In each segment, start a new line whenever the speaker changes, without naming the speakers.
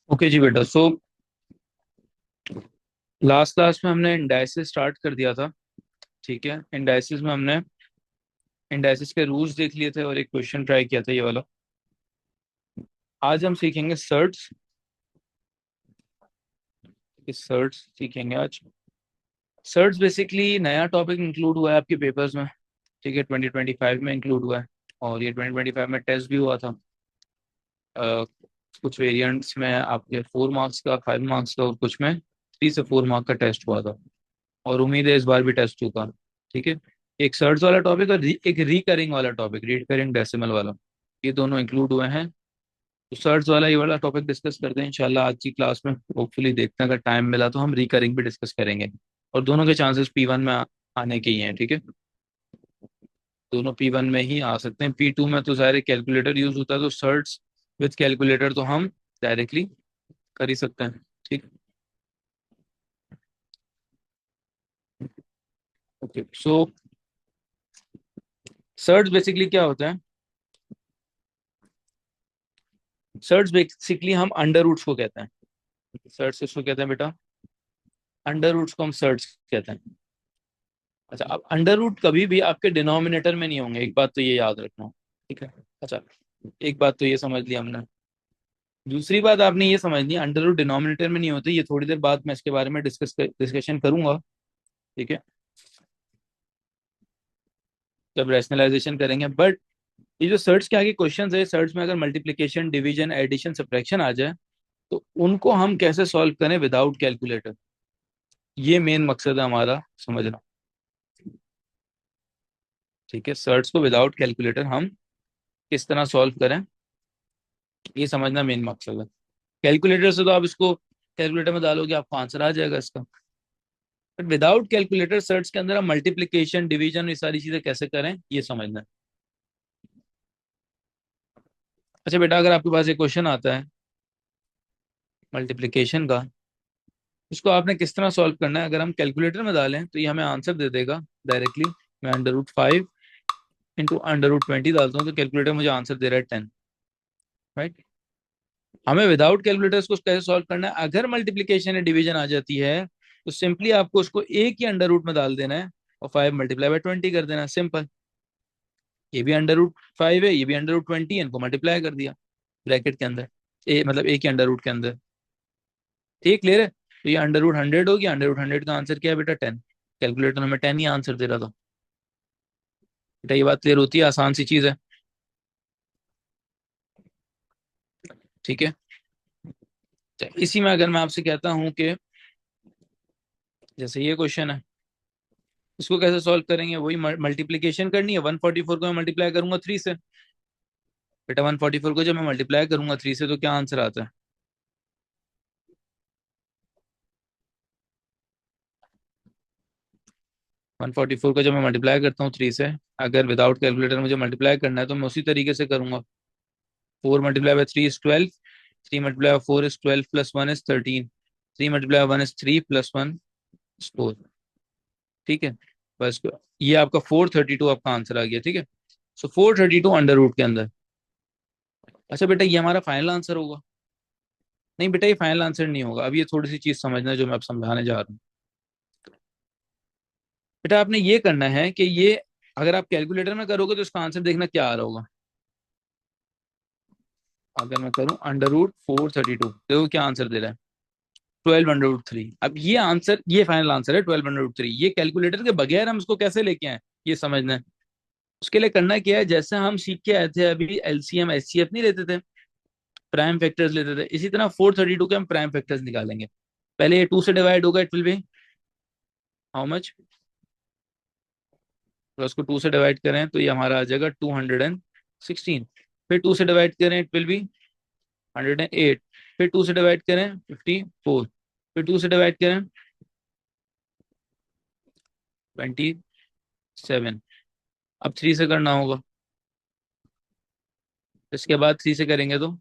Okay जी बेटा। So last class में हमने इंडाइसिस स्टार्ट कर दिया था। ठीक है, इंडाइसिस में हमने इंडाइसिस के रूल्स देख लिए थे और एक क्वेश्चन ट्राई किया था ये वाला। आज हम सीखेंगे सर्ट्स। सर्ट्स सीखेंगे आज। सर्ट्स बेसिकली नया टॉपिक इंक्लूड हुआ है आपके पेपर्स में। ठीक है, 2025 में इंक्लूड हुआ है और ये 2025 में टेस्ट भी हुआ था। अ, कुछ वेरिएंट्स में आपके 4 मार्क्स का, 5 मार्क्स का और कुछ में 3 से 4 मार्क का टेस्ट हुआ था। और उम्मीद है इस बार भी टेस्ट होगा। ठीक है, एक सर्च वाला टॉपिक और एक रिकरिंग वाला टॉपिक, रिकरिंग डेसिमल वाला, ये दोनों इंक्लूड हुए हैं। तो सर्च वाला ये वाला टॉपिक डिस्कस करते हैं इंशाल्लाह आज की क्लास में। होपफुली देखते हैं, अगर टाइम मिला तो हम रिकरिंग भी डिस्कस करेंगे। और दोनों के चांसेस P1 में आने के ही हैं। ठीक है, दोनों P1 में ही आ सकते हैं। P2 में तो सारे कैलकुलेटर यूज होता है, तो सर्च विथ कैलकुलेटर तो हम डायरेक्टली कर ही सकते हैं। ठीक। ओके, सो सर्च बेसिकली क्या होता है? सर्च बेसिकली हम अंडर रूट्स को कहते हैं। सर्च किसको कहते हैं बेटा? अंडर रूट्स को हम सर्च कहते हैं। अच्छा, अब अंडर रूट कभी भी आपके डिनोमिनेटर में नहीं होंगे, एक बात तो ये याद रखना। ठीक है। अच्छा, एक बात तो ये समझ लिया हमने। दूसरी बात आपने ये समझनी, अंडर रूट डिनोमिनेटर में नहीं होते। ये थोड़ी देर बाद मैं इसके बारे में डिस्कशन करूंगा। ठीक है, जब रैशनलाइजेशन करेंगे। बट ये जो सर्च के आगे क्वेश्चन है, सर्च में अगर मल्टीप्लीकेशन, डिवीजन, एडिशन, सब्ट्रैक्शन आ जाए तो उनको हम कैसे सॉल्व करें विदाउट कैलकुलेटर, ये मेन मकसद है हमारा समझना। ठीक है, सर्च को विदाउट कैलकुलेटर हम किस तरह सॉल्व करें, ये समझना मेन मकसद है। कैलकुलेटर से तो आप इसको कैलकुलेटर में डालोगे आपको आंसर आ जाएगा इसका। बट विदाउट कैलकुलेटर सर्च के अंदर हम मल्टीप्लीकेशन, डिवीजन, ये सारी चीजें कैसे करें, ये समझना है। अच्छा बेटा, अगर आपके पास एक क्वेश्चन आता है मल्टीप्लीकेशन का, उसको आपने किस तरह सॉल्व करना है, अगर हम कैलकुलेटर में डालें तो ये हमें आंसर दे देगा डायरेक्टली। मैं √5 × √20 डालता हूँ तो कैलकुलेटर मुझे आंसर दे रहा है 10। राइट। हमें विदाउट कैलकुलेटर उसको कैसे सॉल्व करना है, अगर मल्टीप्लीकेशन या डिवीजन आ जाती है तो सिंपली आपको उसको एक ही अंडर रूट में डाल देना है और 5 × 20 कर देना, सिंपल। ये भी √5 है, ये भी √20 है, इनको मल्टीप्लाई कर दिया ब्रैकेट के अंदर, मतलब एक ही अंडर रूट के अंदर। ठीक, क्लियर है? तो ये √100 हो गया। √100 का आंसर क्या है बेटा? 10। कैलकुलेटर हमें 10 ही आंसर दे रहा था। बेटा ये बात क्लियर होती है? आसान सी चीज है। ठीक है। अच्छा, इसी में अगर मैं आपसे कहता हूँ कि जैसे ये क्वेश्चन है, इसको कैसे सॉल्व करेंगे? वही मल्टीप्लीकेशन करनी है। 144 को मैं मल्टीप्लाई करूंगा 3 से। बेटा 144 को जब मैं मल्टीप्लाई करूंगा 3 से तो क्या आंसर आता है? 144 को जब मैं मल्टीप्लाई करता हूँ 3 से, अगर विदाउट कैलकुलेटर मुझे मल्टीप्लाई करना है तो मैं उसी तरीके से करूंगा। 4 × 3 = 12, 3 × 4 = 12 + 1 = 13, 3 × 1 = 3 + 1 = 4। ठीक है, बस ये आपका 432 आपका आंसर आ गया। ठीक है, सो 432 अंडर रूट के अंदर। अच्छा बेटा, ये हमारा फाइनल आंसर होगा? नहीं बेटा, ये फाइनल आंसर नहीं होगा। अब ये थोड़ी सी चीज समझना है जो मैं अब समझाने जा रहा हूँ। बेटा आपने ये करना है कि ये अगर आप कैलकुलेटर में करोगे तो इसका आंसर देखना क्या आ रहा होगा। अगर मैं करूं √432, देखो क्या आंसर दे रहा है? 12 √3। अब ये आंसर, ये फाइनल आंसर है 12 √3। ये कैलकुलेटर के बगैर हम इसको कैसे लेके आए, ये समझना है। उसके लिए करना क्या है, जैसे हम सीख के आए थे अभी LCM HCF नहीं लेते थे, प्राइम फैक्टर्स लेते थे, इसी तरह 432 के हम प्राइम फैक्टर्स निकालेंगे। पहले ये 2 से डिवाइड होगा, it will be how much? तो उसको 2 से डिवाइड करें तो ये हमारा आ जाएगा 216। फिर 2 से डिवाइड करें, इट विल बी 108। फिर 2 से डिवाइड करें, 54। फिर 2 से डिवाइड करें, 27। अब 3 से करना होगा, इसके बाद 3 से करेंगे तो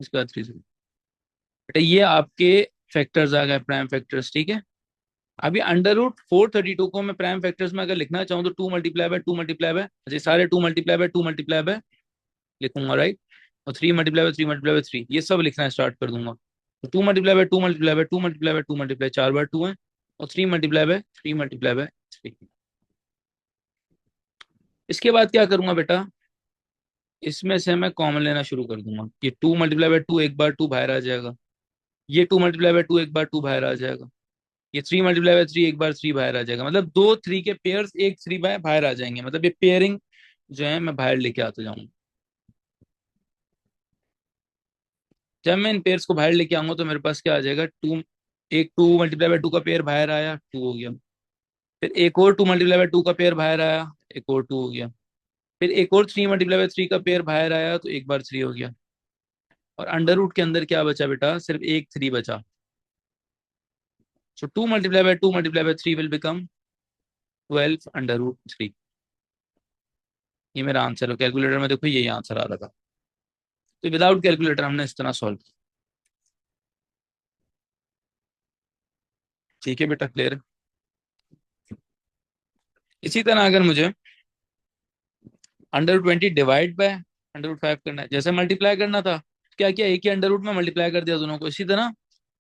इसके बाद 3 से। बेटा ये आपके फैक्टर्स आ गए, प्राइम फैक्टर्स। ठीक है, अभी अंडर रूट 432 को मैं प्राइम फैक्टर्स में अगर लिखना चाहूँ तो 2 × 2 × 2 अच्छा सारे 2 × 2 × 2 लिखूंगा, राइट। और 3 × 3 × 3 ये सब लिखना स्टार्ट कर दूंगा। तो 2 × 2 × 2 × 2 4 बार 2 है, और 3 × 3 × 3। इसके बाद क्या करूंगा बेटा, इसमें से मैं कॉमन लेना शुरू कर दूंगा। ये 2 × 2 एक बार 2 बाहर आ जाएगा, ये 2 × 2 एक बार 2 बाहर आ जाएगा, ये 3 × 3 एक बार 3 बाहर आ जाएगा। मतलब दो 3 के पेयर्स एक 3 बाहर आ जाएंगे। मतलब ये पेयरिंग जो है मैं बाहर लेके आता जाऊंगा। जब मैं इन पेयर्स को बाहर लेके आऊंगा तो मेरे पास क्या आ जाएगा, टू, एक 2 × 2 का पेयर बाहर आया, 2 हो गया। फिर एक और 2 × 2 का पेयर बाहर आया, एक और 2 हो गया। फिर एक और 3 × 3 का पेयर बाहर आया तो एक बार 3 हो गया। और अंडर रूट के अंदर क्या बचा बेटा, सिर्फ एक 3 बचा। सो 2 × 2 × 3 विल बिकम 12 √3। ये मेरा आंसर है। कैलकुलेटर में देखो यही आंसर आ रहा था। तो विदाउट कैलकुलेटर हमने इस तरह सॉल्व किया। ठीक है बेटा, क्लियर। इसी तरह अगर मुझे under 20 divide by under root 5 करना है, जैसे मल्टीप्लाई करना था, क्या किया, एक ही अंडर रूट में मल्टीप्लाई कर दिया दोनों को। इसी तरह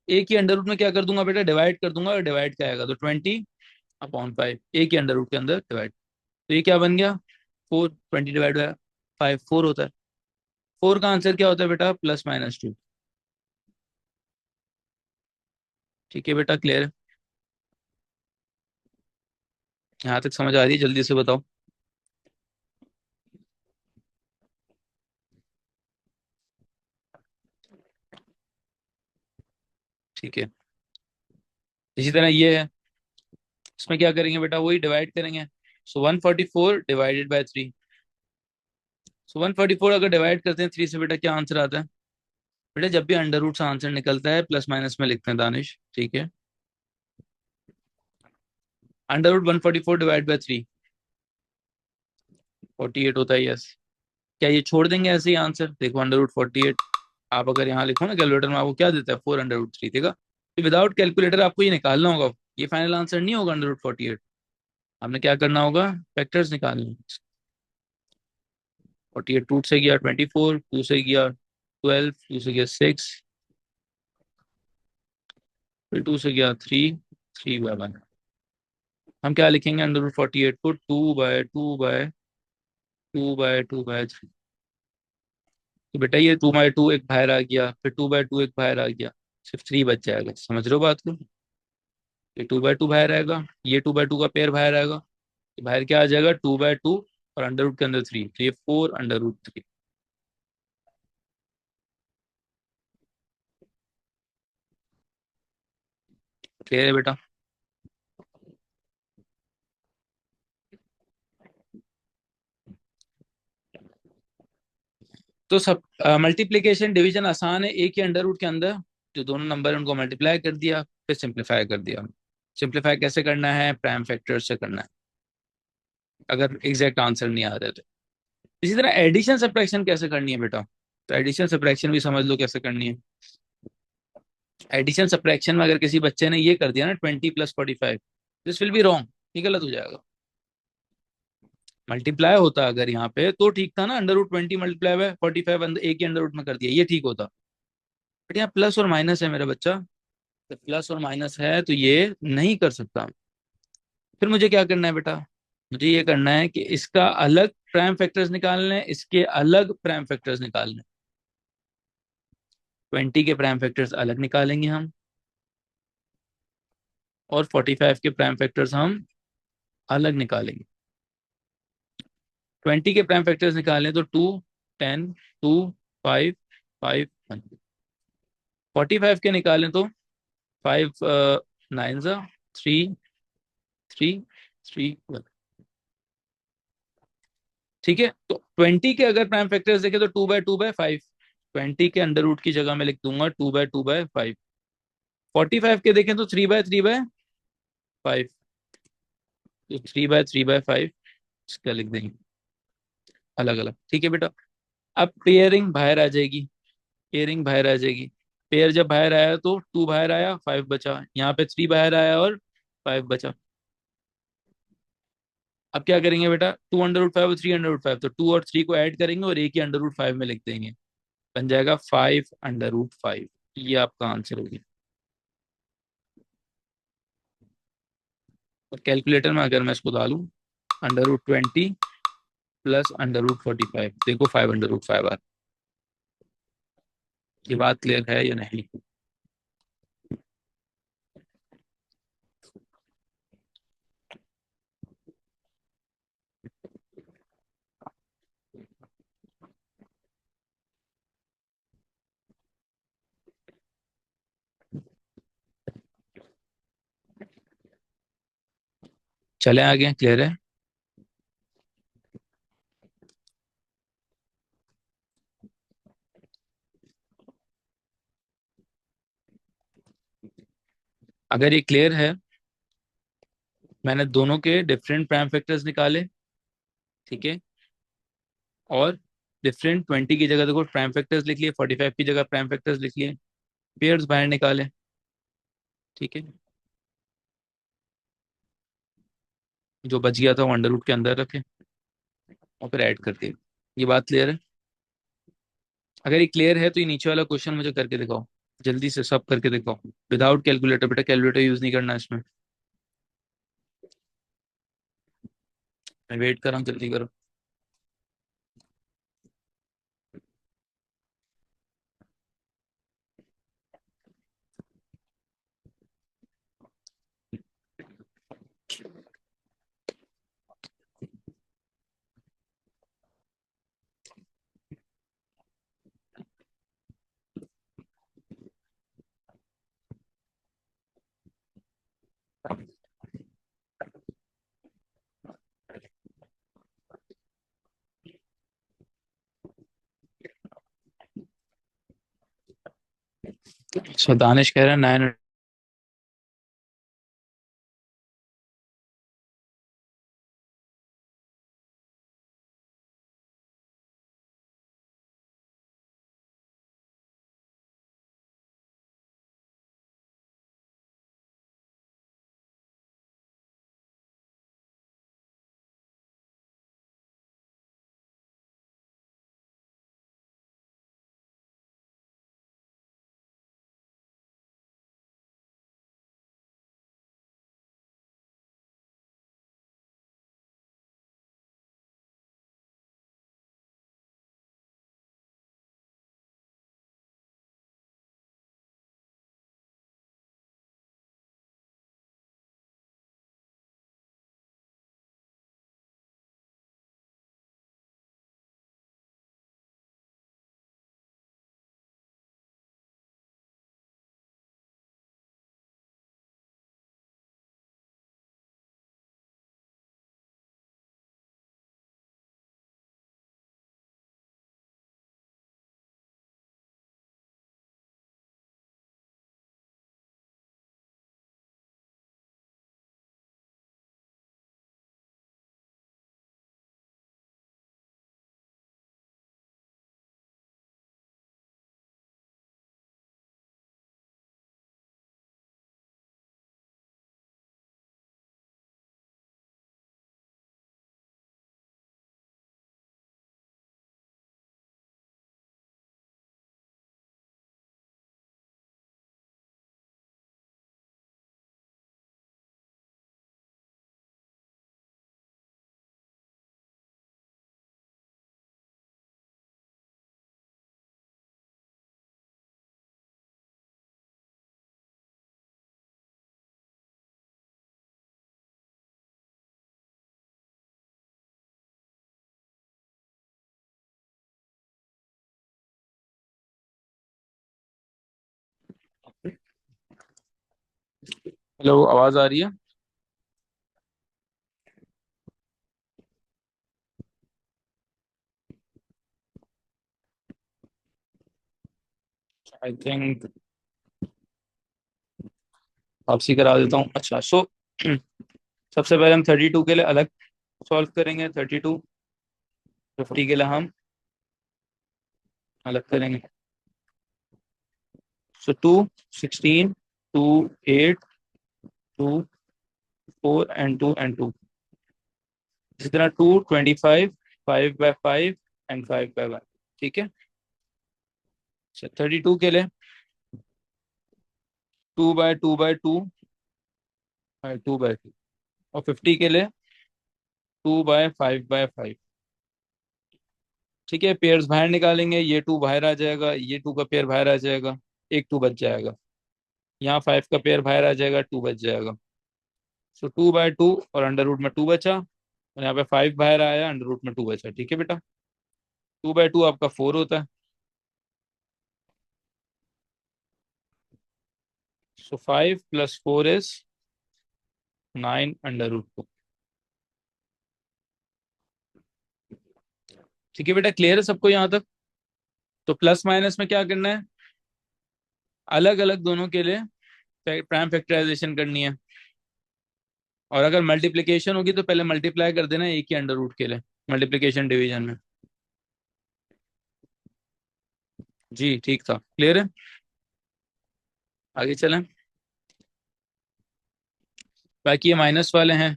एक ही अंडर रूट में क्या कर दूंगा बेटा, डिवाइड कर दूंगा। और डिवाइड क्या आएगा, तो 20/5, एक ही अंडर रूट के अंदर डिवाइड। तो ये क्या बन गया, 4। 20 डिवाइड बाय 5 4 होता है। 4 का आंसर क्या होता है बेटा, +-2। ठीक है बेटा, क्लियर है। यहाँ तक समझ आ रही है, जल्दी से बताओ। ठीक है, इसी तरह ये है, इसमें क्या करेंगे बेटा, वही डिवाइड करेंगे। सो 144 डिवाइडेड बाय 3। सो 144 अगर डिवाइड करते हैं 3 से बेटा क्या आंसर आता है। बेटा जब भी अंडर रूट से आंसर निकलता है प्लस माइनस में लिखते हैं दानिश, ठीक है। अंडर रूट 144 डिवाइड बाय 3 48 होता है, यस। क्या ये छोड़ देंगे ऐसे ही आंसर, देखो अंडर रूट 48 आप अगर यहाँ लिखो ना कैलकुलेटर में, आपको क्या देता है, 4 √3 देगा। तो विदाउट कैलकुलेटर आपको ये निकालना होगा। ये फाइनल आंसर नहीं होगा अंडर रूट 48। आपने क्या करना होगा, फैक्टर्स निकालने होंगे। 48 टू से गया 24, 2 से गया 12, 2 से गया 6, फिर 2 से गया 3, 3/1। हम क्या लिखेंगे, अंडर रूट 48 को 2/2/2/2/3। तो बेटा ये 2/2 एक बाहर आ गया, फिर 2/2 एक बाहर आ गया, सिर्फ 3 बच जाएगा। समझ रहे हो बात को। ये 2/2 बाहर आएगा, ये 2/2 का पेयर बाहर आएगा, तो बाहर क्या आ जाएगा, 2/2 और अंडर रूट के अंदर 3, तो ये 4 √3। क्लियर है बेटा। तो सब मल्टीप्लीकेशन डिवीजन आसान है। एक ही अंडर रूट के अंदर जो दोनों नंबर है उनको मल्टीप्लाई कर दिया, फिर सिंप्लीफाई कर दिया। सिंप्लीफाई कैसे करना है, प्राइम फैक्टर से करना है, अगर एग्जैक्ट आंसर नहीं आ रहे तो। इसी तरह एडिशन सब्ट्रैक्शन कैसे करनी है बेटा, तो एडिशन सब्ट्रैक्शन भी समझ लो कैसे करनी है। एडिशन सब्ट्रैक्शन में अगर किसी बच्चे ने ये कर दिया ना, 20 + 45, दिस विल बी रॉन्ग, ये गलत हो जाएगा। मल्टीप्लाई होता अगर यहाँ पे तो ठीक था ना, अंडर रूट 20 × 45 एक ही अंडर रूट में कर दिया, ये ठीक होता। बट यहाँ प्लस और माइनस है मेरा बच्चा, तो प्लस और माइनस है तो ये नहीं कर सकता। फिर मुझे क्या करना है बेटा, मुझे ये करना है कि इसका अलग प्राइम फैक्टर्स निकालने हैं, इसके अलग प्राइम फैक्टर्स निकालने हैं। 20 के प्राइम फैक्टर्स अलग निकालेंगे हम, और 45 के प्राइम फैक्टर्स हम अलग निकालेंगे। 20 के प्राइम फैक्टर्स निकालें तो 2, 10, 2, 5, 5, 1। 45 के निकालें तो 5 9 ज़ा 3, 3, 3, 1। ठीक है, तो 20 के अगर प्राइम फैक्टर्स देखें तो 2/2/5। 20 के अंडर रूट की जगह में लिख दूंगा 2/2/5। 45 के देखें तो 3/3/5, तो 3/3/5 इसका लिख देंगे अलग अलग। ठीक है बेटा। अब पेयरिंग बाहर आ जाएगी, पेयरिंग बाहर आ जाएगी। पेयर जब बाहर आया तो 2 बाहर आया, 5 बचा। यहाँ पे 3 बाहर आया और 5 बचा। अब क्या करेंगे बेटा, 2 अंडर रूट 5 और 3 अंडर रूट 5, तो 2 और 3 को ऐड करेंगे और एक ही अंडर रूट 5 में लिख देंगे, बन जाएगा 5 अंडर रूट 5। ये आपका आंसर होगी। और कैलकुलेटर में अगर मैं इसको डालूं, under root 20 plus under root 45, देखो 5 अंडर रूट 5 आ। ये बात क्लियर है या नहीं? चले आगे, क्लियर है? अगर ये क्लियर है, मैंने दोनों के डिफरेंट प्राइम फैक्टर्स निकाले, ठीक है, और डिफरेंट 20 की जगह देखो प्राइम फैक्टर्स लिख लिए, 45 की जगह प्राइम फैक्टर्स लिख लिए, पेयर्स बाहर निकाले, ठीक है, जो बच गया था वो अंडर रूट के अंदर रखे और फिर ऐड कर दिए। ये बात क्लियर है? अगर ये क्लियर है तो ये नीचे वाला क्वेश्चन मुझे करके दिखाओ, जल्दी से सब करके दिखाओ, विदाउट कैलकुलेटर, बेटा कैलकुलेटर यूज नहीं करना इसमें। मैं वेट कर रहा हूँ, जल्दी करो। अच्छा, दानिश कह रहा है 9। हेलो, आवाज आ रही है? आई थिंक वापसी करा देता हूँ। अच्छा, सो सबसे पहले हम 32 के लिए अलग सॉल्व करेंगे, 32, 50 के लिए हम अलग करेंगे। सो 2, 16, 2, 8, 2, 4 and 2 इसी तरह 2 25 5/5 एंड 5/1। ठीक है। 32 के लिए 2/2/2 2/2। और 50 के लिए 2/5/5। ठीक है, पेयर्स बाहर निकालेंगे, ये 2 बाहर आ जाएगा, ये 2 का पेयर बाहर आ जाएगा, एक 2 बच जाएगा। यहाँ 5 का पेयर बाहर आ जाएगा, 2 बच जाएगा। सो 2/2 और अंडर रूट में 2 बचा, और यहाँ पे 5 बाहर आया, अंडर रूट में 2 बचा। ठीक है बेटा, 2/2 आपका 4 होता है। सो 5 + 4 = 9 अंडर रूट 2। ठीक है बेटा, क्लियर है सबको यहाँ तक? तो प्लस माइनस में क्या करना है, अलग अलग दोनों के लिए प्राइम फैक्टराइजेशन करनी है। और अगर मल्टीप्लिकेशन होगी तो पहले मल्टीप्लाई कर देना एक ही अंडर रूट के लिए, मल्टीप्लिकेशन डिवीजन में। जी ठीक था, क्लियर है। आगे चलें। बाकी ये माइनस वाले हैं,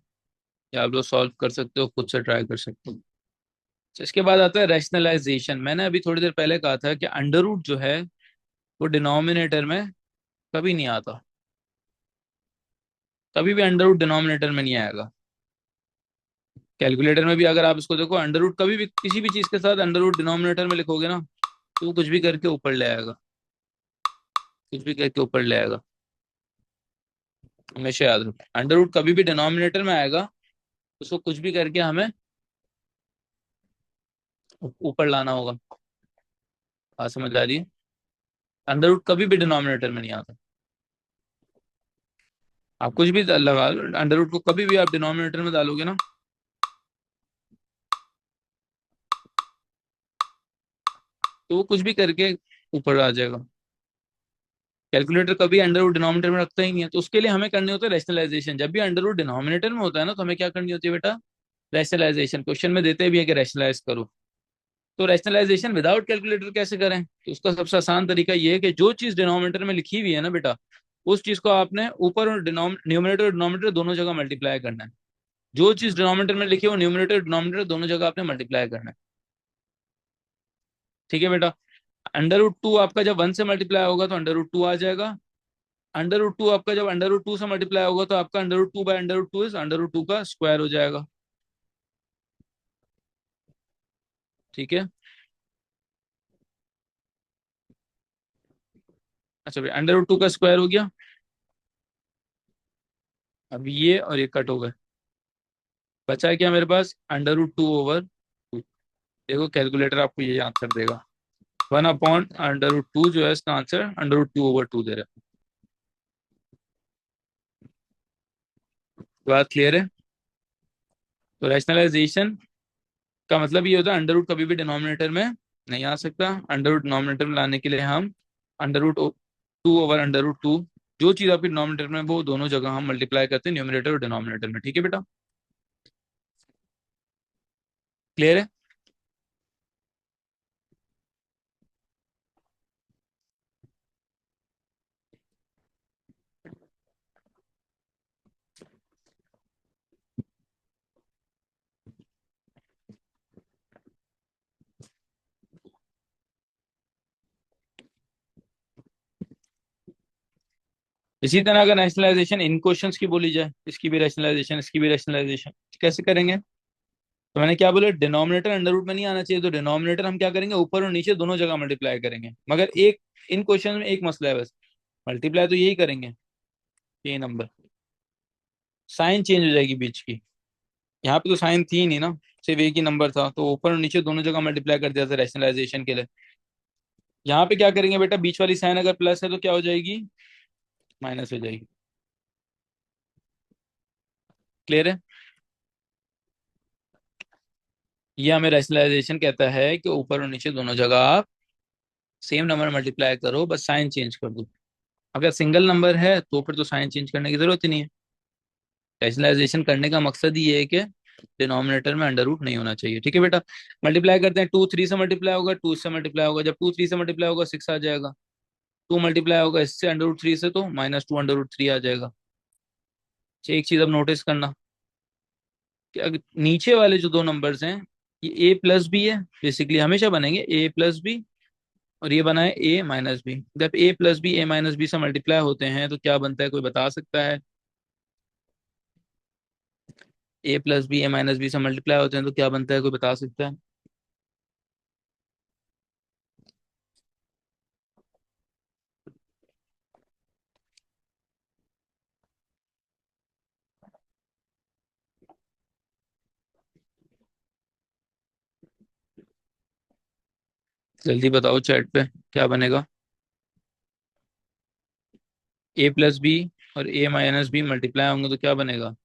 या आप लोग सॉल्व कर सकते हो, खुद से ट्राई कर सकते हो। तो इसके बाद आता है रैशनलाइजेशन। मैंने अभी थोड़ी देर पहले कहा था कि अंडर रूट जो है वो डिनोमिनेटर में कभी नहीं आता, कभी भी अंडर रूट डिनोमिनेटर में नहीं आएगा। कैलकुलेटर में भी अगर आप इसको देखो, अंडर रूट कभी भी किसी भी चीज के साथ अंडर रूट डिनोमिनेटर में लिखोगे ना, तो वो कुछ भी करके ऊपर ले आएगा, कुछ भी करके ऊपर ले आएगा। हमेशा याद रखो, अंडर रूट कभी भी डिनोमिनेटर में आएगा, उसको कुछ भी करके हमें ऊपर लाना होगा। बात समझ आ रही है? अंडर रूट कभी भी डिनोमिनेटर में नहीं आता। आप कुछ भी लगा लो, अंडर रूट को कभी भी आप डिनोमिनेटर में डालोगे ना, तो वो कुछ भी करके ऊपर आ जाएगा। कैलकुलेटर कभी अंडर रूट डिनोमिनेटर में रखता ही नहीं है, तो उसके लिए हमें करनी होता है रैशनलाइजेशन। जब भी अंडर रूट डिनोमिनेटर में होता है ना, तो हमें क्या करनी होती है बेटा, रैशनलाइजेशन। क्वेश्चन में देते भी है कि रैशनलाइज करो। तो रैशनलाइजेशन विदाउट कैलकुलेटर कैसे करें, तो उसका सबसे आसान तरीका ये है कि जो चीज डिनोमिनेटर में लिखी हुई है ना बेटा, उस चीज को आपने ऊपर और न्यूमरेटर और डिनोमिनेटर दोनों जगह मल्टीप्लाई करना है। जो चीज डिनोमिनेटर में लिखी है वो न्यूमरेटर डिनोमिनेटर दोनों जगह आपने मल्टीप्लाई करना है। ठीक है बेटा। अंडर रूट टू आपका जब 1 से मल्टीप्लाई होगा तो अंडर रूट 2 आ जाएगा। अंडर रूट टू आपका जब अंडर रूट 2 से मल्टीप्लाई होगा तो आपका under root 2 is under root 2 का स्क्वायर हो जाएगा। ठीक है। अच्छा भाई, अंडर रूट 2 का स्क्वायर हो गया। अब ये और ये कट हो गए, बचा है क्या मेरे पास, अंडर रूट 2/2। देखो कैलकुलेटर आपको ये आंसर देगा, 1/√2 जो है इसका आंसर अंडर रूट 2/2 दे रहा है। बात क्लियर है? तो रैशनलाइजेशन का मतलब ये होता है अंडर रूट कभी भी डिनोमिनेटर में नहीं आ सकता। अंडर रूट डिनोमिनेटर में लाने के लिए हम अंडर रूट 2/√2, जो चीज आपकी डिनोमिनेटर में वो दोनों जगह हम मल्टीप्लाई करते हैं, न्यूमरेटर और डिनोमिनेटर में। ठीक है बेटा, क्लियर है? इसी तरह अगर रैशनलाइजेशन इन क्वेश्चंस की बोली जाए, इसकी भी रैशनलाइजेशन, इसकी भी रैशनलाइजेशन कैसे करेंगे? तो मैंने क्या बोला, डिनोमिनेटर अंडर रूट में नहीं आना चाहिए, तो डिनोमिनेटर हम क्या करेंगे, ऊपर और नीचे दोनों जगह मल्टीप्लाई करेंगे। मगर एक इन क्वेश्चन में एक मसला है बस, मल्टीप्लाई तो यही करेंगे, ये नंबर, साइन चेंज हो जाएगी बीच की। यहाँ पे तो साइन थी ही नहीं ना, सिर्फ एक ही नंबर था, तो ऊपर और नीचे दोनों जगह मल्टीप्लाई कर दिया था रैशनलाइजेशन के लिए। यहाँ पे क्या करेंगे बेटा, बीच वाली साइन अगर प्लस है तो क्या हो जाएगी, माइनस हो जाएगी। क्लियर है? ये हमें रैशनलाइजेशन कहता है कि ऊपर और नीचे दोनों जगह आप सेम नंबर मल्टीप्लाई करो, बस साइन चेंज कर दो। अगर सिंगल नंबर है तो फिर तो साइन चेंज करने की जरूरत ही नहीं है। रैशनलाइजेशन करने का मकसद ही ये है कि डिनोमिनेटर में अंडर रूट नहीं होना चाहिए। ठीक है बेटा, मल्टीप्लाई करते हैं। 2 3 से मल्टीप्लाई होगा, 2 से मल्टीप्लाई होगा, जब 2 3 से मल्टीप्लाई होगा 6 आ जाएगा। 2 मल्टीप्लाई होगा इससे अंडर रूट 3 से, तो -2 अंडर रूट 3 आ जाएगा। एक चीज अब नोटिस करना कि अगर नीचे वाले जो दो नंबर्स हैं, ये ए प्लस बी है, बेसिकली हमेशा बनेंगे ए प्लस बी, और ये बना है ए माइनस बी। जब ए प्लस बी ए माइनस बी से मल्टीप्लाई होते हैं तो क्या बनता है, कोई बता सकता है? ए प्लस बी ए माइनस बी से मल्टीप्लाई होते हैं तो क्या बनता है, कोई बता सकता है? जल्दी बताओ चैट पे, क्या बनेगा? ए प्लस बी और ए माइनस बी मल्टीप्लाई होंगे तो क्या बनेगा?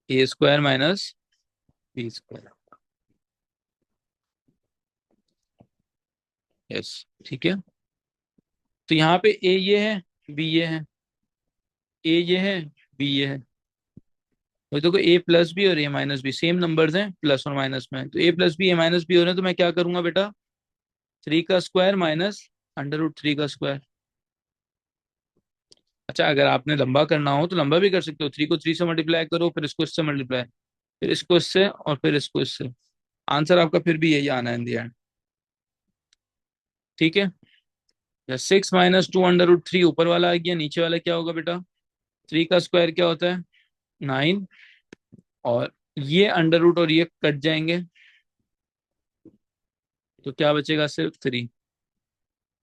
A square minus B square. Yes, ठीक है। तो यहाँ पे ए ये है, बी ये है, ए ये है, बी ये है। वही तो, ए प्लस बी और ए माइनस बी सेम नंबर्स हैं, प्लस और माइनस में, तो ए प्लस बी ए माइनस बी हो रहे हैं, तो मैं क्या करूंगा बेटा? 3 का स्क्वायर माइनस अंडर रूट 3 का स्क्वायर। अच्छा, अगर आपने लंबा करना हो तो लंबा भी कर सकते हो, 3 को 3 से मल्टीप्लाई करो, फिर इसको इससे मल्टीप्लाई, फिर इसको इससे, और फिर इसको इससे। आंसर आपका फिर भी यही आना है इन दी एंड। ठीक है। या 6 - 2 अंडर रूट 3 ऊपर वाला आ गया, नीचे वाला क्या होगा बेटा? 3 का स्क्वायर क्या होता है? 9। और ये अंडर रूट और ये कट जाएंगे, तो क्या बचेगा? सिर्फ 3।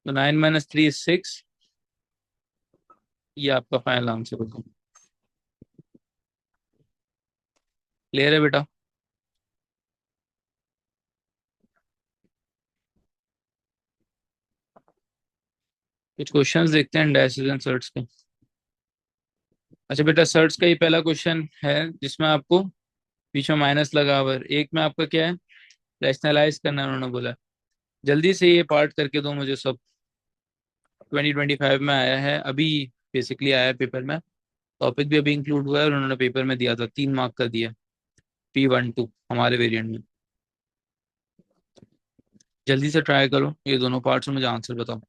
तो 9 - 3 = 6। ये आपका फाइनल आंसर होगा। क्लियर है बेटा? कुछ क्वेश्चंस देखते हैं डैशेस एंड सर्ट्स के। अच्छा बेटा, सर्ट्स का ये पहला क्वेश्चन है जिसमें आपको बीच में माइनस लगा हुआ है, एक में आपका क्या है? रैशनलाइज करना है, उन्होंने बोला। जल्दी से ये पार्ट करके दो मुझे सब। 2025 में आया है अभी, बेसिकली आया है पेपर में। टॉपिक भी अभी इंक्लूड हुआ है, और उन्होंने पेपर में दिया था, 3 मार्क का दिया। P12 हमारे वेरिएंट में। जल्दी से ट्राई करो ये दोनों पार्ट्स में, मुझे आंसर बताओ।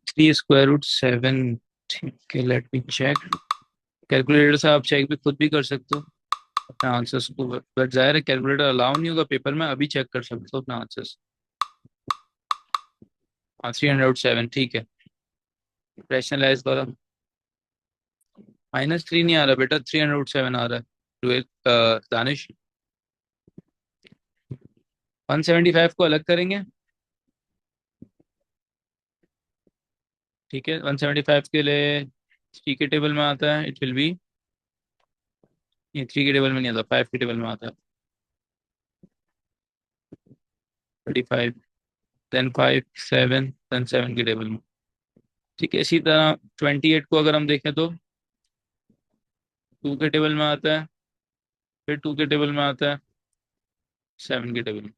3√7। ठीक है, लेट मी चेक। कैलकुलेटर से आप चेक भी खुद भी कर सकते हो अपने आंसर्स को, बट जाहिर है कैलकुलेटर अलाउ नहीं होगा पेपर में, अभी चेक कर सकते हो अपने आंसर्स। हाँ, 3/7 ठीक है। रैशनलाइज करो। -3 नहीं आ रहा बेटा, 3/7 आ रहा है। दानिश, 175 को अलग करेंगे। ठीक है, 175 के लिए 3 के टेबल में आता है, इट विल बी, ये 3 के टेबल में नहीं आता, 5 के टेबल में आता है। 35, देन 5 7, देन 7 के टेबल में। ठीक है, इसी तरह 28 को अगर हम देखें तो 2 के टेबल में आता है, फिर 2 के टेबल में आता है, 7 के टेबल में।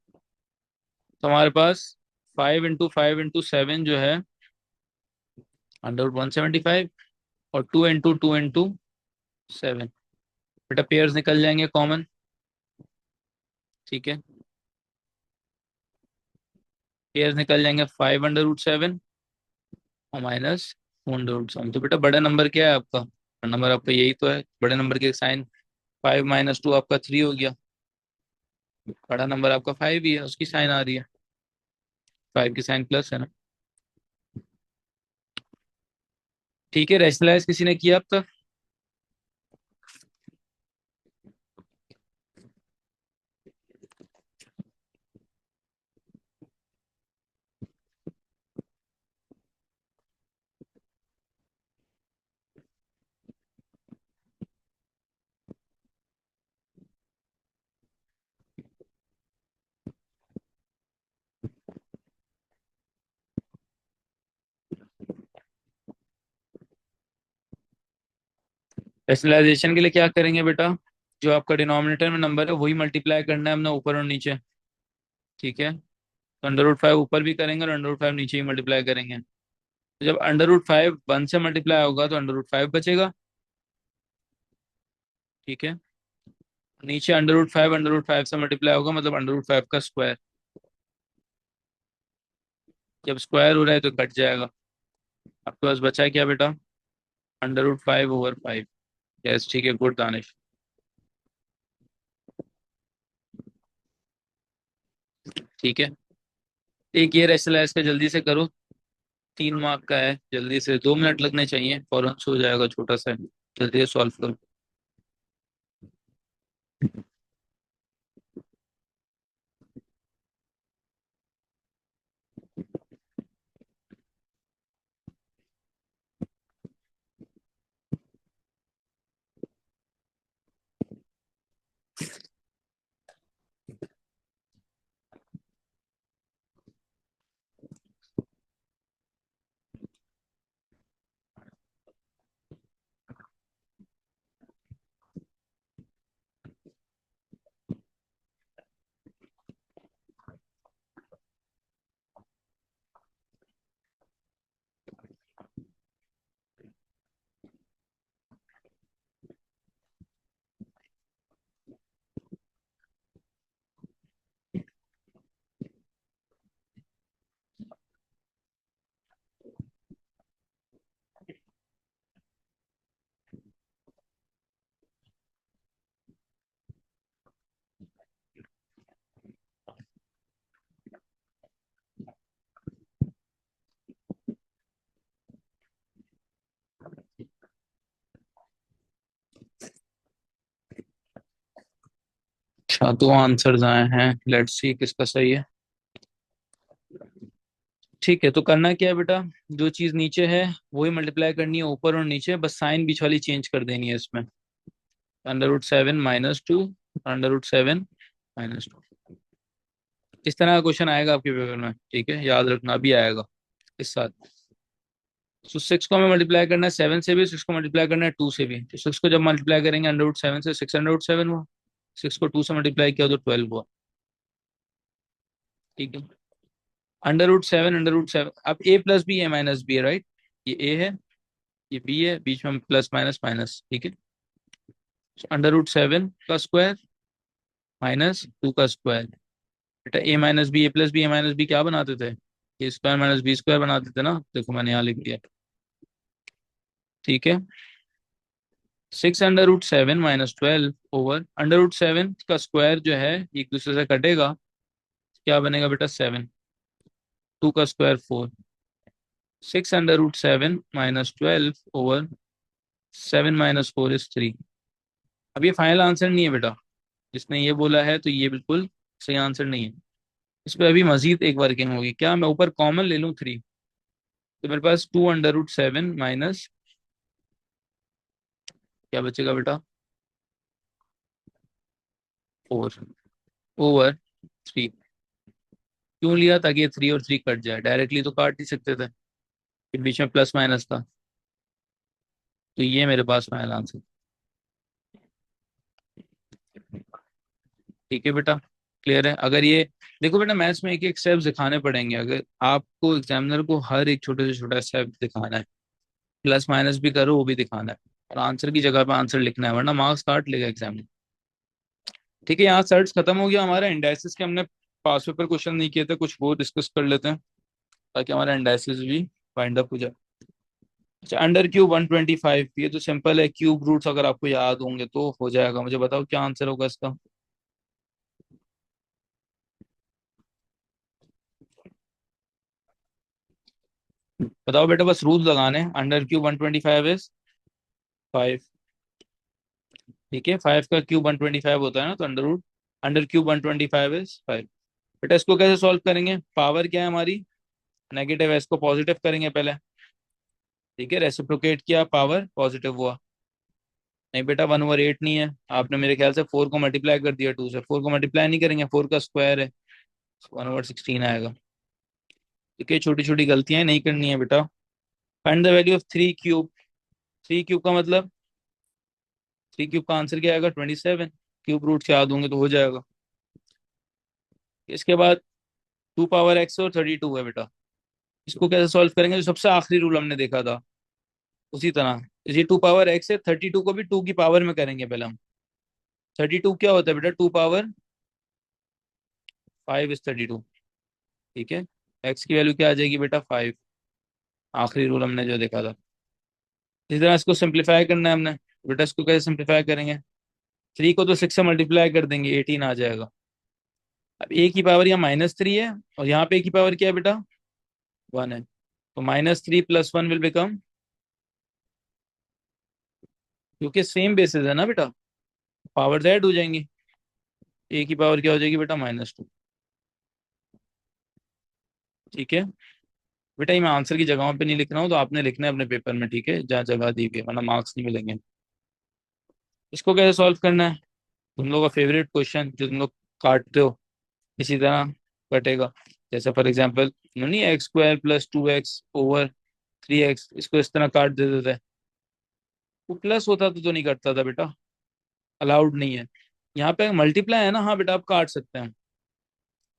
तो हमारे पास 5 × 5 × 7 जो है √175, और 2 × 2 × 7। बेटा पेयर्स निकल जाएंगे कॉमन। ठीक है, पेयर्स निकल जाएंगे, 5 √7 और -1√7। तो बेटा बड़ा नंबर क्या है आपका? बड़ा नंबर आपका यही तो है, बड़े नंबर के साइन 5 - 2 आपका 3 हो गया। बड़ा नंबर आपका 5 ही है, उसकी साइन आ रही है। फाइव की साइन प्लस है ना। ठीक है, रैशनलाइज किसी ने किया अब तक? रैशनलाइजेशन के लिए क्या करेंगे बेटा? जो आपका डिनोमिनेटर में नंबर है वही मल्टीप्लाई करना है हमने, ऊपर और नीचे। ठीक है, तो अंडर रूट फाइव ऊपर भी करेंगे और अंडर रूट फाइव नीचे ही मल्टीप्लाई करेंगे। तो जब अंडर रूट फाइव वन से मल्टीप्लाई होगा तो अंडर रूट फाइव बचेगा। ठीक है, नीचे अंडर रूट फाइव से मल्टीप्लाई होगा, मतलब अंडर रूट फाइव का स्क्वायर। जब स्क्वायर हो रहा है तो कट जाएगा। आपके पास बचा है क्या बेटा? Under root five over five. Yes, ठीक है, गुड दानिश। ठीक है, एक ये एक्सरसाइज का जल्दी से करो। 3 मार्क का है, जल्दी से, 2 मिनट लगने चाहिए, फौरन से हो जाएगा, छोटा सा है। जल्दी से सॉल्व करो। अच्छा, 2 आंसर्स आए हैं, लेट्स सी किसका सही है। ठीक है, तो करना क्या है बेटा? जो चीज नीचे है वही मल्टीप्लाई करनी है ऊपर और नीचे, बस साइन बीच वाली चेंज कर देनी है इसमें। Under root 7 - 2, under root 7 - 2। इस तरह का क्वेश्चन आएगा आपके पेपर में, ठीक है, याद रखना, भी आएगा इस साथ। तो 6 को हमें मल्टीप्लाई करना है 7 से भी, 6 को मल्टीप्लाई करना है 2 से भी। तो 6 को जब मल्टीप्लाई करेंगे अंडर रूट 7 से, 6 अंडर रूट 7 हुआ। 6 को 2 से मल्टीप्लाई किया तो 12 हुआ। ठीक है, अंडर रूट 7 अब ए प्लस बी, ए माइनस बी है, राइट? ये ए है, ये बी है, बीच में प्लस माइनस माइनस। ठीक है, अंडर रूट 7 का स्क्वायर माइनस 2 का स्क्वायर। बेटा ए माइनस बी, ए प्लस बी, ए माइनस बी क्या बनाते थे? ए स्क्वायर माइनस बी स्क्वायर बनाते थे ना, देखो मैंने यहाँ लिख दिया। ठीक है, 6 under root 7 - 12 over under root 7 का स्क्वायर जो है एक दूसरे से कटेगा, क्या बनेगा बेटा? 7। 2 का square 4। 6 under root 7 - 12 over 7 - 4 is 3। अब ये फाइनल आंसर नहीं है बेटा, जिसने ये बोला है तो ये बिल्कुल सही आंसर नहीं है। इस पर अभी मजीद एक वर्किंग होगी। क्या मैं ऊपर कॉमन ले लूँ 3, तो मेरे पास 2 अंडर रूट 7 माइनस, क्या बचेगा बेटा? 4 ओवर 3। क्यों लिया? ताकि ये 3 और 3 कट जाए, डायरेक्टली तो काट नहीं सकते थे, फिर बीच में प्लस माइनस था। तो ये मेरे पास फाइनल आंसर। ठीक है बेटा, क्लियर है? अगर ये, देखो बेटा, मैथ्स में एक एक स्टेप दिखाने पड़ेंगे, अगर आपको एग्जामिनर को हर एक छोटे से छोटा स्टेप दिखाना है, प्लस माइनस भी करो वो भी दिखाना है, और आंसर की जगह पे आंसर लिखना है, वरना मार्क्स काट लेगा एग्जामिनर। ठीक है, यहाँ सर्च खत्म हो गया हमारा। इंडाइसिस के हमने पास पेपर क्वेश्चन नहीं किए थे, कुछ वो डिस्कस कर लेते हैं ताकि हमारा इंडाइसिस भी वाइंड अप हो जाए। अच्छा, अंडर क्यूब 125, ये तो सिंपल है, क्यूब रूट्स अगर आपको याद होंगे तो हो जाएगा। मुझे बताओ क्या आंसर होगा इसका? बताओ बेटा, बस रूल लगाने। Under cube 125 is 5। ठीक है, 5 का क्यूब 125 होता है ना, तो अंडर क्यूब 125 इज 5। बेटा इसको कैसे सॉल्व करेंगे? पावर क्या है हमारी? नेगेटिव है, इसको पॉजिटिव करेंगे पहले। ठीक है, रेसिप्रोकेट किया, पावर पॉजिटिव हुआ। नहीं बेटा, 1/8 नहीं है, आपने मेरे ख्याल से 4 को मल्टीप्लाई कर दिया 2 से। 4 को मल्टीप्लाई नहीं करेंगे, 4 का स्क्वायर है, 1/16 आएगा। ठीक है, छोटी छोटी गलतियां नहीं करनी है बेटा। Find the value of 3 cube. 3 cube का मतलब, 3 क्यूब का आंसर क्या आएगा? 27। क्यूब रूट से याद होंगे तो हो जाएगा। इसके बाद 2 पावर x और 32 है बेटा। इसको कैसे सॉल्व करेंगे? जो सबसे आखिरी रूल हमने देखा था उसी तरह। ये 2 पावर x है, 32 को भी 2 की पावर में करेंगे पहले हम। 32 क्या होता है बेटा? 2 पावर 5 इज 32। ठीक है, x की वैल्यू क्या आ जाएगी बेटा? 5। आखिरी रूल हमने जो देखा था। इसी तरह इसको सिंप्लीफाई करना है हमने। बेटा इसको कैसे सिंप्लीफाई करेंगे? 3 को तो 6 से मल्टीप्लाई कर देंगे, 18 आ जाएगा। अब a की पावर यहाँ -3 है, और यहाँ पे a की पावर क्या है बेटा? 1 है। तो -3 + 1 विल बिकम, क्योंकि सेम बेसिस है ना बेटा, पावर ऐड हो जाएंगी। a की पावर क्या हो जाएगी बेटा? -2। ठीक है बेटा, ये मैं आंसर की जगहों पे नहीं लिख रहा हूँ, तो आपने लिखना है अपने पेपर में। ठीक है, जहाँ जगह दी हुई है, वरना मार्क्स नहीं मिलेंगे। इसको कैसे सॉल्व करना है? तुम लोगों का फेवरेट क्वेश्चन जो तुम लोग काटते हो, इसी तरह कटेगा। जैसे फॉर एग्जाम्पल, नहीं, x² + 2x/3x, इसको इस तरह काट देते थे। वो प्लस होता तो नहीं कटता था बेटा, अलाउड नहीं है। यहाँ पे मल्टीप्लाई है ना, हाँ बेटा आप काट सकते हैं।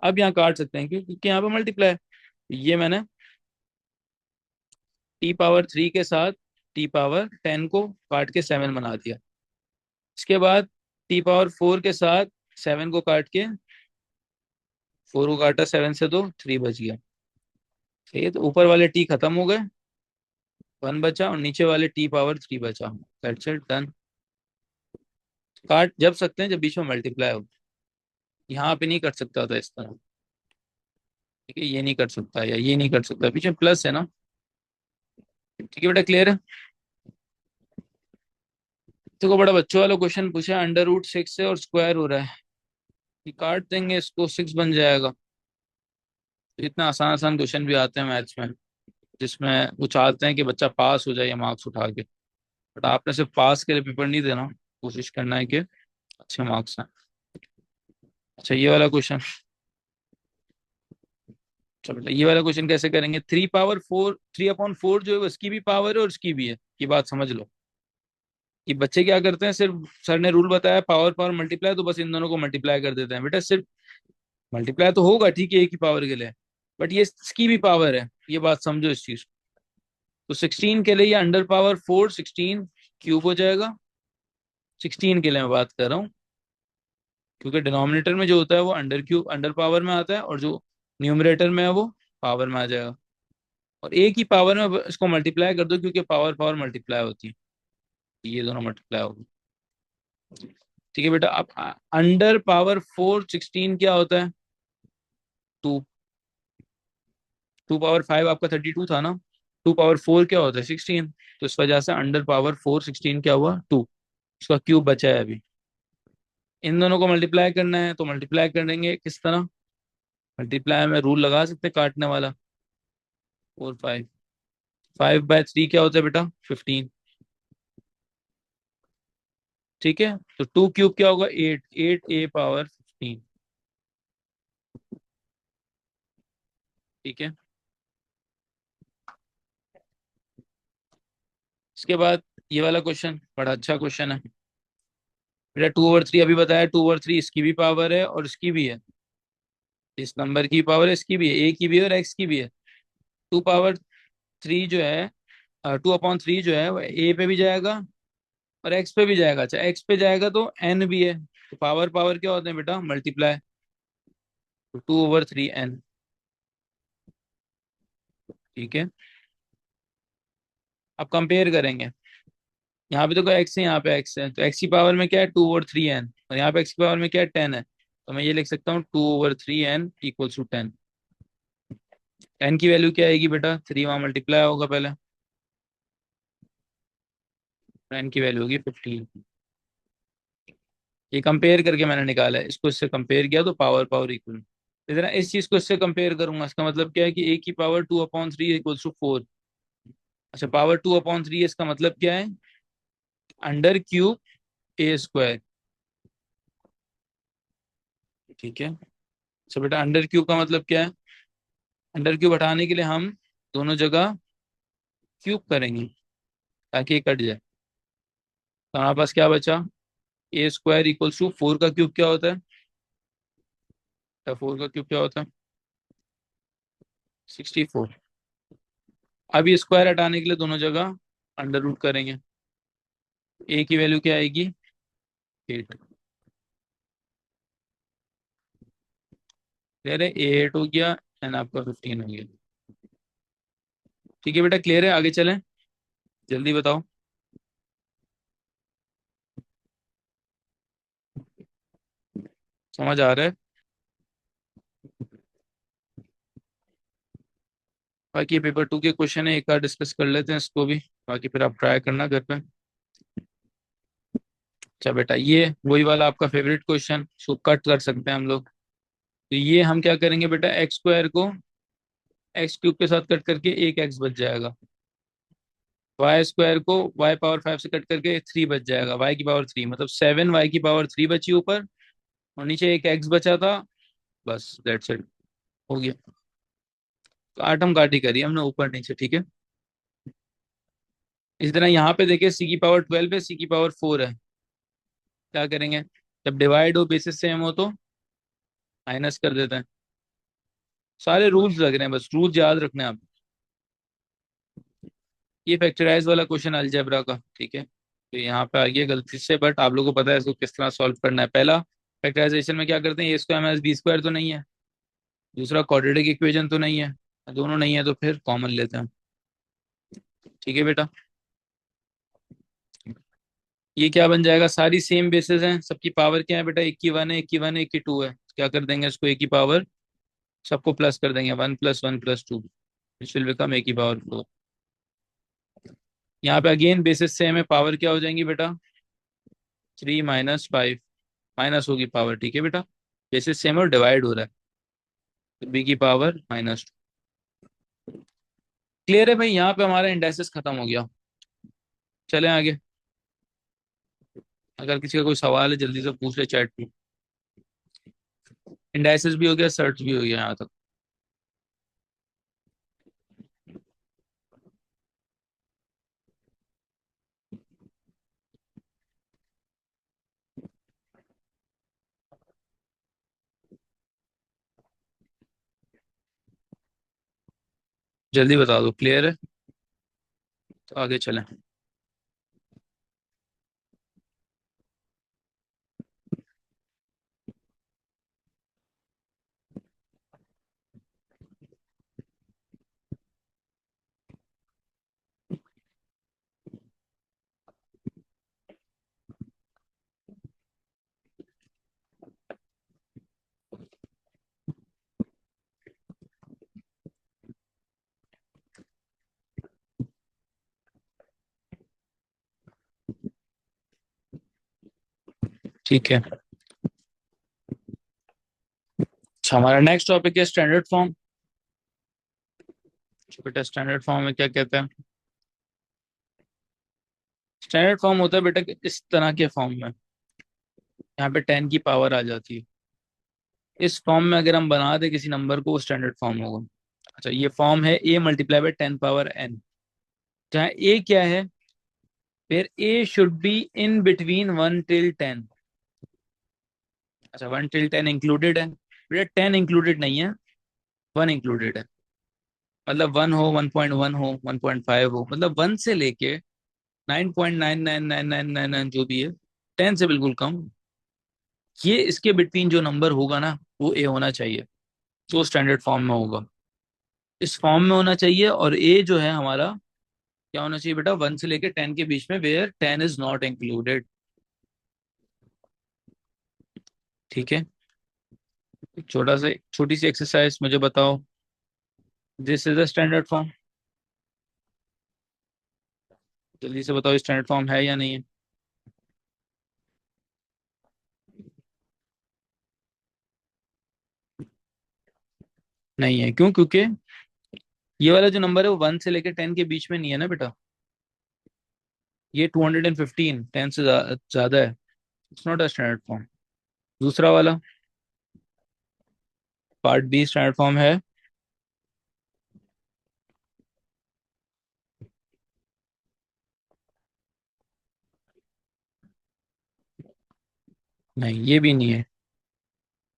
अब यहाँ काट सकते हैं, क्योंकि यहाँ पे मल्टीप्लाई है। ये मैंने t⁻3 के साथ t⁻10 को काट के 7 बना दिया। इसके बाद t⁻4 के साथ 7 को काट के, 4 को काटा 7 से तो 3 बच गया। ठीक है, तो ऊपर वाले t खत्म हो गए, 1 बचा, और नीचे वाले t⁻3 बचा। That's it, done. काट जब सकते हैं जब बीच में मल्टीप्लाई हो। यहाँ पे नहीं कर सकता था इस तरह। ठीक है, ये नहीं कर सकता या ये नहीं कर सकता, बीच में प्लस है ना। ठीक है बेटा, क्लियर है? देखो बड़ा बच्चों वाला क्वेश्चन पूछा, √6 से और स्क्वायर हो रहा है। ये काट देंगे इसको, 6 बन जाएगा। तो इतना आसान आसान क्वेश्चन भी आते हैं मैथ्स में, जिसमें वो चाहते हैं कि बच्चा पास हो जाए या मार्क्स उठा के। बट आपने सिर्फ पास के लिए पेपर नहीं देना, कोशिश करना है कि अच्छे मार्क्स आए। अच्छा, ये वाला क्वेश्चन। अच्छा बेटा, ये वाला क्वेश्चन कैसे करेंगे? 3 पावर 4, 3/4 जो है वो इसकी भी पावर है और इसकी भी है। ये बात समझ लो कि बच्चे क्या करते हैं, सिर्फ सर ने रूल बताया पावर पावर मल्टीप्लाई, तो बस इन दोनों को मल्टीप्लाई कर देते हैं। बेटा सिर्फ मल्टीप्लाई तो होगा, ठीक है, एक ही पावर के लिए, बट ये इसकी भी पावर है, ये बात समझो इस चीज। तो 16 के लिए ये √4 16 क्यूब हो जाएगा। 16 के लिए मैं बात कर रहा हूँ, क्योंकि डिनोमिनेटर में जो होता है वो अंडर क्यूब अंडर पावर में आता है, और जो न्यूमरेटर में है वो पावर में आ जाएगा। और एक ही पावर में इसको मल्टीप्लाई कर दो, क्योंकि पावर पावर मल्टीप्लाई होती है, ये दोनों मल्टीप्लाई होगी। ठीक है बेटा, अब √4 16 क्या होता है? 2। 2 पावर 5 आपका 32 था ना। 2 पावर 4 क्या होता है? 16। तो इस वजह से √4 16 क्या हुआ? 2। उसका क्यूब बचा है अभी। इन दोनों को मल्टीप्लाई करना है, तो मल्टीप्लाई करेंगे किस तरह? मल्टीप्लाई में रूल लगा सकते हैं काटने वाला। 4 5, 5/3 क्या होता है बेटा? 15। ठीक है, तो 2 क्यूब क्या होगा? 8, 8a⁻15। ठीक है, इसके बाद ये वाला क्वेश्चन बड़ा अच्छा क्वेश्चन है बेटा। 2/3 अभी बताया, 2/3 इसकी भी पावर है और इसकी भी है। इस नंबर की पावर है, इसकी भी है, ए की भी है और एक्स की भी है। 2 पावर 3 जो है, 2/3 जो है वो ए पे भी जाएगा और एक्स पे भी जाएगा। अच्छा, एक्स पे जाएगा तो एन भी है, तो पावर पावर क्या होते हैं बेटा? मल्टीप्लाई। तो 2/3n। ठीक है, अब कंपेयर करेंगे। यहाँ पे तो कोई एक्स है, यहाँ पे एक्स है, तो एक्स की पावर में क्या है? 2/3n, और यहाँ पे एक्स की पावर में क्या है? 10 है। तो मैं ये लिख सकता हूँ 2/3n = 10। 10 की वैल्यू क्या आएगी बेटा, 3 वहां मल्टीप्लाई होगा पहले, 10 की वैल्यू होगी 15। ये कंपेयर करके मैंने निकाला है, इसको इससे कंपेयर किया तो पावर पावर इक्वल। इधर इस चीज को इससे कंपेयर करूंगा, इसका मतलब क्या है कि ए की पावर 2/3 इक्वल्स टू 4। अच्छा, पावर 2/3 इसका मतलब क्या है, अंडर क्यूब ए स्क्वायर। ठीक है। अच्छा बेटा, अंडर क्यूब का मतलब क्या है, अंडर क्यूब हटाने के लिए हम दोनों जगह क्यूब करेंगे ताकि ये कट जाए। तो हमारे पास क्या बचा, ए स्क्वायर इक्वल्स टू 4 का क्यूब क्या होता है, तो 4 का क्यूब क्या होता है, 64। अब ये स्क्वायर हटाने के लिए दोनों जगह अंडर रूट करेंगे। ए की वैल्यू क्या आएगी, 8। क्लियर है, ए 8 हो गया एंड आपका 15 हो गया। ठीक है बेटा, क्लियर है, आगे चलें, जल्दी बताओ। समझ आ रहा है। बाकी ये पेपर 2 के क्वेश्चन है, एक बार डिस्कस कर लेते हैं इसको भी, बाकी फिर आप ट्राई करना घर पे। अच्छा बेटा, ये वही वाला आपका फेवरेट क्वेश्चन, इसको कट कर सकते हैं हम लोग। तो ये हम क्या करेंगे बेटा, एक्स स्क्वायर को एक्स क्यूब के साथ कट करके एक एक्स बच जाएगा, वाई स्क्वायर को वाई पावर 5 से कट करके 3 बच जाएगा, वाई की पावर 3 मतलब 7 वाई की पावर 3 बची ऊपर, और नीचे एक एक्स बचा था। बस दैट्स इट, हो गया। तो आठम काटी करी हमने ऊपर नीचे, ठीक है। इस तरह यहाँ पे देखिए सी की पावर 12 है, सी की पावर 4 है, क्या करेंगे, जब डिवाइड हो बेसिस सेम हो तो माइनस कर देते हैं। सारे रूल्स लग रहे हैं, बस रूल्स याद रखने हैं आप। ये फैक्टराइज वाला क्वेश्चन अलजेब्रा का, ठीक है, तो यहाँ पे आ गया गलती से, बट आप लोगों को पता है इसको किस तरह सॉल्व करना है। पहला, फैक्टराइजेशन में क्या करते हैं, ए स्क्वायर माइनस बी स्क्वायर तो नहीं है, दूसरा क्वाड्रेटिक इक्वेशन तो नहीं है, दोनों नहीं है तो फिर कॉमन लेते हैं। ठीक है बेटा, ये क्या बन जाएगा, सारी सेम बेसिस हैं, सबकी पावर क्या है बेटा, एक की 1 है, एक की 1 है, एक की 2 है, क्या कर देंगे इसको, एक की पावर सबको प्लस कर देंगे, 1 + 1 + 2, विच विल बिकम ए की पावर 4। यहाँ पे अगेन बेसिस सेम है, पावर क्या हो जाएंगी बेटा, 3 - 5, माइनस होगी पावर, ठीक है बेटा, बेसिस सेम और डिवाइड हो रहा है, तो बी की पावर -2। क्लियर है भाई, यहाँ पे हमारा इंडेक्सेस खत्म हो गया। चलें आगे, अगर किसी का कोई सवाल है जल्दी से पूछ ले चैट में। इंडेक्सेस भी हो गया, सर्च भी हो गया यहाँ तक। जल्दी बता दो, क्लियर है, तो आगे चलें। ठीक है। अच्छा, हमारा नेक्स्ट टॉपिक है स्टैंडर्ड फॉर्म। बेटा स्टैंडर्ड फॉर्म में क्या कहते हैं, स्टैंडर्ड फॉर्म होता है बेटा कि इस तरह के फॉर्म में, यहाँ पे 10 की पावर आ जाती है, इस फॉर्म में अगर हम बना दे किसी नंबर को, वो स्टैंडर्ड फॉर्म होगा। अच्छा, ये फॉर्म है a × 10⁻n, जहाँ a क्या है, फिर a should be in between 1 till 10। अच्छा, 1 till 10 इंक्लूडेड है बेटा, 10 इंक्लूडेड नहीं है, 1 इंक्लूडेड है, मतलब 1 हो, 1.1 हो, 1.5 हो, मतलब 1 से लेके 9.99999 जो भी है, 10 से बिल्कुल कम, ये इसके बिटवीन जो नंबर होगा ना, वो ए होना चाहिए, जो स्टैंडर्ड फॉर्म में होगा, इस फॉर्म में होना चाहिए। और ए जो है हमारा क्या होना चाहिए बेटा, 1 से लेके 10 के बीच में, वेयर 10 इज नॉट इंक्लूडेड। ठीक है, एक छोटा सा छोटी सी एक्सरसाइज मुझे बताओ, this is the standard form. जल्दी से बताओ स्टैंडर्ड फॉर्म है या नहीं है। नहीं है, क्यों? क्योंकि ये वाला जो नंबर है वो 1 से लेकर 10 के बीच में नहीं है ना बेटा। ये 215 10 से ज्यादा है। It's not a standard form. दूसरा वाला पार्ट बी स्टैंडर्ड फॉर्म है। नहीं, ये भी नहीं है।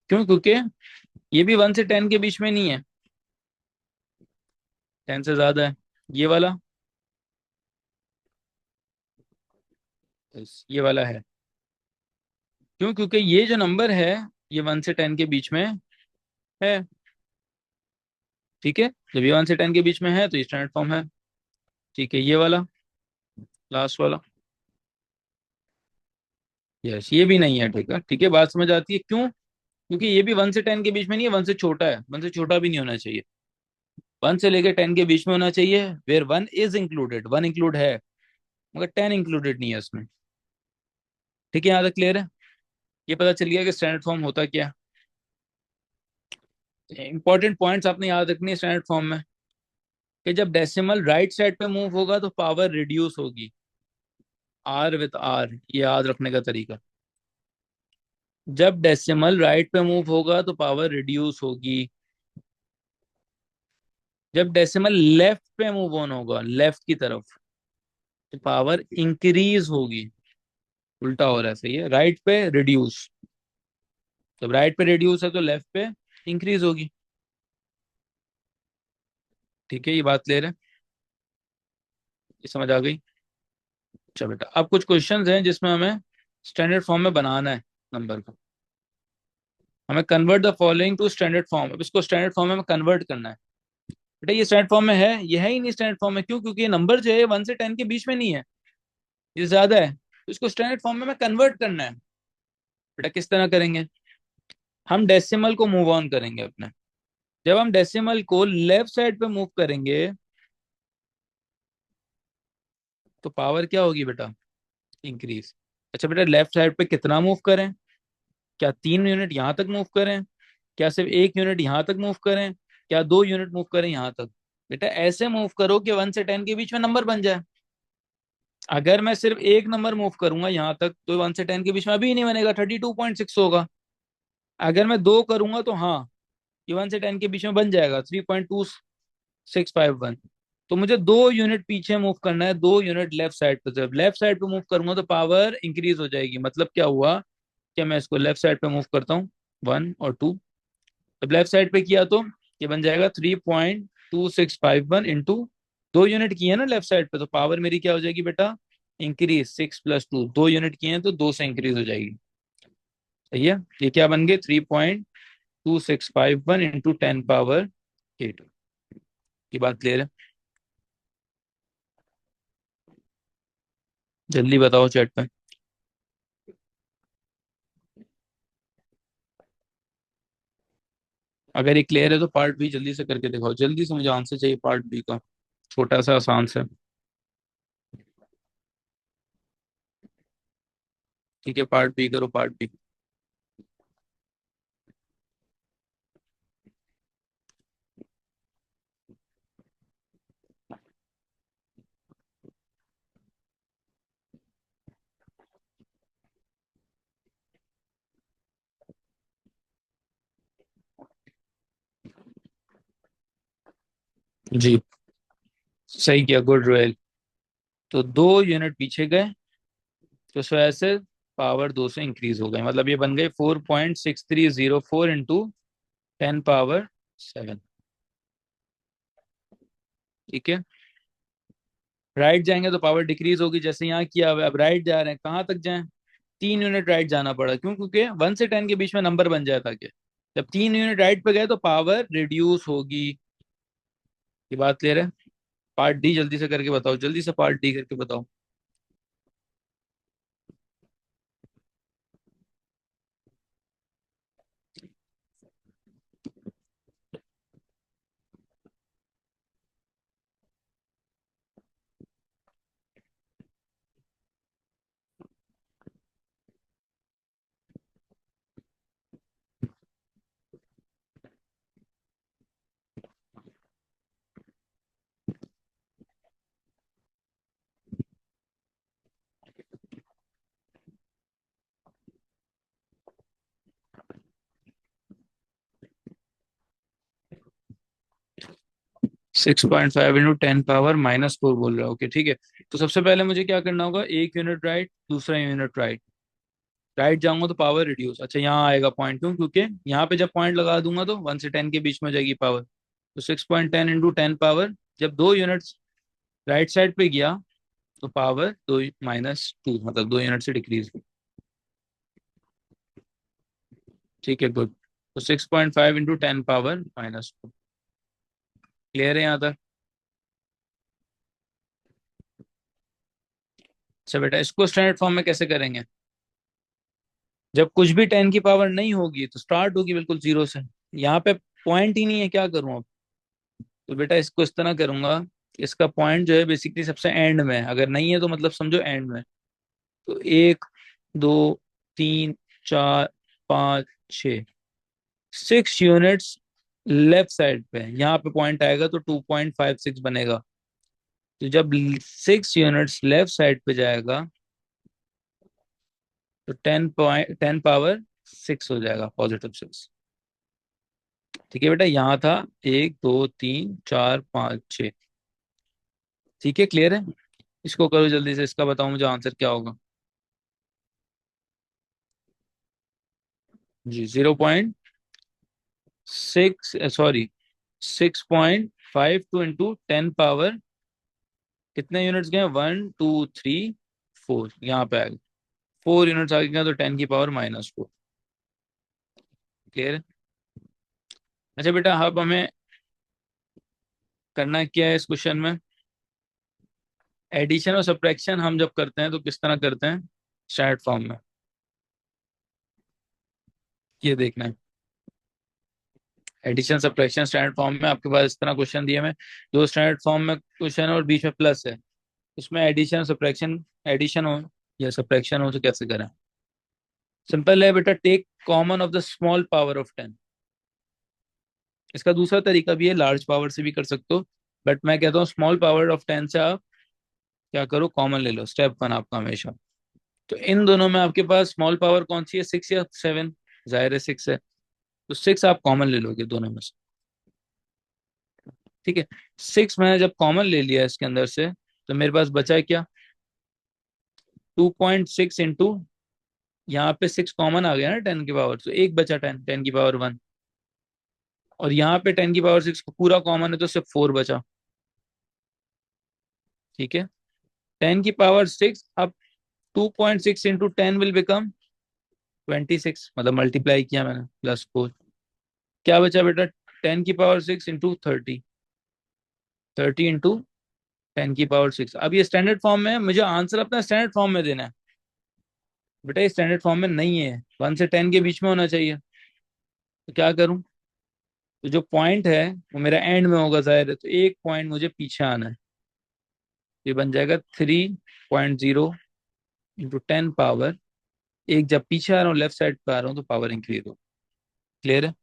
क्यों? क्योंकि ये भी 1 से 10 के बीच में नहीं है, 10 से ज्यादा है। ये वाला, ये वाला है। क्यों? क्योंकि ये जो नंबर है ये 1 से 10 के बीच में है। ठीक है, जब ये 1 से 10 के बीच में है तो ये स्टैंडर्ड फॉर्म है। ठीक है, ये वाला लास्ट वाला। यस, ये भी नहीं है। ठीक है, ठीक है, बात समझ आती है क्यों? क्योंकि ये भी 1 से 10 के बीच में नहीं है, 1 से छोटा है, 1 से छोटा भी नहीं होना चाहिए। 1 से लेकर 10 के बीच में होना चाहिए, वेयर 1 इज इंक्लूडेड, 1 इंक्लूड है मगर 10 इंक्लूडेड नहीं है इसमें। ठीक है, यहाँ तक क्लियर है। ये पता चल गया कि स्टैंडर्ड फॉर्म होता क्या है। इंपॉर्टेंट पॉइंट्स आपने याद रखनी है स्टैंडर्ड फॉर्म में, कि जब डेसिमल राइट साइड पे मूव होगा तो पावर रिड्यूस होगी। आर विद आर, ये याद रखने का तरीका। जब डेसिमल राइट पे मूव होगा तो पावर रिड्यूस होगी। जब डेसिमल लेफ्ट पे मूव ऑन होगा, लेफ्ट की तरफ, तो पावर इंक्रीज होगी। उल्टा हो रहा है, सही है, राइट पे रिड्यूस। जब राइट पे रिड्यूस है तो लेफ्ट पे इंक्रीज होगी। ठीक है, ये बात क्लियर है। ये समझ आ गई। अच्छा बेटा, अब कुछ क्वेश्चंस हैं जिसमें हमें स्टैंडर्ड फॉर्म में बनाना है नंबर को। हमें convert the following to standard form, अब इसको स्टैंडर्ड फॉर्म में हमें कन्वर्ट करना है। बेटा ये स्टैंडर्ड फॉर्म में है, ये है ही नहीं स्टैंडर्ड फॉर्म में। क्यों? क्योंकि ये नंबर जो है 1 से 10 के बीच में नहीं है, ये ज्यादा है, तो इसको स्टैंडर्ड फॉर्म में हमें कन्वर्ट करना है। बेटा किस तरह करेंगे? हम डेसिमल को मूव ऑन करेंगे अपने। जब हम डेसिमल को लेफ्ट साइड पे मूव करेंगे तो पावर क्या होगी बेटा? इंक्रीज। अच्छा बेटा, लेफ्ट साइड पे कितना मूव करें? क्या 3 यूनिट यहां तक मूव करें? क्या सिर्फ 1 यूनिट यहां तक मूव करें? क्या 2 यूनिट मूव करें यहां तक? बेटा ऐसे मूव करो कि 1 से 10 के बीच में नंबर बन जाए। अगर मैं सिर्फ एक नंबर मूव करूंगा यहाँ तक तो 1 से 10 के बीच में अभी नहीं बनेगा, 32.6 होगा। अगर मैं दो करूंगा तो हाँ, ये 1 से 10 के बीच में बन जाएगा, 3.2651। तो मुझे 2 यूनिट पीछे मूव करना है, 2 यूनिट लेफ्ट साइड पे। जब लेफ्ट साइड पे मूव करूंगा तो पावर इंक्रीज हो जाएगी। मतलब क्या हुआ कि मैं इसको लेफ्ट साइड पे मूव करता हूँ, 1 और 2। जब लेफ्ट साइड पे किया तो ये बन जाएगा 3.2651 इंटू 2 यूनिट किए ना लेफ्ट साइड पे, तो पावर मेरी क्या हो जाएगी बेटा? इंक्रीज। 6 + 2, 2 यूनिट किए हैं तो 2 से इंक्रीज हो जाएगी। सही है, ये क्या बन गए? 3.2651 इंटू 10 पावर 8। की बात क्लियर है? जल्दी बताओ चैट पे। अगर ये क्लियर है तो पार्ट बी जल्दी से करके दिखाओ, जल्दी से मुझे आंसर चाहिए पार्ट बी का। छोटा सा आसान सा। ठीक है, पार्ट बी करो, पार्ट बी। जी, सही किया, गुड रोयल। तो 2 यूनिट पीछे गए तो इस वजह से पावर 2 से इंक्रीज हो गए, मतलब ये बन गए 4.6304 इंटू 10 पावर 7। ठीक है, राइट जाएंगे तो पावर डिक्रीज होगी, जैसे यहाँ किया हुआ है। अब राइट जा रहे हैं, कहाँ तक जाएं? 3 यूनिट राइट जाना पड़ा। क्यों? क्योंकि 1 से 10 के बीच में नंबर बन जाए ताकि जब 3 यूनिट राइट पे गए तो पावर रिड्यूस होगी। ये बात क्लियर है? पार्ट डी जल्दी से करके बताओ, जल्दी से पार्ट डी करके बताओ। 6.5 इंटू 10 पावर -4 बोल रहा है। ओके ठीक है। तो सबसे पहले मुझे क्या करना होगा, एक यूनिट राइट, दूसरा यूनिट राइट। राइट जाऊंगा तो पावर रिड्यूस, अच्छा यहाँ आएगा पॉइंट, क्यों? क्योंकि यहाँ पे जब पॉइंट लगा दूंगा तो 1 से 10 के बीच में हो जाएगी पावर। तो 6.10 इंटू 10 पावर, जब दो यूनिट्स राइट साइड पे गया तो पावर दो -2, मतलब 2 यूनिट से डिक्रीज। ठीक है, गुड। तो 6.5 इंटू 10 पावर -2। क्लियर है यहाँ तक? अच्छा बेटा, इसको स्टैंडर्ड फॉर्म में कैसे करेंगे? जब कुछ भी 10 की पावर नहीं होगी तो स्टार्ट होगी बिल्कुल जीरो से। यहाँ पे पॉइंट ही नहीं है, क्या करूँ अब? तो बेटा इसको इस तरह करूंगा, इसका पॉइंट जो है बेसिकली सबसे एंड में है, अगर नहीं है तो मतलब समझो एंड में। तो 1, 2, 3, 4, 5, 6, 6 यूनिट्स लेफ्ट साइड पे, यहाँ पे पॉइंट आएगा तो 2.56 बनेगा। तो जब 6 यूनिट्स लेफ्ट साइड पे जाएगा तो 10 पावर 6 हो जाएगा, +6। ठीक है बेटा, यहाँ था 1, 2, 3, 4, 5, 6। ठीक है, क्लियर है? इसको करो जल्दी से, इसका बताओ मुझे आंसर क्या होगा। जी, 0.6, सॉरी, 6.52 इंटू 10 पावर, कितने यूनिट्स गए? 1, 2, 3, 4, यहाँ पे आएगा। 4 यूनिट्स आगे गया तो 10 की पावर -4। क्लियर है? अच्छा बेटा, अब हमें करना क्या है इस क्वेश्चन में? एडिशन और सब्ट्रैक्शन हम जब करते हैं तो किस तरह करते हैं? स्टैंडर्ड फॉर्म में। ये देखना है, एडिशन सब्ट्रैक्शन स्टैंडर्ड फॉर्म में आपके पास इस तरह क्वेश्चन दिए में, दो स्टैंडर्ड फॉर्म में क्वेश्चन है और बीच में प्लस है, उसमें एडिशन सब्ट्रैक्शन, एडिशन हो या सब्ट्रैक्शन हो तो कैसे करें? सिंपल है बेटा, take common of the small power of 10। इसका दूसरा तरीका भी है, लार्ज पावर से भी कर सकते हो, बट मैं कहता हूँ स्मॉल पावर ऑफ 10 से आप क्या करो, कॉमन ले लो, स्टेप 1 आपका हमेशा। तो इन दोनों में आपके पास स्मॉल पावर कौन सी है, 6 या 7? जाहिर है 6 है, तो 6 आप कॉमन ले लोगे दोनों में से। ठीक है, 6 मैंने जब कॉमन ले लिया इसके अंदर से, तो मेरे पास बचा है क्या? 2.6 इंटू, यहाँ पे 6 कॉमन आ गया ना 10 की पावर, तो एक बचा 10 10 की पावर 1। और यहाँ पे 10 की पावर 6 पूरा कॉमन है तो सिर्फ 4 बचा। ठीक है, 10 की पावर 6, अब 2.6 इंटू 10 विल बिकम 26, मतलब मल्टीप्लाई किया मैंने, +4। क्या बचा बेटा? 10 की पावर 6 इंटू 30, 30 इंटू 10 की पावर 6। अब ये स्टैंडर्ड फॉर्म में है, मुझे आंसर अपना स्टैंडर्ड फॉर्म में देना है। बेटा ये स्टैंडर्ड फॉर्म में नहीं है, 1 से 10 के बीच में होना चाहिए। तो क्या करूं? तो जो पॉइंट है वो मेरा एंड में होगा जाहिर है, तो एक पॉइंट मुझे पीछे आना है। ये बन जाएगा 3.0 इंटू 10 पावर, एक जब पीछे आ रहा हूँ लेफ्ट साइड पे आ रहा हूँ तो पावर इंक्रीज हो। क्लियर है?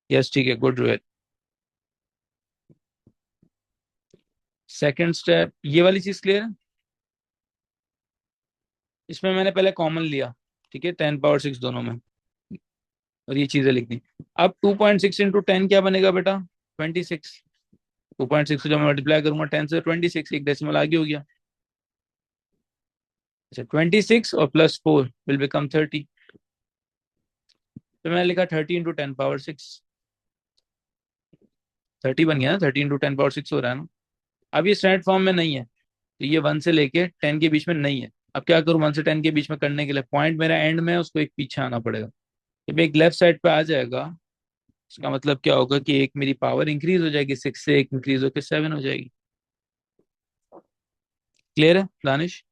यस, ठीक है, गुड रोहित। सेकंड स्टेप, ये वाली चीज क्लियर है? इसमें मैंने पहले कॉमन लिया, ठीक है, 10 पावर 6 दोनों में, और ये चीजें लिख दी। अब 2.6 इंटू 10 क्या बनेगा बेटा? 26। 2.6 को जब मैं मल्टीप्लाई करूंगा 10 से, 26 एक डेसिमल आगे हो गया। अच्छा, 26 और +4 विल बिकम 30। तो मैंने लिखा 30 इंटू 10 पावर 6। 30 बन गया ना, 30 इंटू 10 पावर 6 हो रहा है ना। अब ये स्टैंडर्ड फॉर्म में नहीं है, तो ये 1 से लेके 10 के बीच में नहीं है। अब क्या करूँ 1 से 10 के बीच में करने के लिए? पॉइंट मेरा एंड में है, उसको एक पीछे आना पड़ेगा। जब एक लेफ्ट साइड पे आ जाएगा, इसका मतलब क्या होगा कि एक मेरी पावर इंक्रीज हो जाएगी, 6 से एक इंक्रीज होकर 7 हो जाएगी। क्लियर है दानिश?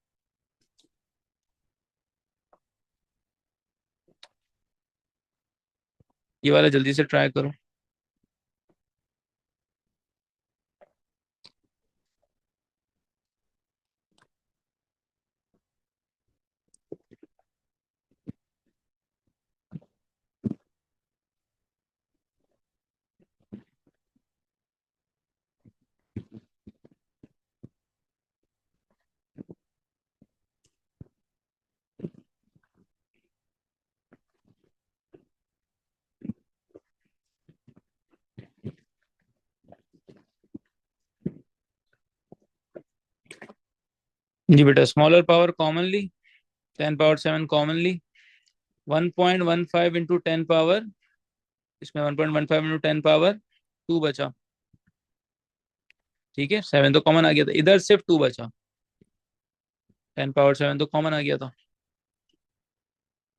ये वाला जल्दी से ट्राई करो। जी बेटा, smaller power commonly 10 power 7 commonly 1.15 into 10 power, इसमें 1.15 इंटू 10 पावर 2 बचा। ठीक है, 7 तो कॉमन आ गया था, इधर सिर्फ 2 बचा। 10 पावर 7 तो कॉमन आ गया था।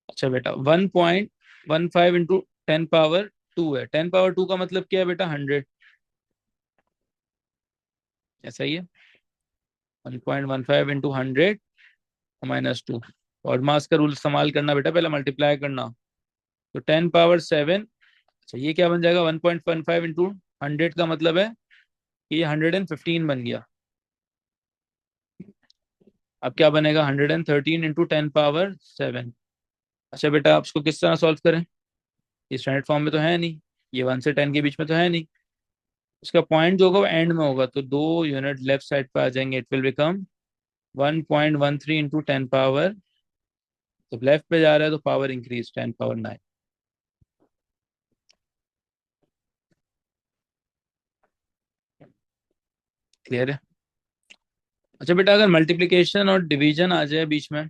अच्छा बेटा, 1.15 इंटू 10 पावर 2 है। 10 पावर 2 का मतलब क्या है बेटा? 100। ऐसा ही है, 1.15 इंटू 100 -2। और मास का रूल इस्तेमाल करना बेटा, पहले मल्टीप्लाई करना। तो 10 पावर 7, अच्छा ये क्या बन जाएगा? 1.15 इंटू 100 का मतलब है कि ये 115 बन गया। अब क्या बनेगा? 113 इंटू 10 पावर 7। अच्छा बेटा, आप इसको किस तरह सॉल्व करें? ये स्टैंडर्ड फॉर्म में तो है नहीं, ये 1 से 10 के बीच में तो है नहीं। उसका पॉइंट जो होगा वो एंड में होगा, तो 2 यूनिट लेफ्ट साइड पे आ जाएंगे। It will become 1.13 into 10 power, जब लेफ्ट पे जा रहा है तो पावर इंक्रीज 10 पावर 9। क्लियर है? अच्छा बेटा, अगर मल्टीप्लिकेशन और डिवीजन आ जाए बीच में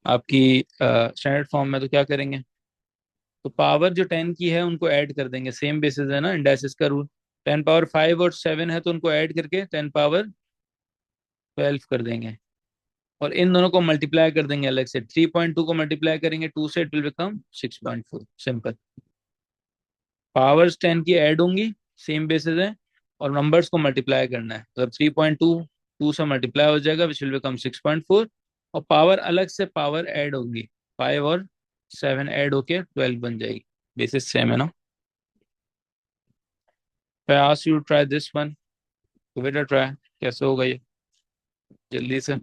आपकी स्टैंडर्ड फॉर्म में, तो क्या करेंगे? तो पावर जो 10 की है उनको ऐड कर देंगे, सेम बेसिस है ना इंडाइसिस का रूल। 10 पावर 5 और 7 है तो उनको ऐड करके 10 पावर 12 कर देंगे। और इन दोनों को मल्टीप्लाई कर देंगे अलग से। 3.2 को मल्टीप्लाई करेंगे 2 से, it will become 6.4। Simple. Powers 10 की ऐड होंगी, सेम बेसिस है, और नंबर्स को मल्टीप्लाई करना है। तो 3.2 2 से मल्टीप्लाई हो जाएगा, विच विल बिकम 6.4। और पावर अलग से पावर ऐड होंगी, 5 और 7 ऐड होके 12 बन जाएगी। बेसिस सेम है ना? I ask you to try this one, तो बेटा ट्राई कैसे होगा ये, जल्दी से।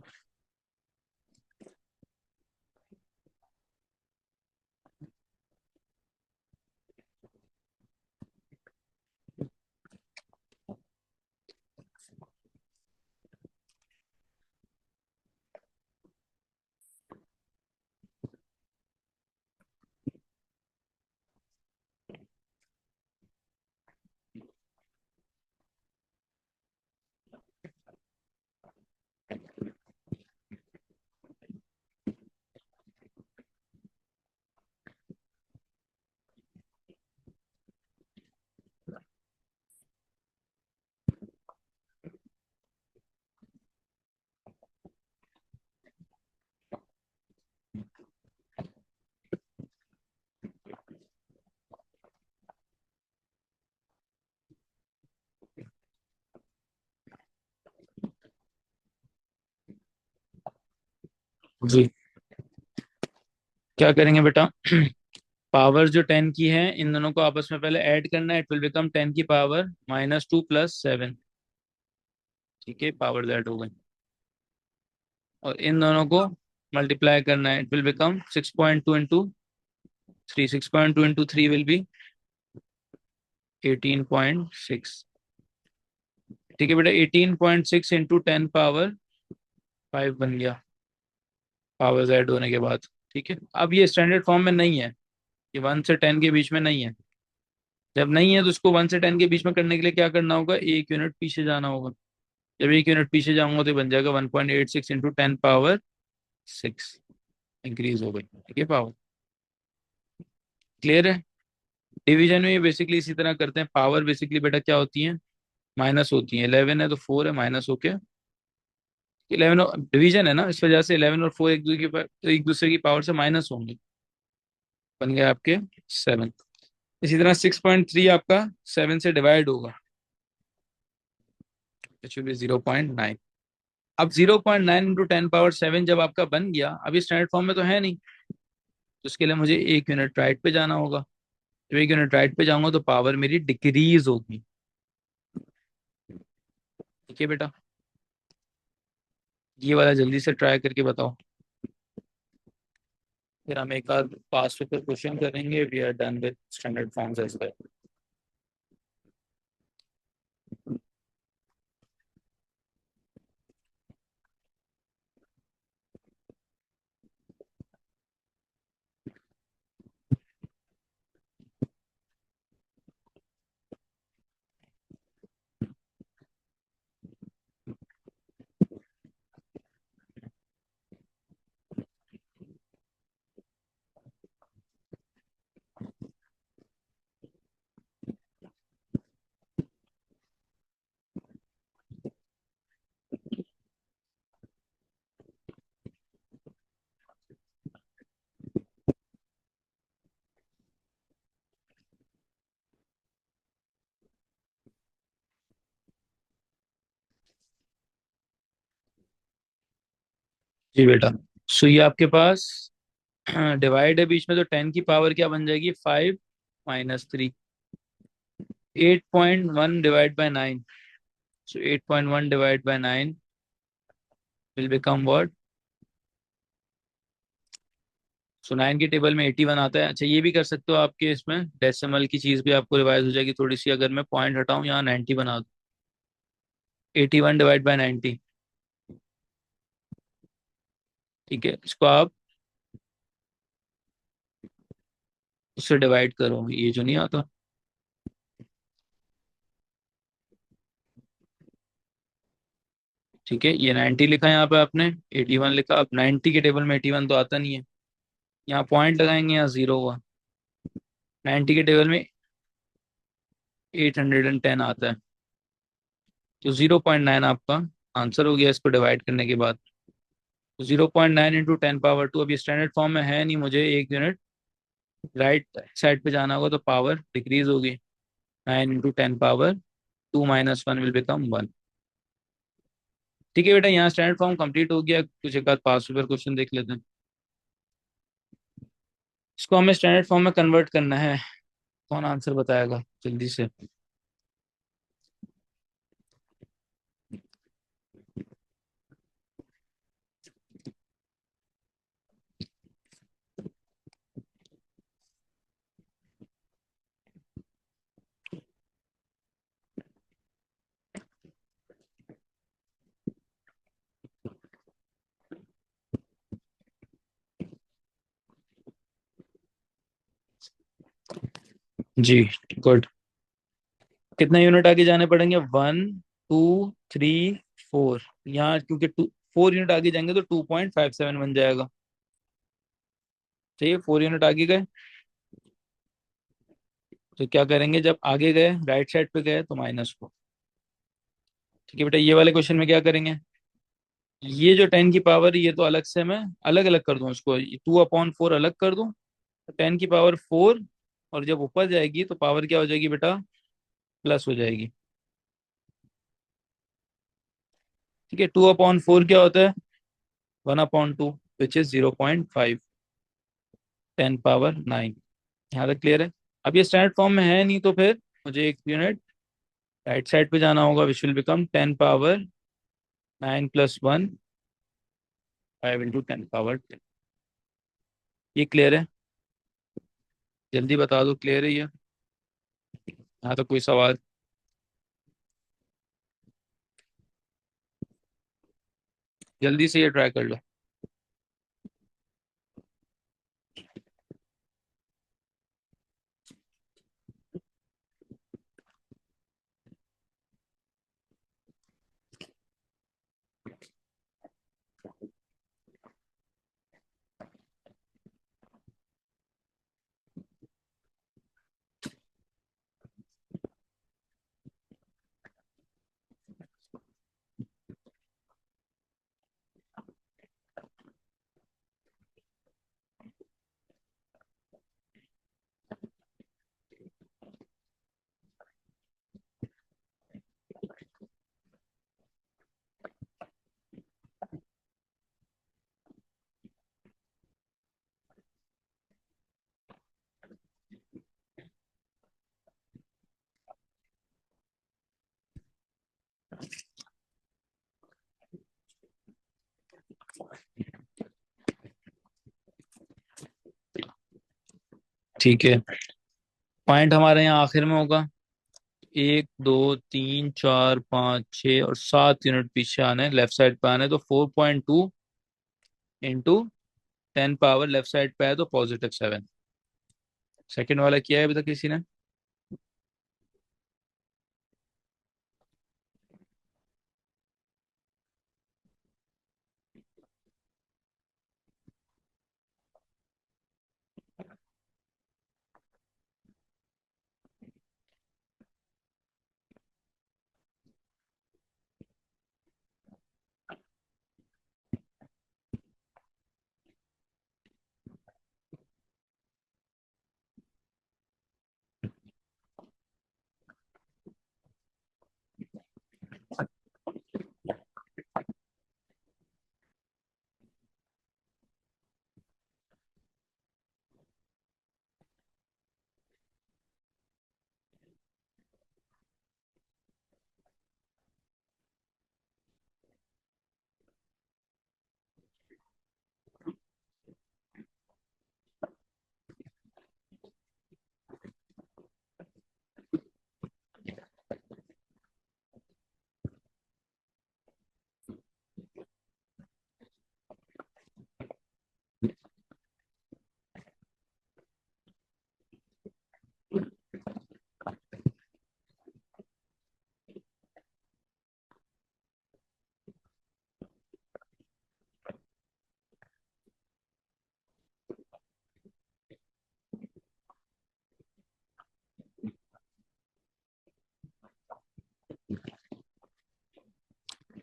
जी, क्या करेंगे बेटा? पावर जो 10 की है इन दोनों को आपस में पहले ऐड करना है। इट विल बिकम 10 की पावर -2 प्लस 7। ठीक है, पावर ऐड हो गई। और इन दोनों को मल्टीप्लाई करना है। It will become 6.2 into 3। 6.2 into 3 will be 18.6। ठीक है बेटा, 18.6 इंटू 10 पावर 5 बन गया पावर्स ऐड होने के बाद। ठीक है, अब ये स्टैंडर्ड फॉर्म में नहीं है, ये 1 से 10 के बीच में नहीं है। जब नहीं है तो इसको 1 से 10 के बीच में करने के लिए क्या करना होगा? 1 यूनिट पीछे जाना होगा। जब 1 यूनिट पीछे जाऊंगा तो ये बन जाएगा 1.86 इंटू 10 पावर 6। इंक्रीज हो गई। ठीक है, पावर। क्लियर है? डिवीजन में ये बेसिकली इसी तरह करते हैं। पावर बेसिकली बेटा क्या होती है? माइनस होती है। 11 है तो 4 है माइनस होके 11। डिवीजन है ना, इस वजह से 11 और 4 एक दूसरे की पावर से माइनस होंगे। बन गया आपके 7। इसी तरह 6.3 आपका 7 से डिवाइड होगा, 0.9। अब 0.9 इंटू 10 पावर 7 जब आपका बन गया, अभी स्टैंडर्ड फॉर्म में तो है नहीं, तो उसके लिए मुझे 1 यूनिट राइट पे जाना होगा। जब 1 यूनिट राइट पे जाऊंगा तो पावर मेरी डिक्रीज होगी। ठीक है बेटा, ये वाला जल्दी से ट्राई करके बताओ, फिर हम एक आध पास पेपर क्वेश्चन करेंगे। We are done with standard forms as well. जी बेटा। सो ये आपके पास डिवाइड है बीच में, तो 10 की पावर क्या बन जाएगी? 5 - 3। 8.1 divide by 9। So 8.1 divide by 9 will become what? So 9 की टेबल में 81 आता है। अच्छा, ये भी कर सकते हो आपके इसमें डेसिमल की चीज भी आपको रिवाइज हो जाएगी थोड़ी सी, अगर मैं पॉइंट हटाऊं यहाँ 90 बना दूं। 81 डिवाइड बाय 90। ठीक है, इसको आप उससे डिवाइड करो, ये जो नहीं आता। ठीक है, ये 90 लिखा है यहाँ पे आपने, 81 लिखा। अब 90 के टेबल में 81 तो आता नहीं है, यहाँ पॉइंट लगाएंगे, यहाँ जीरो हुआ। 90 के टेबल में 810 आता है, तो 0.9 आपका आंसर हो गया इसको डिवाइड करने के बाद। तो 0.9 इंटू 10 पावर 2। अभी स्टैंडर्ड फॉर्म में है नहीं, मुझे 1 यूनिट राइट साइड पे जाना होगा, तो पावर डिक्रीज होगी। 9 इंटू 10 पावर 2 - 1 विल बिकम 1। ठीक है बेटा, यहाँ स्टैंडर्ड फॉर्म कंप्लीट हो गया। कुछ एक आध पास पेपर क्वेश्चन देख लेते हैं। इसको हमें स्टैंडर्ड फॉर्म में कन्वर्ट करना है। कौन आंसर बताएगा जल्दी से? जी, गुड। कितने यूनिट आगे जाने पड़ेंगे? 1, 2, 3, 4। यहाँ क्योंकि 4 यूनिट आगे जाएंगे तो 2.57 बन जाएगा। चाहिए 4 यूनिट आगे गए, तो क्या करेंगे? जब आगे गए राइट साइड पे गए तो -4। ठीक है बेटा, ये वाले क्वेश्चन में क्या करेंगे? ये जो 10 की पावर, ये तो अलग से मैं अलग अलग कर दूं इसको, 2/4 अलग कर दूं, 10 की पावर 4। और जब ऊपर जाएगी तो पावर क्या हो जाएगी बेटा? प्लस हो जाएगी। ठीक है, 2/4 क्या होता है? 1/2, विच इज 0.5। 10 पावर 9। यहाँ तक क्लियर है? अब ये स्टैंडर्ड फॉर्म में है नहीं, तो फिर मुझे 1 यूनिट राइट साइड पे जाना होगा, which will become 10 power 9 + 1, 5 × 10 power 10। ये क्लियर है? जल्दी बता दो, क्लियर है ये? यहाँ तो कोई सवाल? जल्दी से ये ट्राई कर लो। ठीक है, पॉइंट हमारे यहाँ आखिर में होगा। 1, 2, 3, 4, 5, 6 और 7 यूनिट पीछे आने, लेफ्ट साइड पे आने, तो 4.2 इंटू 10 पावर लेफ्ट साइड पे है तो +7। सेकंड वाला किया है अभी तक किसी ने?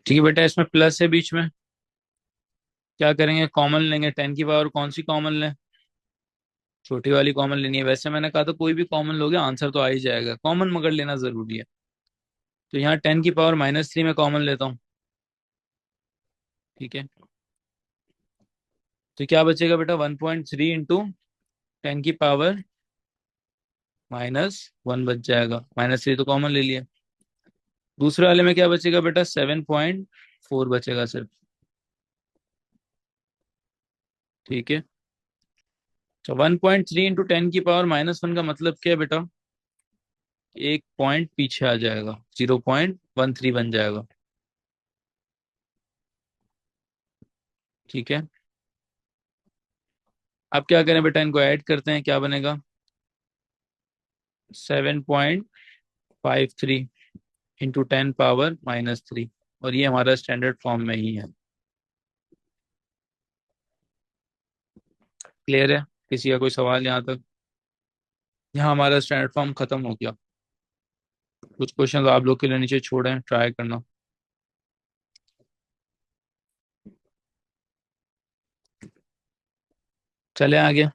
ठीक है बेटा, इसमें प्लस है बीच में, क्या करेंगे, कॉमन लेंगे। 10 की पावर कौन सी कॉमन लें, छोटी वाली कॉमन लेनी है। वैसे मैंने कहा था कोई भी कॉमन लोगे आंसर तो आ ही जाएगा, कॉमन मगर लेना जरूरी है। तो यहाँ 10 की पावर -3 में कॉमन लेता हूँ। ठीक है, तो क्या बचेगा बेटा, 1.3 इंटू 10 की पावर -1 बच जाएगा, -3 तो कॉमन ले लिया। दूसरे वाले में क्या बचेगा बेटा, 7.4 बचेगा सिर्फ। ठीक है, तो 1.3 इंटू 10 की पावर -1 का मतलब क्या है बेटा, एक पॉइंट पीछे आ जाएगा, 0.13 बन जाएगा। ठीक है, अब क्या करें बेटा, इनको ऐड करते हैं, क्या बनेगा, 7.53 इंटू 10 पावर -3, और ये हमारा स्टैंडर्ड फॉर्म में ही है। क्लियर है, किसी का कोई सवाल यहाँ तक? यहाँ हमारा स्टैंडर्ड फॉर्म खत्म हो गया। कुछ क्वेश्चन आप लोग के लिए नीचे छोड़े हैं, ट्राई करना। चले आगे।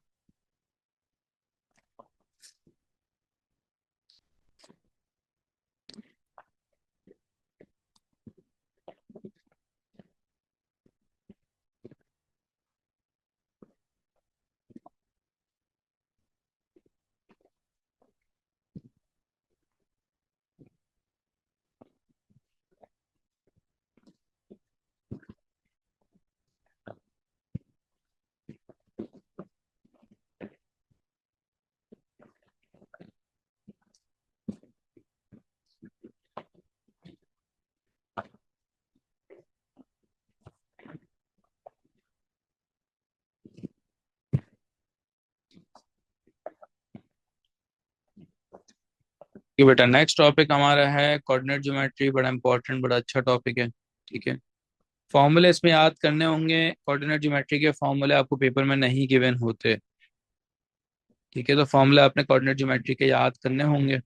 कि बेटा नेक्स्ट टॉपिक हमारा है कोऑर्डिनेट ज्योमेट्री, बड़ा इंपॉर्टेंट, बड़ा अच्छा टॉपिक है। ठीक है, फॉर्मूले इसमें याद करने होंगे। कोऑर्डिनेट ज्योमेट्री के फॉर्मूले आपको पेपर में नहीं गिवन होते। ठीक है, तो फॉर्मूले आपने कोऑर्डिनेट ज्योमेट्री के याद करने होंगे।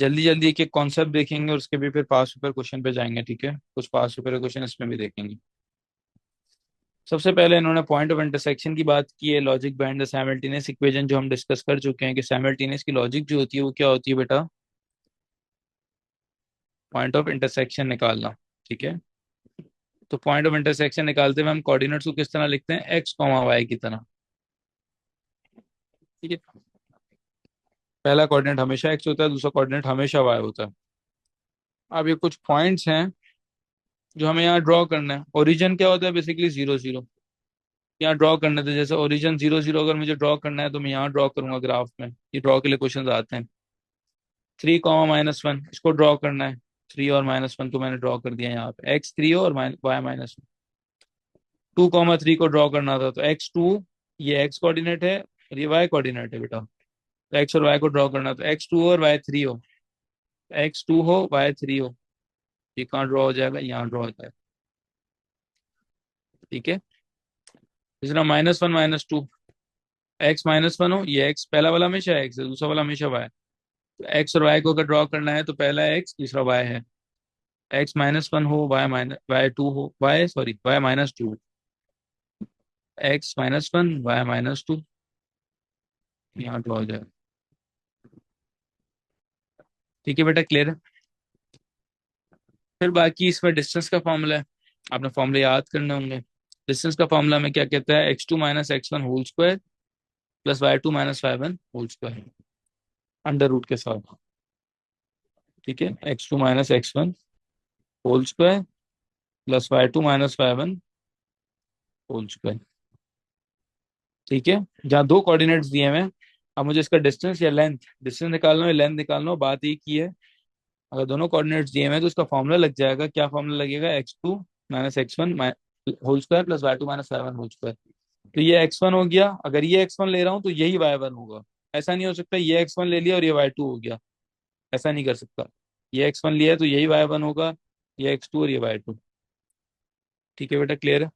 जल्दी जल्दी एक एक कॉन्सेप्ट देखेंगे, और उसके भी फिर पास पेपर क्वेश्चन पे जाएंगे। ठीक है, कुछ पास पेपर क्वेश्चन इसमें भी देखेंगे। सबसे पहले इन्होंने पॉइंट ऑफ इंटरसेक्शन की बात की है, logic behind the simultaneous equation, जो हम डिस्कस कर चुके हैं कि साइमल्टेनियस की लॉजिक जो होती है वो क्या होती है बेटा, पॉइंट ऑफ इंटरसेक्शन निकालना। ठीक है, तो पॉइंट ऑफ इंटरसेक्शन निकालते हुए हम कोऑर्डिनेट्स को किस तरह लिखते हैं, एक्स कॉमा वाई की तरह। ठीक है, पहला कोऑर्डिनेट हमेशा एक्स होता है, दूसरा कोऑर्डिनेट हमेशा वाई होता है। अब ये कुछ पॉइंट्स हैं जो हमें यहाँ ड्रॉ करना है। ओरिजिन क्या होता है, बेसिकली 0 0। यहाँ ड्रॉ करने थे, जैसे ओरिजिन 0 0 अगर मुझे ड्रॉ करना है तो मैं यहाँ ड्रॉ करूंगा ग्राफ में। ये ड्रॉ के लिए क्वेश्चन आते हैं। 3, -1 इसको ड्रॉ करना है। 3 और -1 को मैंने ड्रॉ कर दिया यहाँ पे, x3 और y-1। 2, 3 को ड्रॉ करना था, तो x2 ये x कोऑर्डिनेट है और ये y कोऑर्डिनेट है बेटा। तो x और y को ड्रॉ करना, तो x2 और y3 हो, x2 हो y3 हो। ये कहाँ ड्रॉ हो जाएगा, यहाँ ड्रॉ हो जाएगा। ठीक है, दूसरा -1 -2, x-1 हो, ये x पहला वाला हमेशा x है, दूसरा वाला हमेशा y। तो x और y को अगर ड्रॉ करना है तो पहला x दूसरा y है। x-1 हो, y-2 हो, y sorry y-2, x-1 y-2, यहाँ ड्रॉ हो जाएगा। ठीक है बेटा, क्लियर है। फिर बाकी इसमें डिस्टेंस का फॉर्मूला है, आपने फॉर्मूले याद करने होंगे। डिस्टेंस का फॉर्मूला में क्या कहता है, x2 - x1 whole square plus y2 - y1 whole square, under root के साथ। ठीक है, x2 - x1 whole square plus y2 - y1 whole square. ठीक है, जहाँ दो कोऑर्डिनेट्स दिए हुए हैं, अब मुझे इसका डिस्टेंस या लेंथ, डिस्टेंस निकालना हो लेंथ निकालना हो, बात एक ही है। अगर दोनों कोऑर्डिनेट्स दिए हुए हैं तो इसका फॉर्मूला लग जाएगा। क्या फॉर्मूला लगेगा, x2 - x1 whole square plus y2 - y1 whole square. तो ये x1 हो गया, अगर ये x1 ले रहा हूँ तो यही y1 होगा। ऐसा नहीं हो सकता ये x1 ले लिया और ये y2 हो गया, ऐसा नहीं कर सकता। ये x1 लिया है तो यही y1 होगा, ये x2 और ये y2। ठीक है बेटा, क्लियर है।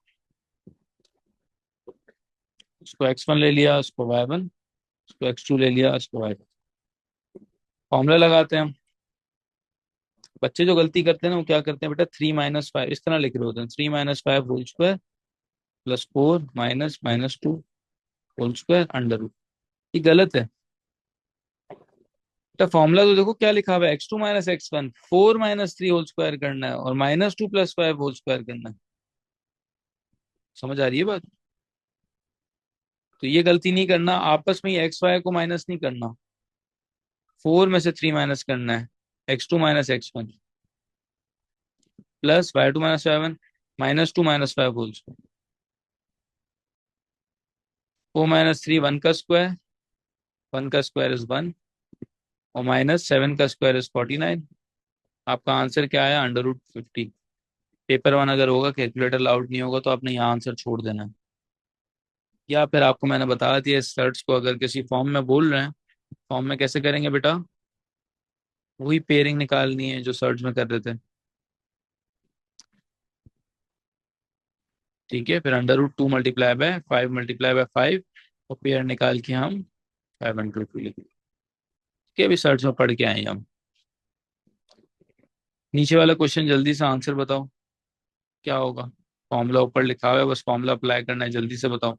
उसको x1 ले लिया, उसको y1, उसको x2 ले लिया, उसको y2। फॉर्मूला लगाते हैं हम। बच्चे जो गलती करते हैं ना वो क्या करते हैं बेटा, 3 - 5 इस तरह लिख रहे होते हैं, 3 - 5 whole square plus 4 minus minus 2 whole square under root. ये गलत है। तो फॉर्मूला तो देखो क्या लिखा हुआ है, x2 - x1 4 - 3 होल स्क्वायर करना है और -2 + 5 होल स्क्वायर करना है। समझ आ रही है बात? तो ये गलती नहीं करना, आपस में ही एक्स वाई को माइनस नहीं करना, 4 में से 3 माइनस करना है, x2 - x1 plus y2 - y1 -2 - 5 whole square. 4 - 3 1 का स्क्वायर, 1 का स्क्वायर इज 1 और -7 का स्क्वायर इज 49। आपका आंसर क्या आया, √50। पेपर 1 अगर होगा, कैलकुलेटर अलाउड नहीं होगा, तो आपने यहाँ आंसर छोड़ देना है। या फिर आपको मैंने बता दिया, इस सर्च को अगर किसी फॉर्म में बोल रहे हैं, फॉर्म में कैसे करेंगे बेटा, वही पेयरिंग निकालनी है जो सर्च में कर रहे थे। ठीक है, फिर √2 × 5 × 5 और पेयर निकाल के हम 5 × 2 लिखेंगे। ठीक है, अभी सर्च में पढ़ के आए हैं हम। नीचे वाला क्वेश्चन जल्दी से आंसर बताओ, क्या होगा। फॉर्मूला ऊपर लिखा हुआ है, बस फॉर्मूला अप्लाई करना है, जल्दी से बताओ।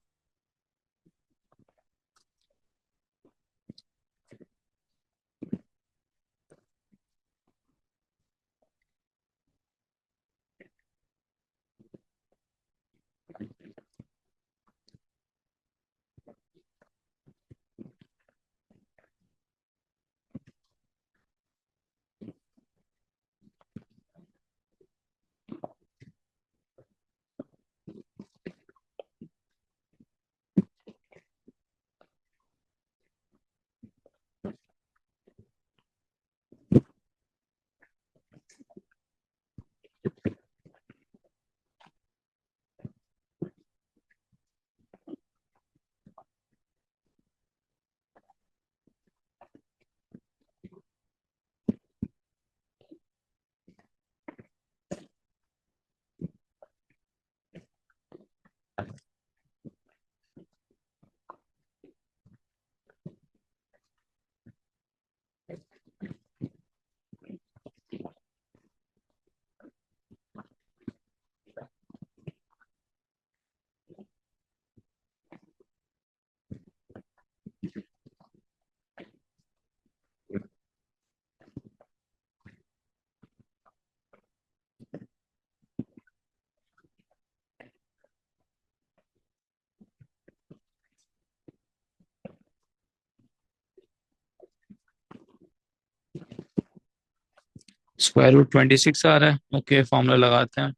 √26 आ रहा है। ओके, फॉर्मूला लगाते हैं।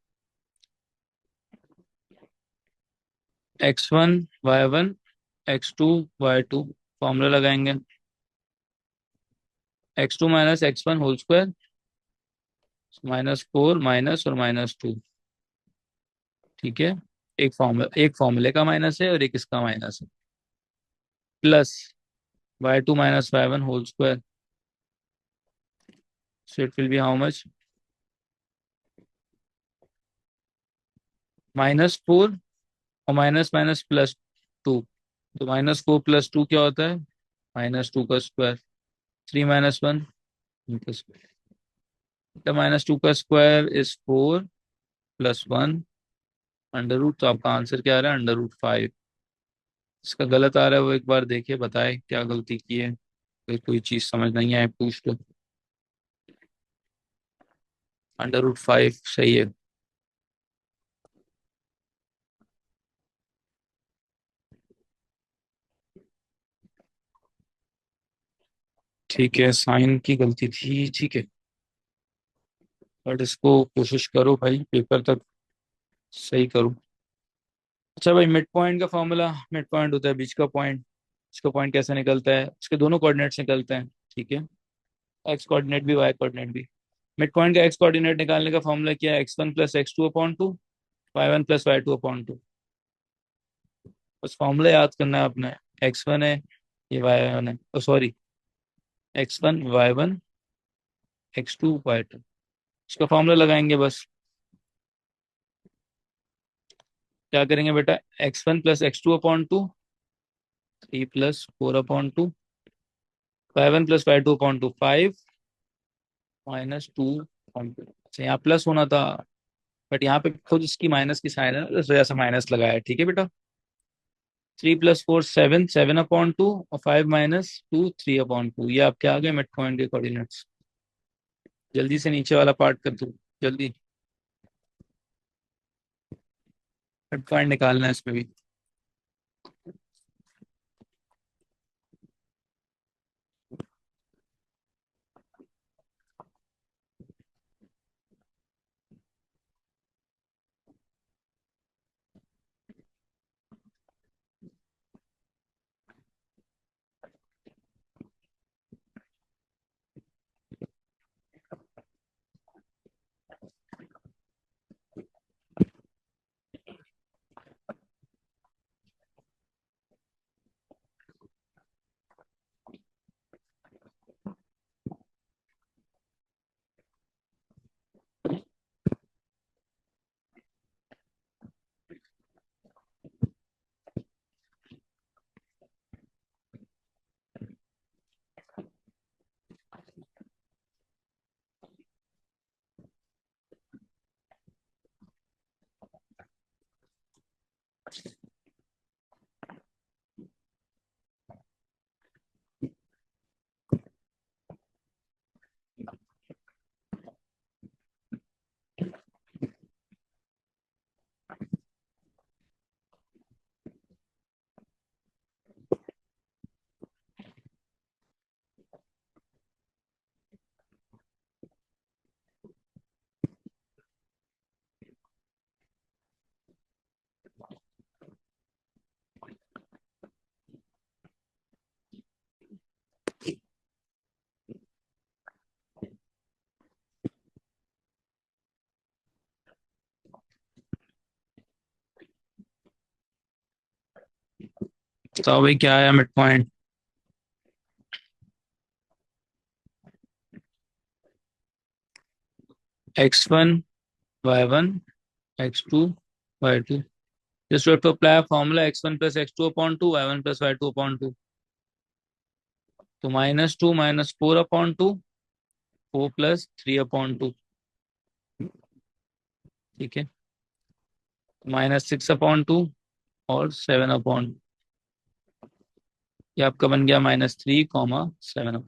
x1 y1 x2 y2, formula लगाएंगे। x2 - x1 whole square -4 minus और -2। ठीक है, एक फॉर्मूले का माइनस है और एक इसका माइनस है, plus y2 - y1 whole square. So it will be how much, -4 और माइनस माइनस +2। तो -4 + 2 क्या होता है, -2 का स्क्वायर। 3 - 1 का स्क्वायर, -2 का स्क्वायर इज 4 + 1 अंडर रूट। तो आपका आंसर क्या आ रहा है, √5। इसका गलत आ रहा है वो एक बार देखिए, बताए क्या गलती की है। अगर कोई चीज समझ नहीं आए पूछ लो। √5 सही है। ठीक है, साइन की गलती थी, ठीक है, बट इसको कोशिश करो भाई, पेपर तक सही करो। अच्छा भाई, मिड पॉइंट का फॉर्मूला, मिड पॉइंट होता है बीच का पॉइंट। इसका पॉइंट कैसे निकलता है, इसके दोनों कोऑर्डिनेट्स निकलते हैं। ठीक है, एक्स कोऑर्डिनेट भी वाई कोऑर्डिनेट भी। मिड पॉइंट का एक्स कोऑर्डिनेट निकालने का फॉर्मूला क्या है, x1 + x2/2 y1 + y2/2। बस फॉर्मूला याद करना है आपने। x1 है, ये y1 है, sorry, x1 y1 x2 y2। इसका फॉर्मूला लगाएंगे बस। क्या करेंगे बेटा, x1 + x2/2 3 + 4/2 y1 + y2/2 5 - 2 अच्छा यहाँ प्लस होना था, बट यहाँ पे खुद इसकी माइनस की साइन है ना, इस वजह से माइनस लगाया है। ठीक है बेटा। 3 + 4 7, 7/2 और 5 - 2 3/2, ये आपके आ गए मिड पॉइंट के कोऑर्डिनेट्स। जल्दी से नीचे वाला पार्ट कर दो, जल्दी। मिड पॉइंट निकालना है इसमें भी। तो भाई क्या आया mid point? x1 y1 x2 y2। Just we have to apply a formula x1 + x2/2 y1 + y2/2। तो -2 -4/2 4 + 3/2। ठीक है। -6/2 और 7/2। ये आपका बन गया -3, 7।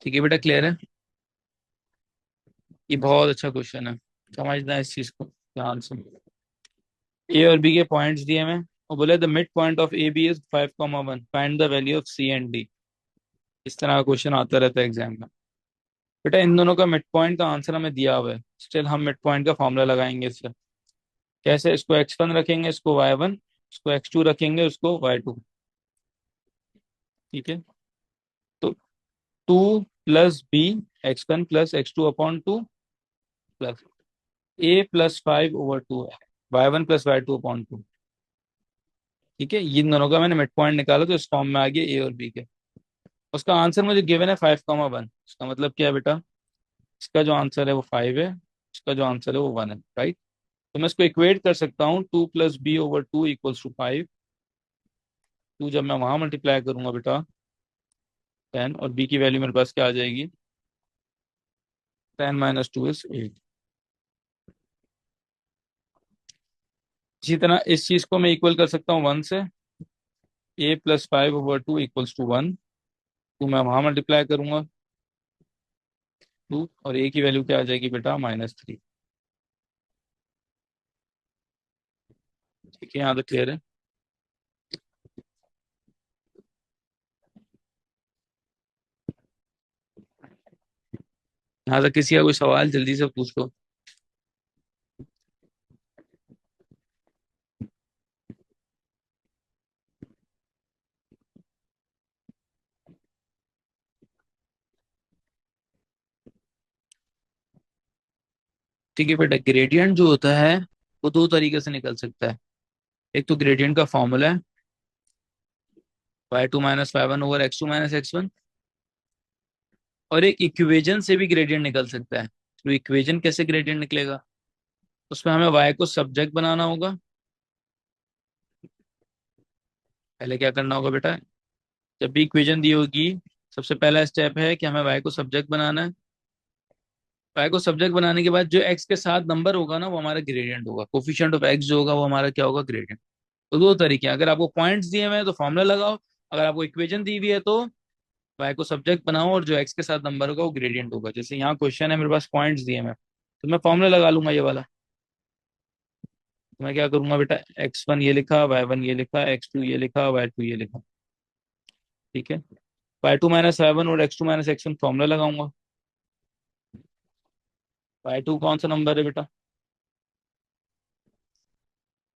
ठीक है बेटा, क्लियर है? ये बहुत अच्छा क्वेश्चन है, समझना है इस चीज को ध्यान से। ए और बी के पॉइंट्स दिए में, और बोले the mid point of A B is 5, 1, find the value of C and D. इस तरह का क्वेश्चन आता रहता है एग्जाम में। बेटा इन दोनों का मिड पॉइंट का आंसर हमें दिया हुआ है, स्टिल हम मिड पॉइंट का फॉर्मूला लगाएंगे इससे। कैसे? इसको x1 रखेंगे, इसको y1, इसको x2 रखेंगे, उसको y2। ठीक है। तो 2 + b x1 + x2/2 plus a + 5/2 है y1 + y2/2। ठीक है, इन दोनों का मैंने मिड पॉइंट निकाला तो इस फॉर्म में आ गया ए और बी के। उसका आंसर मुझे गिवन है 5, 1। इसका मतलब क्या है बेटा? इसका जो आंसर है वो 5 है, इसका जो आंसर है वो 1 है, राइट। तो मैं इसको इक्वेट कर सकता हूँ, 2 + b/2 = 5। टू जब मैं वहां मल्टीप्लाई करूंगा बेटा 10, और b की वैल्यू मेरे पास क्या आ जाएगी? 10 - 2 = 8। इसी तरह इस चीज को मैं इक्वल कर सकता हूँ 1 से। a + 5/2 = 1। तो मैं वहां मल्टीप्लाई करूंगा 2, और a की वैल्यू क्या आ जाएगी बेटा? -3। ठीक है, यहाँ तक क्लियर है? यहाँ तक किसी का कोई सवाल जल्दी से पूछ लो। ठीक है बेटा, ग्रेडियंट जो होता है वो दो तरीके से निकल सकता है। एक तो ग्रेडियंट का फॉर्मूला है y2 - y1/x2 - x1। और एक इक्वेशन से भी ग्रेडियंट निकल सकता है। तो इक्वेशन कैसे ग्रेडियंट निकलेगा? उसमें हमें y को सब्जेक्ट बनाना होगा। पहले क्या करना होगा बेटा? जब भी इक्वेशन दी होगी, सबसे पहला स्टेप है कि हमें y को सब्जेक्ट बनाना है। y को सब्जेक्ट बनाने के बाद जो x के साथ नंबर होगा ना वो हमारा ग्रेडियंट होगा, कोफिशिएंट ऑफ x जो होगा वो हमारा क्या होगा, ग्रेडियंट। तो दो तरीके हैं, अगर आपको पॉइंट्स दिए हुए हैं तो फॉर्मूला लगाओ, अगर आपको इक्वेशन दी हुई है तो y को सब्जेक्ट बनाओ और जो x के साथ नंबर होगा वो ग्रेडियंट होगा। जैसे यहाँ क्वेश्चन है, मेरे पास पॉइंट्स दिए हैं, तो मैं फॉर्मूला लगा लूंगा ये वाला। तो मैं क्या करूंगा बेटा, x1 ये लिखा, y1 ये लिखा, x2 ये लिखा, y2 ये लिखा, ठीक है। y2 - y1 और x2 - x1 फॉर्मूला लगाऊंगा। y2 कौन सा नंबर है बेटा,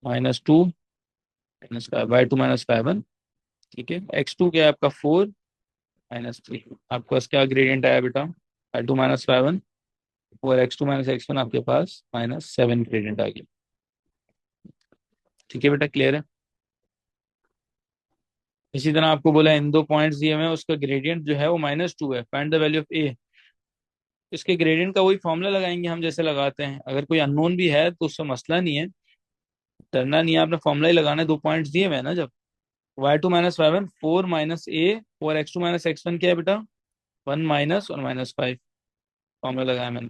-2 -y2 - y1, ठीक है। x2 क्या है आपका 4 -3, आपके पास क्या ग्रेडियंट आया बेटा, y2 - y1, और x2 - x1 आपके पास -7 ग्रेडियंट आ गया। ठीक है बेटा, क्लियर है। इसी तरह आपको बोला इन दो पॉइंट्स दिए हुए हैं, उसका ग्रेडियंट जो है वो -2 है, फाइंड द वैल्यू ऑफ ए। इसके ग्रेडियंट का वही फॉर्मूला लगाएंगे हम जैसे लगाते हैं, अगर कोई अननोन भी है तो उससे मसला नहीं है, डरना नहीं है, आपने फॉर्मूला ही लगाना है, दो पॉइंट्स दिए हुए हैं ना। जब y2 - y1 4 -a और x2 - x1 क्या है बेटा, 1 माइनस और -5, फॉर्मूला लगाया मैंने।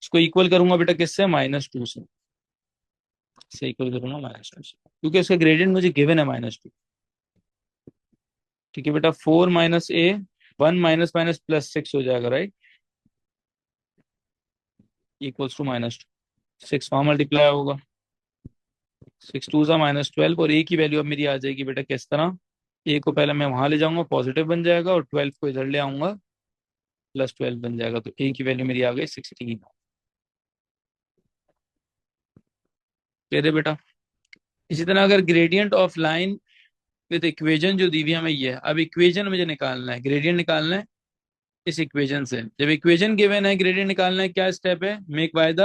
इसको इक्वल करूंगा बेटा किससे, -2 से इक्वल करूंगा -2 से, क्योंकि उसका ग्रेडियंट मुझे गिवन है -2। ठीक है बेटा, 4 - a, 1 माइनस माइनस +6 हो जाएगा, राइट, इक्वल्स टू -2, 6 वहां मल्टीप्लाई होगा, 6 2 सा -12, और ए की वैल्यू अब मेरी आ जाएगी बेटा किस तरह, ए को पहले मैं वहां ले जाऊंगा पॉजिटिव बन जाएगा, और 12 को इधर ले आऊंगा +12 बन जाएगा, तो ए की वैल्यू मेरी आ गई 16। क्लियर है बेटा। इसी तरह अगर gradient of line with equation जो दी हुई है हमें ये है, अब इक्वेशन मुझे निकालना है, ग्रेडियंट निकालना है इस इक्वेशन से। जब इक्वेशन गिवन है, ग्रेडियंट निकालना है, क्या स्टेप है, मेक बाय द,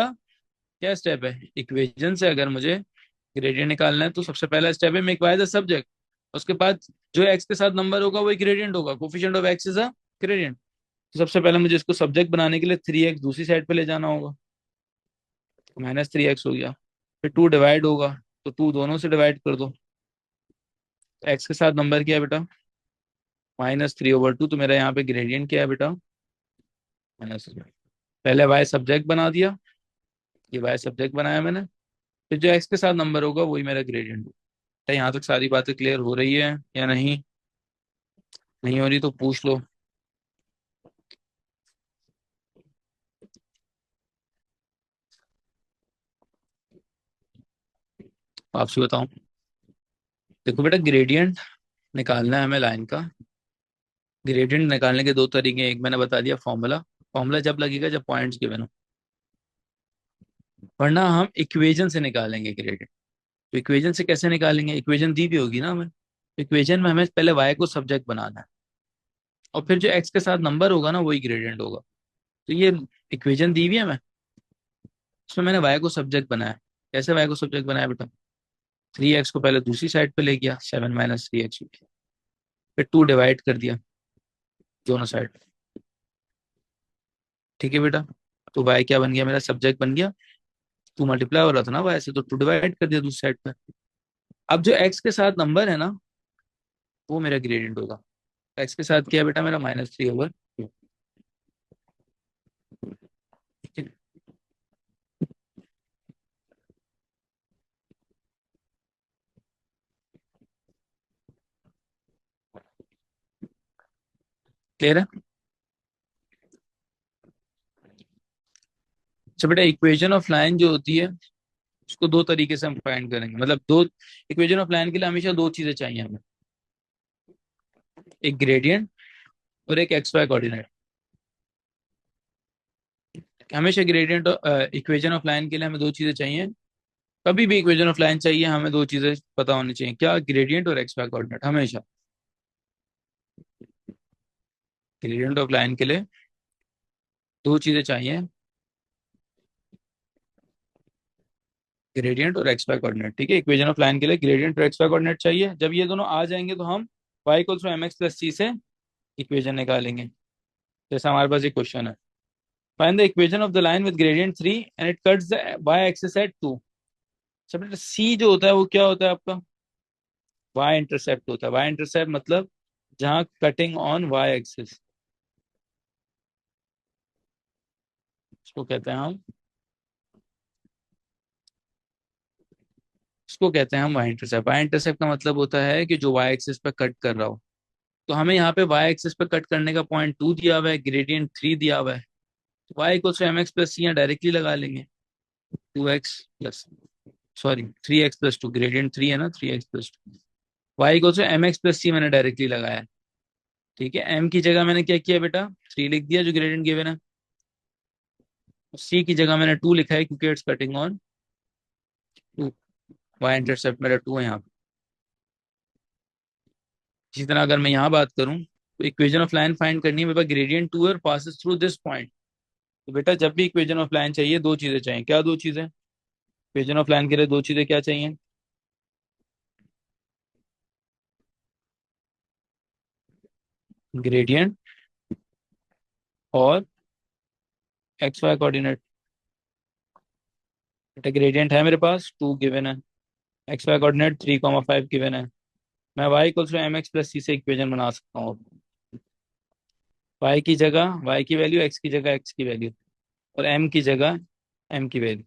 क्या स्टेप है, इक्वेशन से अगर मुझे ग्रेडियंट निकालना है तो सबसे पहला स्टेप है मेक बाय द सब्जेक्ट। उसके बाद जो एक्स के साथ नंबर होगा वही ग्रेडियंट होगा, coefficient of x is a gradient. तो सबसे पहले मुझे इसको सब्जेक्ट बनाने के लिए 3x दूसरी साइड पे ले जाना होगा, -3x हो गया। फिर 2 डिवाइड होगा, तो 2 दोनों से डिवाइड कर दो। एक्स के साथ नंबर क्या है बेटा, -3/2, तो मेरा यहाँ पे ग्रेडियंट क्या है बेटा, -3। पहले वाई सब्जेक्ट बना दिया, ये वाई सब्जेक्ट बनाया मैंने, फिर जो एक्स के साथ नंबर होगा वही मेरा ग्रेडियंट होगा। क्या यहाँ तक सारी बातें क्लियर हो रही है या नहीं, नहीं हो रही तो पूछ लो। आपसे बताऊं, देखो बेटा, ग्रेडियंट निकालना है हमें लाइन का। ग्रेडियंट निकालने के दो तरीके हैं, एक मैंने बता दिया फॉर्मूला, फॉर्मूला जब लगेगा जब पॉइंट्स गिवन हो, वरना हम इक्वेशन से निकालेंगे ग्रेडियंट। तो इक्वेशन से कैसे निकालेंगे, इक्वेशन दी भी होगी ना हमें, इक्वेशन में हमें पहले वाई को सब्जेक्ट बनाना है, और फिर जो एक्स के साथ नंबर होगा ना वही ग्रेडियंट होगा। तो ये इक्वेशन दी हुई है हमें, उसमें मैंने वाई को सब्जेक्ट बनाया। कैसे वाई को सब्जेक्ट बनाया बेटा, 3x को पहले दूसरी साइड पे ले गया, 7 - 3x, फिर 2 डिवाइड कर दिया दोनों साइड। ठीक है बेटा, तो वाई क्या बन गया, मेरा सब्जेक्ट बन गया। 2 मल्टीप्लाई हो रहा था ना वाई से, तो 2 डिवाइड कर दिया दूसरी साइड पे। अब जो एक्स के साथ नंबर है ना वो मेरा ग्रेडियंट होगा। एक्स के साथ क्या है बेटा, मेरा -3/2। ठीक है, क्लियर है। अच्छा बेटा, इक्वेशन ऑफ लाइन जो होती है उसको दो तरीके से हम फाइंड करेंगे, मतलब दो, इक्वेशन ऑफ लाइन के लिए हमेशा दो चीजें चाहिए हमें, एक ग्रेडियंट और एक एक्स वाई कोऑर्डिनेट। हमेशा ग्रेडियंट इक्वेशन ऑफ लाइन के लिए हमें दो चीजें चाहिए, कभी भी इक्वेशन ऑफ लाइन चाहिए हमें दो चीजें पता होनी चाहिए, क्या, ग्रेडियंट और एक्स वाई कोऑर्डिनेट, हमेशा। ग्रेडियंट ऑफ लाइन के लिए दो चीजें चाहिए, ग्रेडियंट और एक्स वाई कोऑर्डिनेट, ठीक है। इक्वेशन ऑफ लाइन के लिए ग्रेडियंट और एक्स वाई कोऑर्डिनेट चाहिए, जब ये दोनों आ जाएंगे तो हम y = mx + c से इक्वेशन निकालेंगे। जैसे हमारे पास एक क्वेश्चन है, find the equation of the line with gradient 3 and it cuts the y axis at 2। सब बेटा सी जो होता है वो क्या होता है आपका, y इंटरसेप्ट होता है, y इंटरसेप्ट मतलब जहाँ कटिंग ऑन y एक्सिस। इसको कहते हैं हम इसको कहते हैं हम वाई इंटरसेप्ट। वाई इंटरसेप्ट का मतलब होता है कि जो वाई एक्सिस पे कट कर रहा हो। तो हमें यहाँ पे वाई एक्सिस पे कट करने का पॉइंट 2 दिया हुआ है, ग्रेडियंट 3 दिया हुआ है। तो y equals to m x plus c यहाँ डायरेक्टली लगा लेंगे। 2x plus, sorry 3x plus 2, gradient 3 है ना, 3x plus 2। Y equals to m x plus c मैंने डायरेक्टली लगाया है। ठीक है, एम की जगह मैंने क्या किया बेटा, 3 लिख दिया जो ग्रेडियंट गिवन है। सी की जगह मैंने 2 लिखा है क्योंकि it's cutting on 2। Y intercept मेरा 2 है यहाँ पे। इसी तरह अगर मैं यहाँ बात करूँ तो इक्वेशन ऑफ लाइन फाइंड करनी है मेरे पास, ग्रेडियंट 2 है और पासिस थ्रू दिस पॉइंट। तो बेटा जब भी इक्वेशन ऑफ लाइन चाहिए दो चीजें चाहिए। क्या दो चीजें? इक्वेशन ऑफ लाइन के लिए दो चीजें क्या चाहिए? ग्रेडियंट और एक्स वाई कोऑर्डिनेट। बेटा ग्रेडियंट है मेरे पास 2 गिवन है, एक्स वाई कोऑर्डिनेट 3,5 गिवन है। मैं y equals to m x plus c से इक्वेशन बना सकता हूँ। वाई की जगह वाई की वैल्यू, एक्स की जगह एक्स की वैल्यू, और एम की जगह एम की वैल्यू।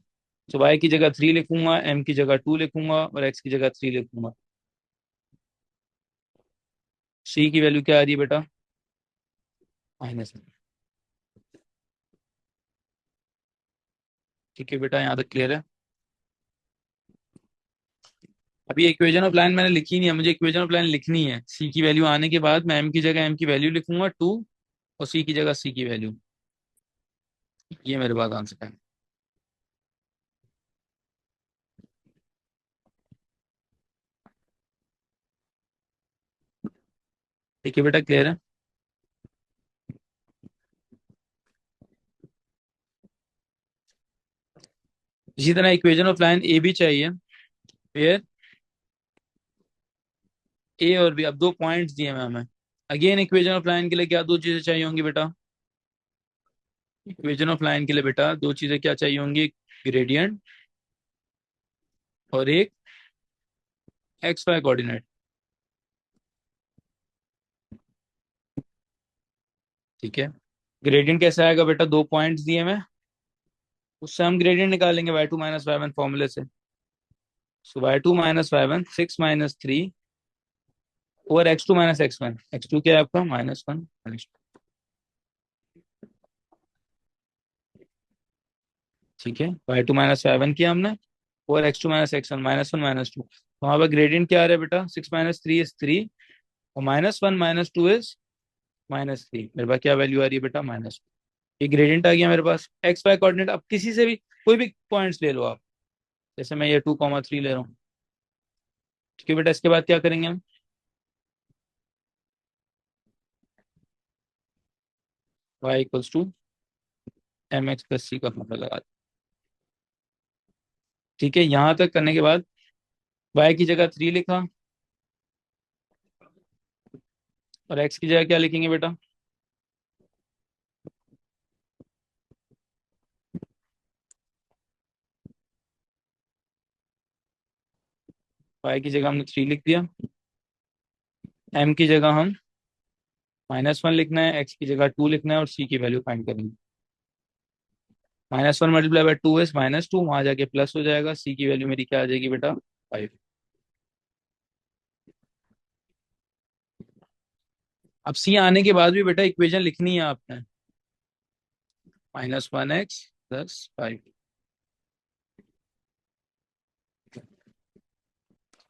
तो वाई की जगह 3 लिखूंगा, एम की जगह 2 लिखूंगा और एक्स की जगह 3 लिखूंगा। सी की वैल्यू क्या आ रही है बेटा? माइनस। ठीक है बेटा, यहाँ तक क्लियर है। अभी इक्वेशन ऑफ लाइन मैंने लिखी नहीं है, मुझे इक्वेशन ऑफ लाइन लिखनी है। सी की वैल्यू आने के बाद मैं एम की जगह एम की वैल्यू लिखूंगा 2, और सी की जगह सी की वैल्यू। ये मेरे पास आंसर है। ठीक है बेटा, क्लियर है। इसी तरह इक्वेशन ऑफ लाइन ए भी चाहिए, फिर ए और बी। अब दो पॉइंट्स दिए हैं हमें। अगेन इक्वेशन ऑफ लाइन के लिए क्या दो चीजें चाहिए होंगी बेटा? इक्वेशन ऑफ लाइन के लिए बेटा दो चीजें क्या चाहिए होंगी? ग्रेडियंट और एक एक्स वाई कोऑर्डिनेट। ठीक है, ग्रेडियंट कैसे आएगा बेटा? दो पॉइंट्स दिए हैं, उससे हम ग्रेडियंट निकालेंगे y2 माइनस वाई वन फॉर्मूले से। So y2 minus y one 6 - 3 over x2 minus x1। x2 क्या है आपका? -1। ठीक है, y2 माइनस वाई वन किया हमने, और x2 माइनस x1, -1 -2। तो वहां पर ग्रेडियंट क्या आ रहा है बेटा? 6 - 3 इज 3, और -1 -2 इज -3। मेरे पास क्या वैल्यू आ रही है बेटा? -2। ये ग्रेडियंट आ गया मेरे पास। एक्स वाई कोऑर्डिनेट अब किसी से भी कोई भी पॉइंट्स ले लो आप, जैसे मैं ये 2,3 ले रहा हूँ। ठीक है बेटा, इसके बाद क्या करेंगे हम? y equals to m x plus c का फॉर्मूला लगा। ठीक है, यहां तक करने के बाद y की जगह 3 लिखा, और x की जगह क्या लिखेंगे बेटा? y की जगह हमने 3 लिख दिया, m की जगह हम -1 लिखना है, x की जगह 2 लिखना है, और c की वैल्यू फाइंड करेंगे। -1 मल्टीप्लाई बाय 2 इज -2, वहां जाके प्लस हो जाएगा। c की वैल्यू मेरी क्या आ जाएगी बेटा? 5। अब c आने के बाद भी बेटा इक्वेशन लिखनी है आपने, -1x प्लस 5।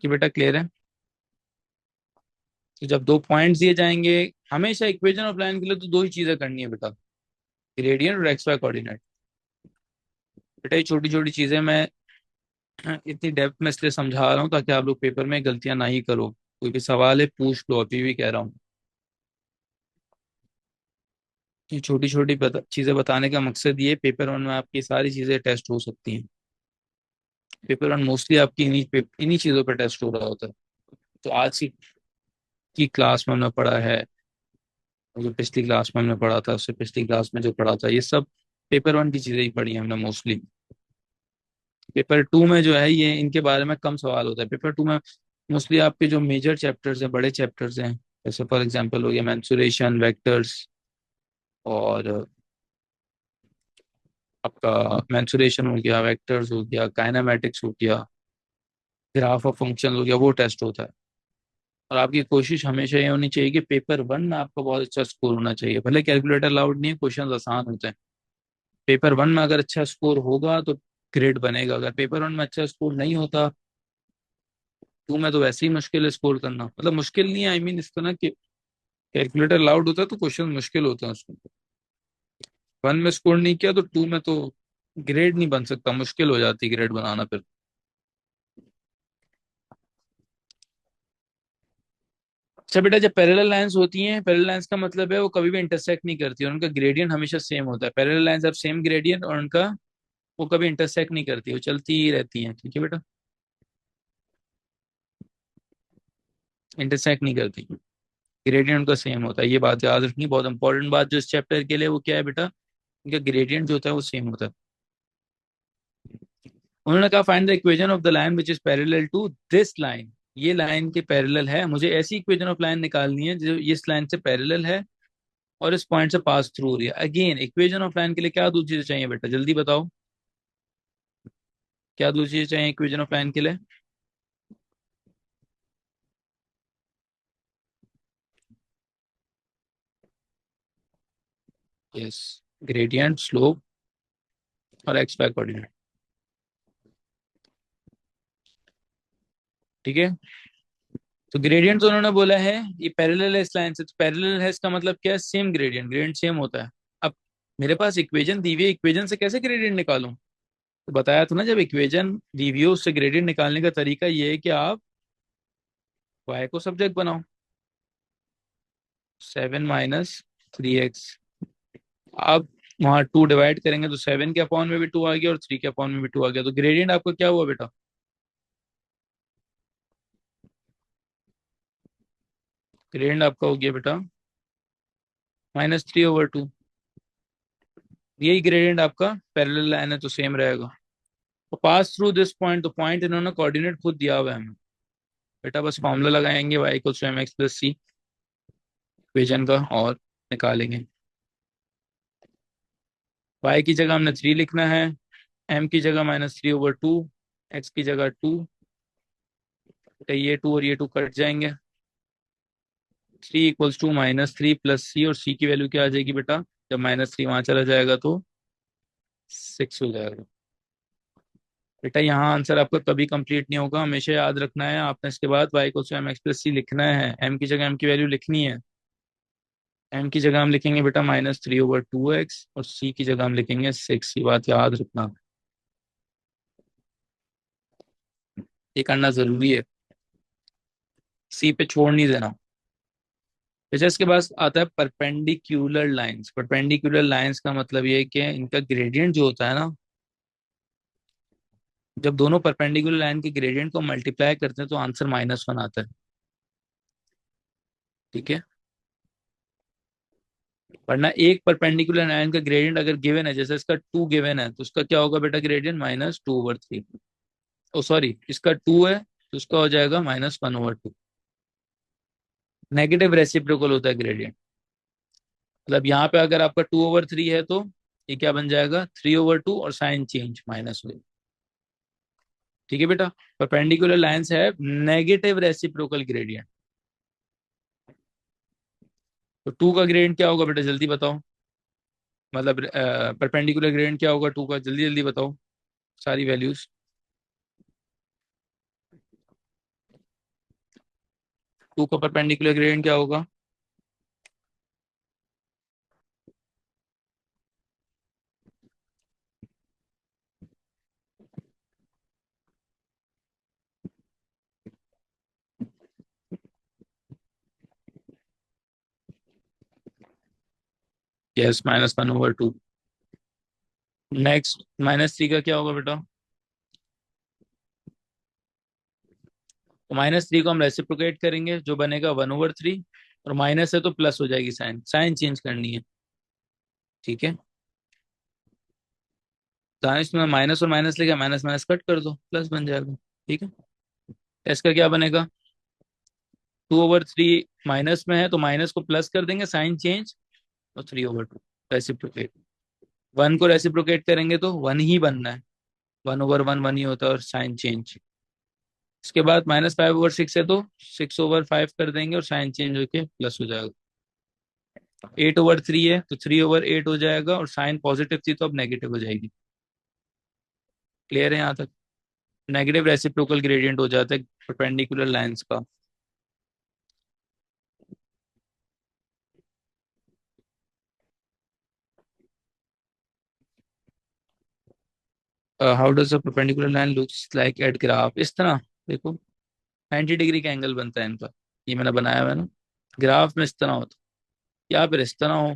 कि बेटा क्लियर है? तो जब दो पॉइंट्स दिए जाएंगे, हमेशा इक्वेशन ऑफ लाइन के लिए तो दो ही चीजें करनी है बेटा, ग्रेडियंट और एक्स वाई कोऑर्डिनेट। बेटा ये छोटी छोटी चीजें मैं इतनी डेप्थ में इसलिए समझा रहा हूँ ताकि आप लोग पेपर में गलतियां ना ही करो। कोई भी सवाल है पूछ लो, अभी भी कह रहा हूँ। ये छोटी छोटी चीजें बताने का मकसद ये, पेपर वन में आपकी सारी चीजें टेस्ट हो सकती हैं। पेपर वन मोस्टली आपकी इन्हीं चीजों पर टेस्ट हो रहा होता है। तो आज की क्लास में हमने पढ़ा है, और जो पिछली क्लास में हमने पढ़ा था, उससे पिछली क्लास में जो पढ़ा था, ये सब पेपर वन की चीजें ही पढ़ी हैं हमने मोस्टली। पेपर टू में जो है ये इनके बारे में कम सवाल होता है। पेपर टू में मोस्टली आपके जो मेजर चैप्टर्स हैं, बड़े चैप्टर्स हैं, जैसे फॉर एग्जांपल हो गया मेंसुरेशन, वेक्टर्स, और आपका मेंसुरेशन हो गया, वेक्टर्स हो गया, काइनेमेटिक्स हो गया, ग्राफ ऑफ फंक्शन हो गया, वो टेस्ट होता है। और आपकी कोशिश हमेशा ये होनी चाहिए कि पेपर वन में आपका बहुत अच्छा स्कोर होना चाहिए। भले कैलकुलेटर अलाउड नहीं है, क्वेश्चन आसान होते हैं। पेपर वन में अगर अच्छा स्कोर होगा तो ग्रेड बनेगा। अगर पेपर वन में अच्छा स्कोर नहीं होता, टू में तो वैसे ही मुश्किल है स्कोर करना। मतलब मुश्किल नहीं है, आई मीन इस तरह कि कैलकुलेटर अलाउड होता है तो क्वेश्चन मुश्किल होते हैं उसमें। वन में स्कोर नहीं किया तो टू में तो ग्रेड नहीं बन सकता, मुश्किल हो जाती ग्रेड बनाना फिर। अच्छा बेटा, जब पैरेलल लाइंस होती हैं, पैरेलल लाइंस का मतलब है वो कभी भी इंटरसेक्ट नहीं करती और उनका ग्रेडियंट हमेशा सेम होता है। पैरेलल लाइंस अब सेम ग्रेडियंट और उनका वो कभी इंटरसेक्ट नहीं करती, वो चलती ही रहती हैं। ठीक है बेटा, इंटरसेक्ट नहीं करती, ग्रेडियंट उनका सेम होता है। ये बात याद रखनी, बहुत इंपॉर्टेंट बात जो इस चैप्टर के लिए, वो क्या है बेटा, इनका ग्रेडियंट जो होता है वो सेम होता है। उन्होंने कहा find the equation of the line which is parallel to this line. ये लाइन के पैरेलल है, मुझे ऐसी इक्वेशन ऑफ लाइन निकालनी है जो इस लाइन से पैरेलल है और इस पॉइंट से पास थ्रू हो रही है। अगेन इक्वेशन ऑफ लाइन के लिए क्या दो चीजें चाहिए बेटा, जल्दी बताओ, क्या दो चीजें चाहिए इक्वेशन ऑफ लाइन के लिए? यस, ग्रेडियंट, स्लोप और एक्स वाई कोऑर्डिनेट। ठीक है, तो ग्रेडियंट तो उन्होंने बोला है ये पैरेलल है इस लाइन से, तो पैरेलल है इसका मतलब क्या है, सेम ग्रेडियंट, ग्रेडियंट सेम होता है। अब मेरे पास इक्वेशन दी हुई है, इक्वेशन से कैसे ग्रेडियंट निकालूं? तो बताया था ना, जब इक्वेशन दी हुई हो उससे ग्रेडियंट निकालने का तरीका ये है कि आप y को सब्जेक्ट बनाओ, 7 - 3x। आप वहाँ टू डिवाइड करेंगे तो 7 के अपॉन में भी टू आ गया और 3 के अपॉन में भी टू आ गया, तो ग्रेडियंट आपका क्या हुआ बेटा? ग्रेडियंट आपका हो गया बेटा -3/2। यही ग्रेडियंट आपका, पैरेलल लाइन है तो सेम रहेगा। तो पास थ्रू दिस पॉइंट, तो पॉइंट इन्होंने कोऑर्डिनेट खुद दिया हुआ है हमें। बेटा बस फॉर्मूला लगाएंगे y = mx + c इक्वेशन का और निकालेंगे। y की जगह हमने 3 लिखना है, m की जगह -3/2, x की जगह 2। बेटा ये 2 और ये 2 कट जाएंगे, 3 = -3 + c, और c की वैल्यू क्या आ जाएगी बेटा, जब -3 वहां चला जाएगा तो 6 हो जाएगा। बेटा यहाँ आंसर आपका कभी कंप्लीट नहीं होगा, हमेशा याद रखना है आपने। इसके बाद y = mx + c लिखना है, m की जगह m की वैल्यू लिखनी है। m की जगह हम लिखेंगे बेटा -3/2x और c की जगह हम लिखेंगे 6। ये बात याद रखना, ये करना जरूरी है, c पे छोड़ नहीं देना। फिर इसके बाद आता है परपेंडिकुलर लाइंस। परपेंडिकुलर लाइंस का मतलब ये है कि इनका ग्रेडियंट जो होता है ना, जब दोनों परपेंडिकुलर लाइन के ग्रेडियंट को मल्टीप्लाई करते हैं तो आंसर -1 आता है। ठीक है, वरना एक परपेंडिकुलर लाइन का ग्रेडियंट अगर गिवन है, जैसे इसका 2 गिवन है, तो उसका क्या होगा बेटा ग्रेडियंट -2/3। ओ सॉरी, इसका 2 है तो उसका हो जाएगा -1/2। नेगेटिव रेसिप्रोकल होता है ग्रेडियंट। मतलब यहाँ पे अगर आपका 2/3 है तो ये क्या बन जाएगा, 3/2, और साइन चेंज माइनस हो। ठीक है बेटा, परपेंडिकुलर लाइंस है नेगेटिव रेसिप्रोकल ग्रेडियंट। तो 2 का ग्रेडियंट क्या होगा बेटा, जल्दी बताओ। मतलब परपेंडिकुलर ग्रेडियंट क्या होगा 2 का, जल्दी जल्दी बताओ सारी वैल्यूज। 2 का परपेंडिकुलर ग्रेडियंट क्या होगा? यस, -1/2। नेक्स्ट -3 का क्या होगा बेटा? तो -3 को हम रेसिप्रोकेट करेंगे, जो बनेगा 1/3, और माइनस है तो प्लस हो जाएगी, साइन साइन चेंज करनी है। ठीक है, दानिश में माइनस और माइनस लेके माइनस माइनस कट कर दो, प्लस बन जाएगा। ठीक है, इसका क्या बनेगा, 2/3 माइनस में है तो माइनस को प्लस कर देंगे, साइन चेंज, और 3/2 रेसिप्रोकेट। वन को रेसिप्रोकेट करेंगे तो वन ही बनना है, 1/1 वन ही होता है और साइन चेंज। इसके बाद -5/6 है तो 6/5 कर देंगे और साइन चेंज होके प्लस हो जाएगा। 8/3 है तो 3/8 हो जाएगा और साइन पॉजिटिव थी तो अब नेगेटिव हो जाएगी। क्लियर है यहाँ तक? नेगेटिव रेसिप्रोकल ग्रेडियंट हो जाता है परपेंडिकुलर लाइंस का। How does a perpendicular line looks like at graph, इस तरह देखो 90 डिग्री का एंगल बनता है इनका। ये मैंने बनाया हुआ है ना, ग्राफ में इस तरह होता है या फिर इस तरह हो।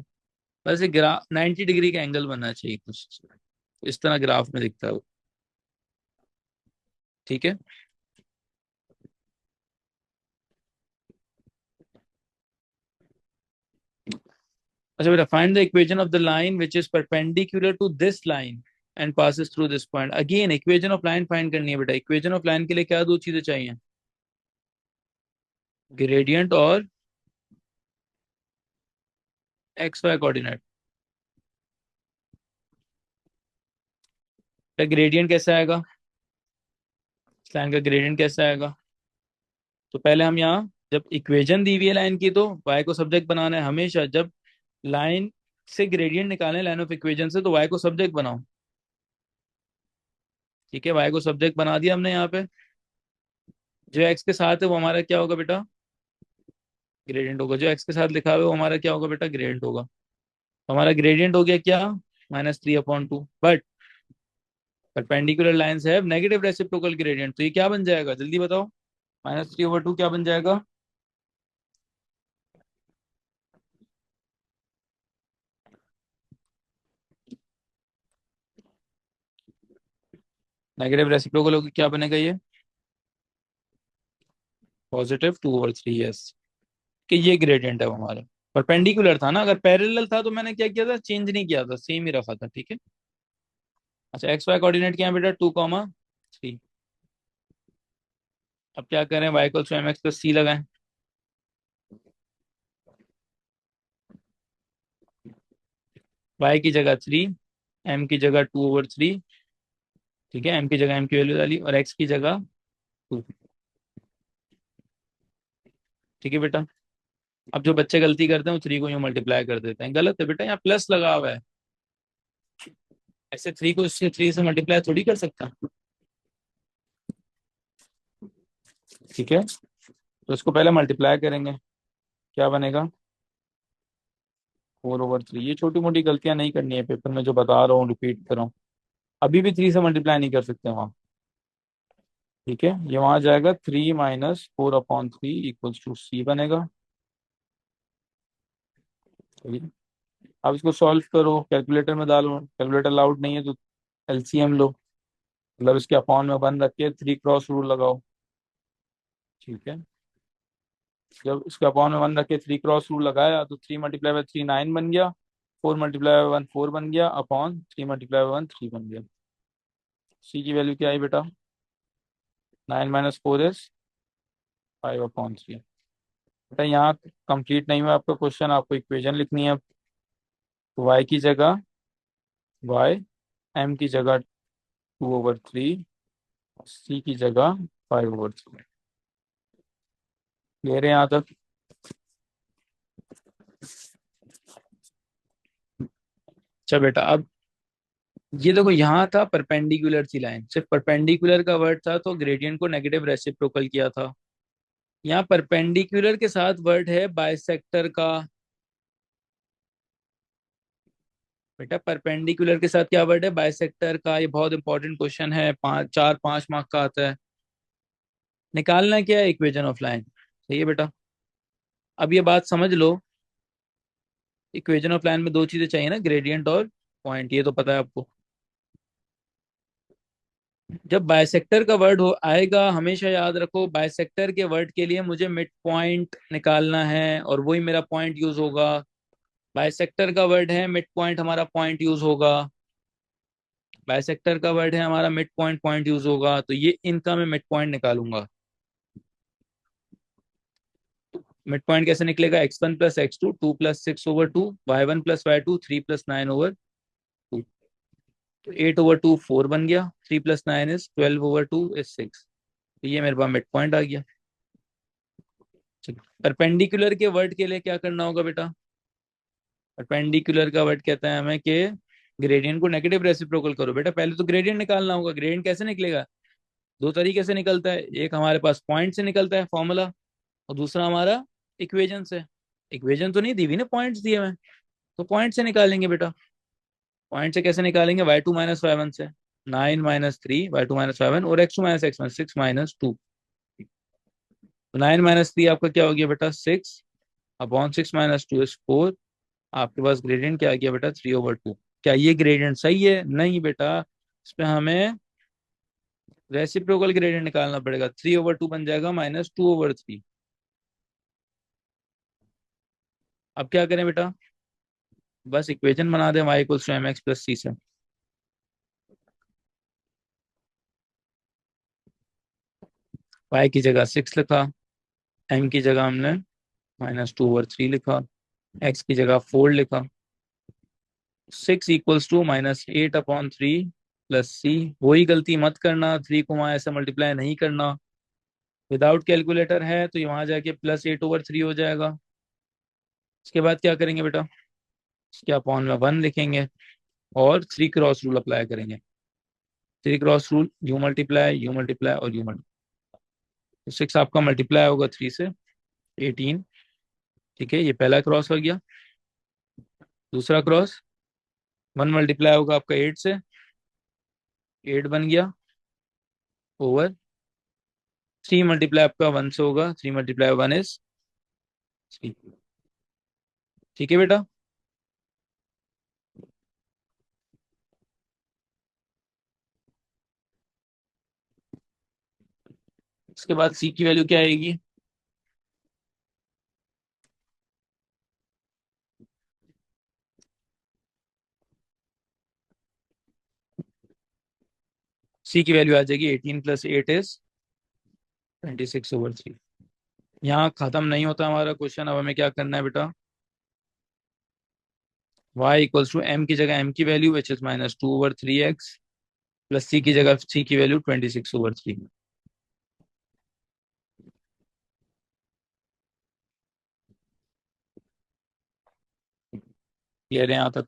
वैसे ग्राफ 90 डिग्री का एंगल बनना चाहिए कुछ इस तरह ग्राफ में दिखता है वो। ठीक है। अच्छा बेटा, find the equation of the line which is perpendicular to this line and passes through this point. Again equation of line find करनी है बेटा। इक्वेशन ऑफ लाइन के लिए क्या दो चीजें चाहिए? ग्रेडियंट और एक्स वाई कोऑर्डिनेट। ग्रेडियंट कैसे आएगा? इस लाइन का ग्रेडियंट कैसे आएगा? तो पहले हम यहाँ जब इक्वेशन दी हुई है लाइन की तो y को सब्जेक्ट बनाना है हमेशा। जब लाइन से ग्रेडियंट निकालने लाइन ऑफ इक्वेशन से तो y को सब्जेक्ट बनाओ। ठीक है, y को सब्जेक्ट बना दिया हमने यहाँ पे। जो x के साथ है वो हमारा क्या होगा बेटा? ग्रेडियंट होगा। जो x के साथ लिखा हुआ है वो हमारा क्या होगा बेटा? ग्रेडियंट होगा। तो हमारा ग्रेडियंट हो गया क्या? -3/2। बट परपेंडिकुलर लाइंस है नेगेटिव रेसिप्रोकल ग्रेडियंट, तो ये क्या बन जाएगा जल्दी बताओ? -3/2 क्या बन जाएगा? नेगेटिव रेसिप्रोकल होकर क्या बनेगा ये? +2/3। यस, कि ये ग्रेडियंट है वो हमारा। परपेंडिकुलर था ना, अगर पैरेलल था तो मैंने क्या किया था? चेंज नहीं किया था, सेम ही रखा था। ठीक है। अच्छा, एक्स वाई कोऑर्डिनेट क्या है बेटा? 2,3। अब क्या करें? y = mx + c लगाएं। y की जगह 3, m की जगह 2/3। ठीक है, m की जगह m की वैल्यू डाली और x की जगह 2। ठीक है बेटा। अब जो बच्चे गलती करते हैं वो 3 को यूं मल्टीप्लाई कर देते हैं, गलत है बेटा, यहाँ प्लस लगा हुआ है। ऐसे 3 को इससे 3 से मल्टीप्लाई थोड़ी कर सकता। ठीक है, तो इसको पहले मल्टीप्लाई करेंगे। क्या बनेगा? 4/3। ये छोटी मोटी गलतियां नहीं करनी है पेपर में, जो बता रहा हूँ रिपीट कर रहा हूँ। अभी भी 3 से मल्टीप्लाई नहीं कर सकते वहां। ठीक है, ये वहां जाएगा। 3 - 4/3 = C बनेगा। ठीक है? अब इसको सॉल्व करो, कैलकुलेटर में डालो। कैलकुलेटर अलाउड नहीं है तो एलसीएम लो, मतलब इसके अपॉन में 1 रख के 3 क्रॉस रूल लगाओ। ठीक है, जब इसके अपॉन में 1 रख के 3 क्रॉस रूल लगाया तो 3 × 3 = 9 बन गया। 4 × 1 4 बन गया, अपॉन 3 × 1 3 बन गया। सी की वैल्यू क्या आई बेटा? 9 - 4 = 5/3। बेटा यहाँ कंप्लीट नहीं हुआ आपका क्वेश्चन, आपको इक्वेशन लिखनी है। तो y की जगह y, m की जगह 2/3, c की जगह 5/3। ले रहे हैं यहाँ तक? अच्छा बेटा, अब ये देखो, यहाँ था परपेंडिकुलर थी लाइन, सिर्फ परपेंडिकुलर का वर्ड था तो ग्रेडियंट को नेगेटिव रेसिप्रोकल किया था। यहाँ परपेंडिकुलर के साथ वर्ड है बाइसेक्टर का। बेटा परपेंडिकुलर के साथ क्या वर्ड है? बाइसेक्टर का। ये बहुत इंपॉर्टेंट क्वेश्चन है, 4 5 मार्क का आता है। निकालना क्या है? Equation of line. सही है बेटा। अब ये बात समझ लो, इक्वेशन ऑफ लाइन में दो चीजें चाहिए ना, ग्रेडियंट और पॉइंट, ये तो पता है आपको। जब बाइसेक्टर का वर्ड हो आएगा, हमेशा याद रखो बाइसेक्टर के वर्ड के लिए मुझे मिड पॉइंट निकालना है और वही मेरा पॉइंट यूज होगा। बाइसेक्टर का वर्ड है मिड पॉइंट, हमारा पॉइंट यूज होगा। बाइसेक्टर का वर्ड है हमारा मिड पॉइंट, पॉइंट यूज होगा। तो ये इनका मैं मिड पॉइंट निकालूंगा। मिड पॉइंट कैसे निकलेगा? x1 + x2 2 + 6/2, y1 + y2 3 + 9/2। तो 8/2 4 बन गया, 3 + 9 is 12/2 is 6। तो ये मेरे पास मिड पॉइंट आ गया। परपेंडिकुलर के वर्ड के लिए क्या करना होगा बेटा? परपेंडिकुलर का वर्ड कहता है हमें कि ग्रेडियंट को नेगेटिव रेसिप्रोकल करो। बेटा पहले तो ग्रेडियंट निकालना होगा। ग्रेडियंट कैसे निकलेगा? दो तरीके से निकलता है, एक हमारे पास पॉइंट से निकलता है फॉर्मूला, और दूसरा हमारा इक्वेशन से। इक्वेशन तो नहीं दी हुई ना, पॉइंट्स दिए हुए हैं, तो पॉइंट से निकालेंगे बेटा। पॉइंट से कैसे निकालेंगे? y2 - y1 से। 9 - 3 y2 - y1 और x2 - x1 6 - 2। तो 9 - 3 आपका क्या हो गया बेटा? 6/6 - 2 is 4। आपके पास ग्रेडियंट क्या आ गया बेटा? 3/2। क्या ये ग्रेडियंट सही है? नहीं बेटा, इस पे हमें रेसिप्रोकल ग्रेडियंट निकालना पड़ेगा। 3/2 बन जाएगा -2/3। अब क्या करें बेटा? बस इक्वेशन बना दें y = mx + c से। y की जगह 6 लिखा, m की जगह हमने -2/3 लिखा, x की जगह 4 लिखा। 6 = -8/3 + c। वही गलती मत करना, 3 को वहां ऐसे मल्टीप्लाई नहीं करना। विदाउट कैलकुलेटर है तो वहां जाके +8/3 हो जाएगा। इसके बाद क्या करेंगे बेटा? इसके अपॉन में 1 लिखेंगे और 3 क्रॉस रूल अप्लाई करेंगे। 3 क्रॉस रूल, यू मल्टीप्लाई और यू मल्टीप्लाई। तो 6 आपका मल्टीप्लाई होगा 3 से, 18। ठीक है, ये पहला क्रॉस हो गया। दूसरा क्रॉस, 1 मल्टीप्लाई होगा आपका 8 से, 8 बन गया, ओवर 3 मल्टीप्लाई आपका 1 से होगा, 3 × 1 is 3। ठीक है बेटा। इसके बाद सी की वैल्यू क्या आएगी? सी की वैल्यू आ जाएगी 18 + 8 is 26/3। यहाँ खत्म नहीं होता हमारा क्वेश्चन। अब हमें क्या करना है बेटा? y = m की जगह m की value which is -2/3x plus c की जगह c की वैल्यू 26/3। क्लियर है यहाँ तक?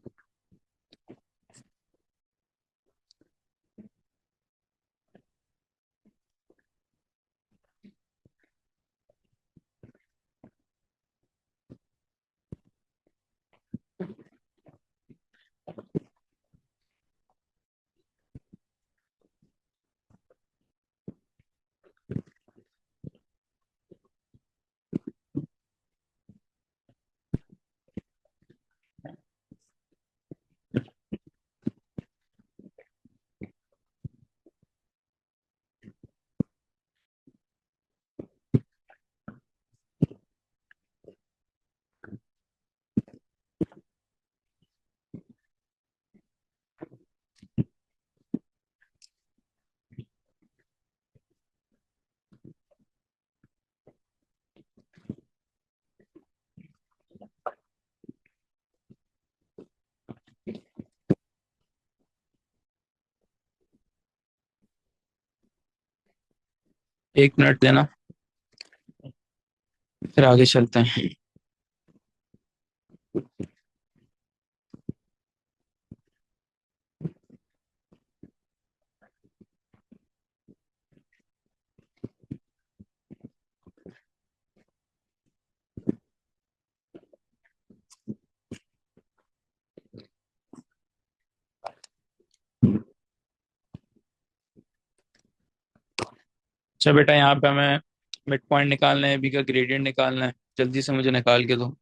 1 मिनट देना, फिर आगे चलते हैं। अच्छा बेटा, यहाँ पे हमें मिड पॉइंट निकालना है, बी का ग्रेडियंट निकालना है। जल्दी से मुझे निकाल के दो।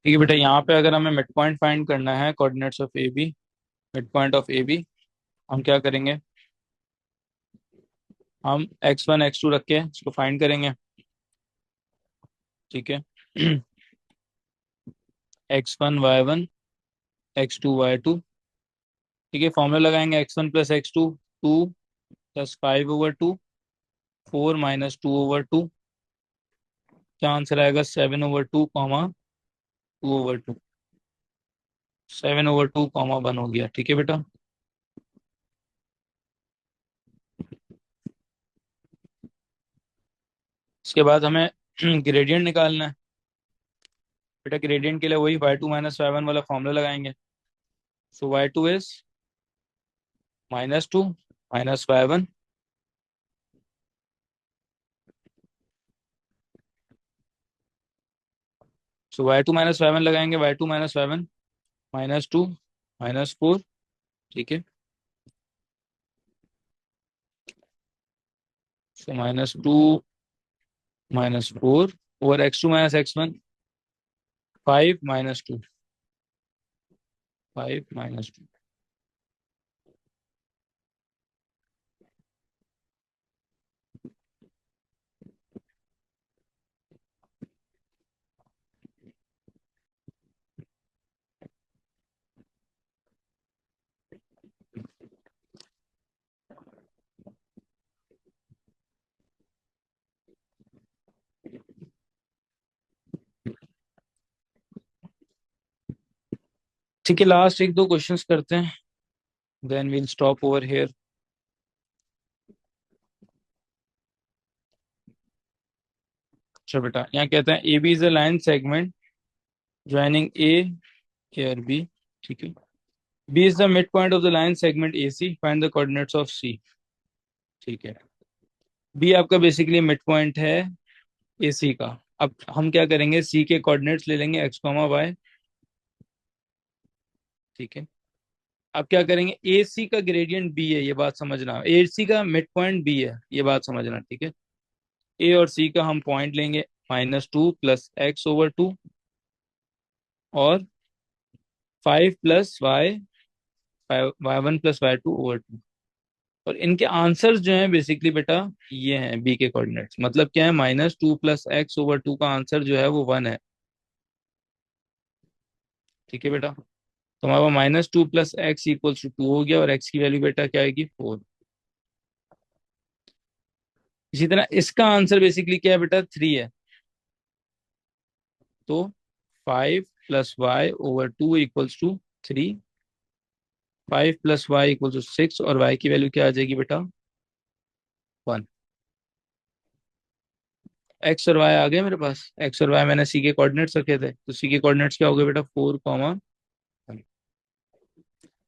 ठीक है बेटा, यहाँ पे अगर हमें मिड पॉइंट फाइंड करना है coordinates of A B, mid point of A B, हम क्या करेंगे, हम x1 x2 रख के इसको फाइंड करेंगे। ठीक है। x1 y1 x2 y2। ठीक है, फॉर्मूला लगाएंगे x1 प्लस x2, 2 + 5/2, 4 - 2/2। क्या आंसर आएगा, 7/2 कॉमा 2/2, 7/2 कॉमा 1 हो गया। ठीक है बेटा। इसके बाद हमें ग्रेडियंट निकालना है। बेटा ग्रेडियंट के लिए वही y2 - y1 वाला फॉर्मूला लगाएंगे। सो y2 is -2 -y1। So y2 - y1 लगाएंगे, y2 - y1 -2 -4। ठीक है। सो -2 -4 ओवर x2 - x1, 5 -2, 5 -2। ठीक है, लास्ट एक दो क्वेश्चंस करते हैं, then we'll stop over here. अच्छा बेटा, यहाँ कहते हैं A B is a line segment joining A here B. ठीक है। B is the mid point of the line segment A C, find the coordinates of C. ठीक है। B आपका बेसिकली मिड पॉइंट है ए सी का। अब हम क्या करेंगे, सी के कोऑर्डिनेट्स ले लेंगे x, y। ठीक है। अब क्या करेंगे, ए सी का ग्रेडियंट बी है, ये बात समझना, ए सी का मिड पॉइंट बी है, ये बात समझना। ठीक है। ए और सी का हम पॉइंट लेंगे -2 + x/2 और 5 + y, y1 + y2/2। और इनके आंसर्स जो हैं बेसिकली बेटा ये हैं बी के कोऑर्डिनेट्स। मतलब क्या है, -2 + x/2 का आंसर जो है वो 1 है। ठीक है बेटा। तो हमारा -2 + x = 2 हो गया, और x की वैल्यू बेटा क्या आएगी, 4। इसी तरह इसका आंसर बेसिकली क्या है बेटा, 3 है। तो 5 + y/2 = 3, 5 + y = 6, और y की वैल्यू क्या आ जाएगी बेटा, 1। एक्स और वाई आ गए मेरे पास, एक्स और वाई मैंने सी के कोऑर्डिनेट्स रखे थे, तो सी के कोऑर्डिनेट्स क्या हो गए बेटा, 4, 1।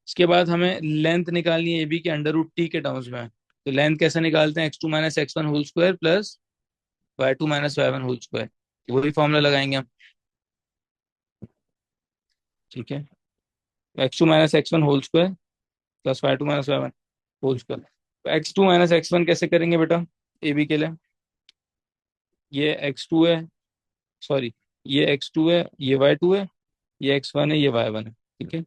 इसके बाद हमें लेंथ निकालनी है ए बी के √t के टर्म्स में। तो लेंथ कैसे निकालते हैं, x2 - x1 whole square plus y2 - y1 whole square. वही फॉर्मूला लगाएंगे हम। ठीक है। x2 - x1 whole square plus y2 - y1 whole square. तो x2 - x1 कैसे करेंगे बेटा, ए बी के लिए, ये x2 है, सॉरी, ये x2 है, ये y2 है, ये x1 है, ये y1 है। ठीक है।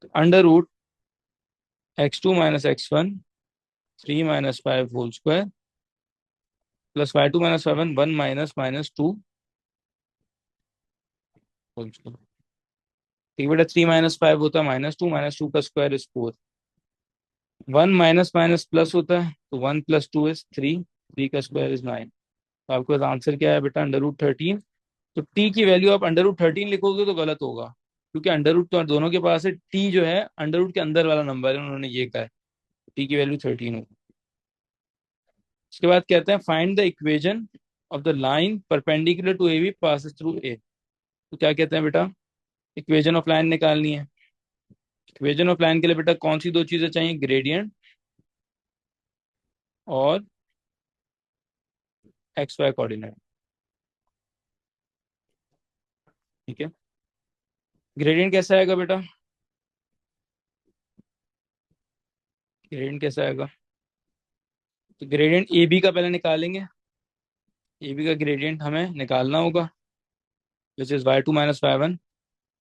तो √x2 - x1, 3 - 5 whole square plus y2 - y1, 1 - -2 whole square. ठीक है बेटा, 3 - 5 होता है -2, -2 का square is 4। 1 minus minus plus होता है, तो 1 + 2 इज 3, 3 का स्क्वायर इज 9। तो आपके पास आंसर क्या है बेटा, √13। तो टी की वैल्यू आप √13 लिखोगे तो गलत होगा, क्योंकि अंडर रूट तो दोनों के पास है, टी जो है अंडर रूट के अंदर वाला नंबर है, उन्होंने ये कहा है। टी की वैल्यू 13 होगी। उसके बाद कहते हैं find the equation of the line perpendicular to A B passes through A. तो क्या कहते हैं बेटा, इक्वेशन ऑफ लाइन निकालनी है। इक्वेशन ऑफ लाइन के लिए बेटा कौन सी दो चीजें चाहिए, ग्रेडियंट और XY कोऑर्डिनेट। ठीक है। ग्रेडियंट कैसा आएगा बेटा, ग्रेडियंट कैसा आएगा, तो ग्रेडियंट ए बी का पहले निकालेंगे। ए बी का ग्रेडियंट हमें निकालना होगा। Which is y2 minus y one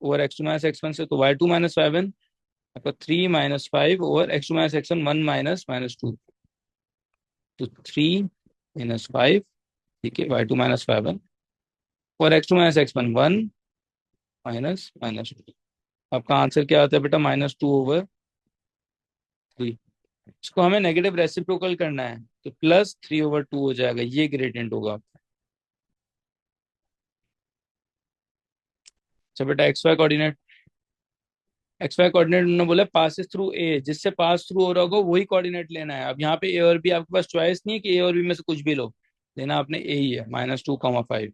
over x2 minus x1 से, तो y2 माइनस वाई वन आपका 3 minus 5 over x2 minus x1 1 minus minus 2, तो 3 माइनस 5, ठीक है, y2 माइनस वाई वन और x2 minus x1 1 minus minus 2। आपका answer क्या आता है बेटा? -2/3। इसको हमें नेगेटिव रेसिप्रोकल करना है, तो +3/2 हो जाएगा, ये ग्रेडियंट होगा। अच्छा बेटा, एक्स वाई कोऑर्डिनेट उन्होंने बोला पासिस थ्रू ए, जिससे पास थ्रू हो रहा होगा वही कोऑर्डिनेट लेना है। अब यहाँ पे ए और बी आपके पास चॉइस नहीं है कि ए और बी में से कुछ भी लो, लेना आपने ए ही है, -2, 5।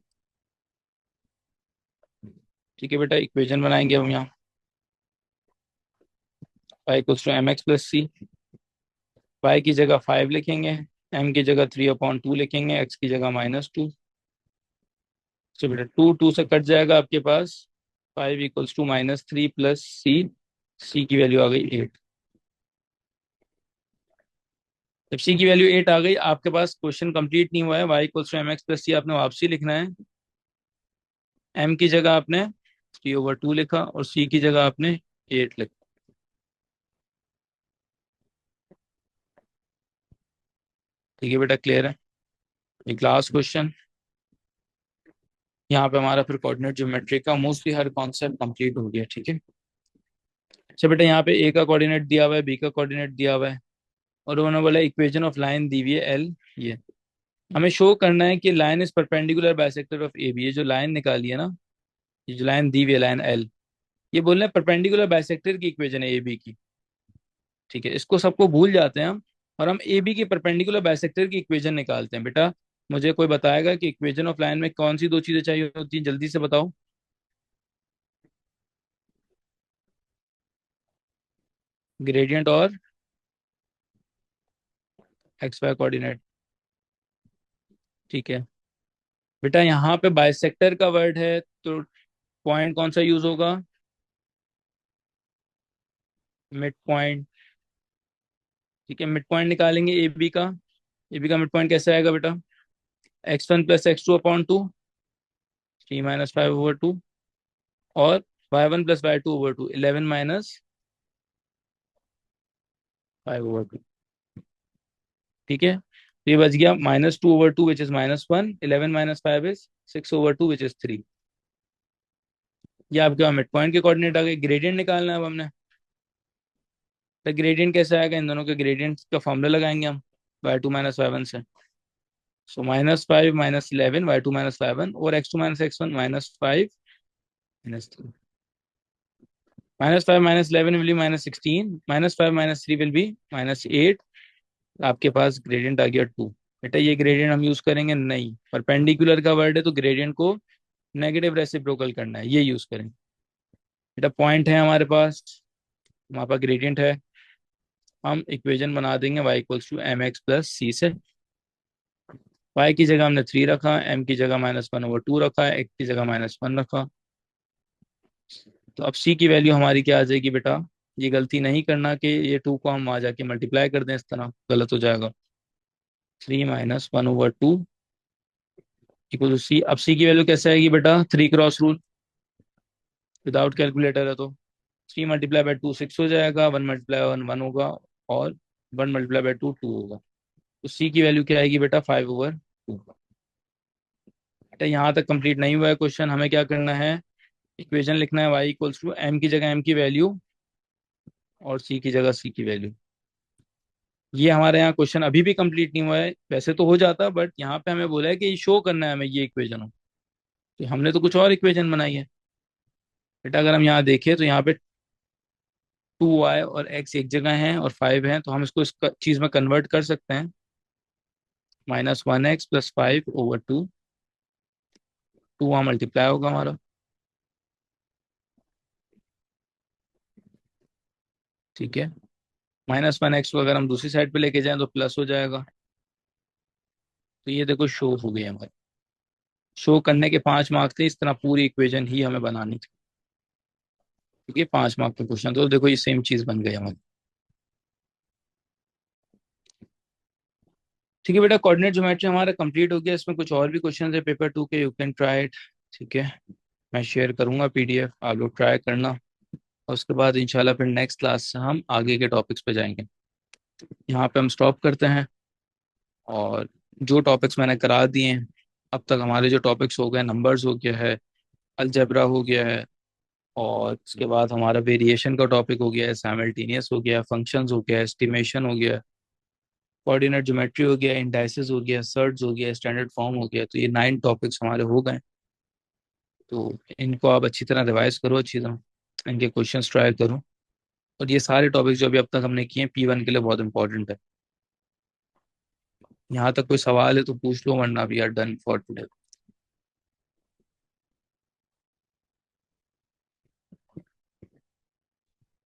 ठीक है बेटा, इक्वेशन बनाएंगे हम यहाँ। y = mx + c। y की जगह 5 लिखेंगे, m की जगह 3/2 लिखेंगे, x की जगह -2। तो बेटा 2 से कट जाएगा आपके पास, 5 = -3 + c की वैल्यू आ गई 8। जब c की वैल्यू 8 आ गई, आपके पास क्वेश्चन कंप्लीट नहीं हुआ है। y = mx + c आपने वापसी लिखना है। m की जगह आपने 3/2 लिखा और c की जगह आपने 8 लिखा। ठीक है बेटा, क्लियर है। एक लास्ट क्वेश्चन, यहाँ पे हमारा फिर कोऑर्डिनेट ज्योमेट्री का मोस्टली हर कॉन्सेप्ट कंप्लीट हो गया। ठीक है। अच्छा बेटा, यहाँ पे ए का कोऑर्डिनेट दिया हुआ है, बी का कोऑर्डिनेट दिया हुआ है, और उन्होंने बोला इक्वेशन ऑफ लाइन दी हुई है एल। ये हमें शो करना है कि line is perpendicular bisector of A B. ये जो लाइन निकाली है ना, ये जो लाइन दी हुई है, लाइन एल, ये बोल रहे हैं परपेंडिकुलर बाइसेक्टर की इक्वेशन है ए बी की। ठीक है, इसको सबको भूल जाते हैं हम, और हम ए बी की परपेंडिकुलर बाइसेक्टर की इक्वेशन निकालते हैं। बेटा मुझे कोई बताएगा कि इक्वेशन ऑफ लाइन में कौन सी दो चीजें चाहिए होती हैं? जल्दी से बताओ। ग्रेडियंट और एक्स वाई कोऑर्डिनेट। ठीक है बेटा, यहाँ पे बाइसेक्टर का वर्ड है, तो पॉइंट कौन सा यूज होगा? Mid point. ठीक है, मिड पॉइंट निकालेंगे ए बी का। ए बी का मिड पॉइंट कैसे आएगा बेटा? x1 + x2/2, 3 - 5/2, और y1 + y2/2, 11 - 5/2। ठीक है, तो ये बच गया -2/2 which is -1, 11 - 5 is 6/2 which is 3। ये आपके पास मिड पॉइंट के कोऑर्डिनेट आ गए। ग्रेडियंट निकालना है अब हमने। तो ग्रेडियंट कैसे आएगा? इन दोनों के ग्रेडियंट का फॉर्मूला लगाएंगे हम, y2 - y1 से। सो -5 - 11 y2 - y1 और x2 - x1 -5 -3। -5 - 11 will be -16, -5 - 3 will be -8। आपके पास ग्रेडियंट आ गया 2। बेटा ये ग्रेडियंट हम यूज करेंगे नहीं, परपेंडिकुलर का वर्ड है तो ग्रेडियंट को नेगेटिव रेसिप्रोकल करना है, ये यूज करेंगे। बेटा पॉइंट है हमारे पास, हमारे पास ग्रेडियंट है, हम इक्वेशन बना देंगे y = mx + c से। y की जगह हमने 3 रखा, m की जगह -1/2 रखा है, x की जगह -1 रखा। तो अब c की वैल्यू हमारी क्या आ जाएगी बेटा? ये गलती नहीं करना कि ये 2 को हम वहां जाके मल्टीप्लाई कर दें, इस तरह गलत हो जाएगा। 3 - 1/2 इक्वल टू सी। अब सी की वैल्यू कैसे आएगी बेटा? 3 क्रॉस रूल, विदाउट कैलकुलेटर है तो 3 × 2 6 हो जाएगा, 1 × 1 1 होगा, और 1 × 2 2 होगा। तो सी की वैल्यू क्या आएगी बेटा? 5/2। बेटा यहाँ तक कंप्लीट नहीं हुआ है क्वेश्चन, हमें क्या करना है? इक्वेशन लिखना है y = m की जगह m की वैल्यू और c की जगह c की वैल्यू। ये हमारे यहाँ क्वेश्चन अभी भी कंप्लीट नहीं हुआ है, वैसे तो हो जाता, बट यहाँ पे हमें बोला है कि शो करना है हमें ये इक्वेशन हो, तो हमने तो कुछ और इक्वेशन बनाई है। बेटा अगर हम यहाँ देखें तो यहाँ पे 2y और x एक जगह है और 5 है, तो हम इसको इस चीज में कन्वर्ट कर सकते हैं। -1x + 5/2, 2 वहाँ मल्टीप्लाई होगा हमारा। ठीक है, -1x को अगर हम दूसरी साइड पे लेके जाएं तो प्लस हो जाएगा। तो ये देखो शो हो गई हमारी। शो करने के 5 मार्क्स थे, इस तरह पूरी इक्वेशन ही हमें बनानी थी। ठीक है, 5 मार्क का क्वेश्चन, तो देखो ये सेम चीज बन गई हमारी। ठीक है बेटा, कोऑर्डिनेट ज्योमेट्री हमारा कंप्लीट हो गया। इसमें कुछ और भी क्वेश्चन है पेपर 2 के, यू कैन ट्राई इट। ठीक है। मैं शेयर करूँगा PDF, आप लोग ट्राई करना। और उसके बाद इंशाल्लाह फिर नेक्स्ट क्लास से हम आगे के टॉपिक्स पे जाएंगे। यहाँ पे हम स्टॉप करते हैं। और जो टॉपिक्स मैंने करा दिए हैं अब तक, हमारे जो टॉपिक्स हो गए, नंबर्स हो गया है, अलजेब्रा हो गया है, और उसके बाद हमारा वेरिएशन का टॉपिक हो गया है, साइमल्टेनियस हो गया, फंक्शंस हो गया, एस्टिमेशन हो गया, कोऑर्डिनेट ज्योमेट्री हो गया, इंडाइसेस हो गया, सर्ट्स हो गया, स्टैंडर्ड फॉर्म हो गया। तो ये 9 टॉपिक्स हमारे हो गए। तो इनको आप अच्छी तरह रिवाइज करो, अच्छी तरह इनके क्वेश्चंस ट्राई करो। और ये सारे टॉपिक्स जो अभी अब तक हमने किए हैं P1 के लिए बहुत इंपॉर्टेंट है। यहाँ तक कोई सवाल है तो पूछ लो, वरना we are done for today.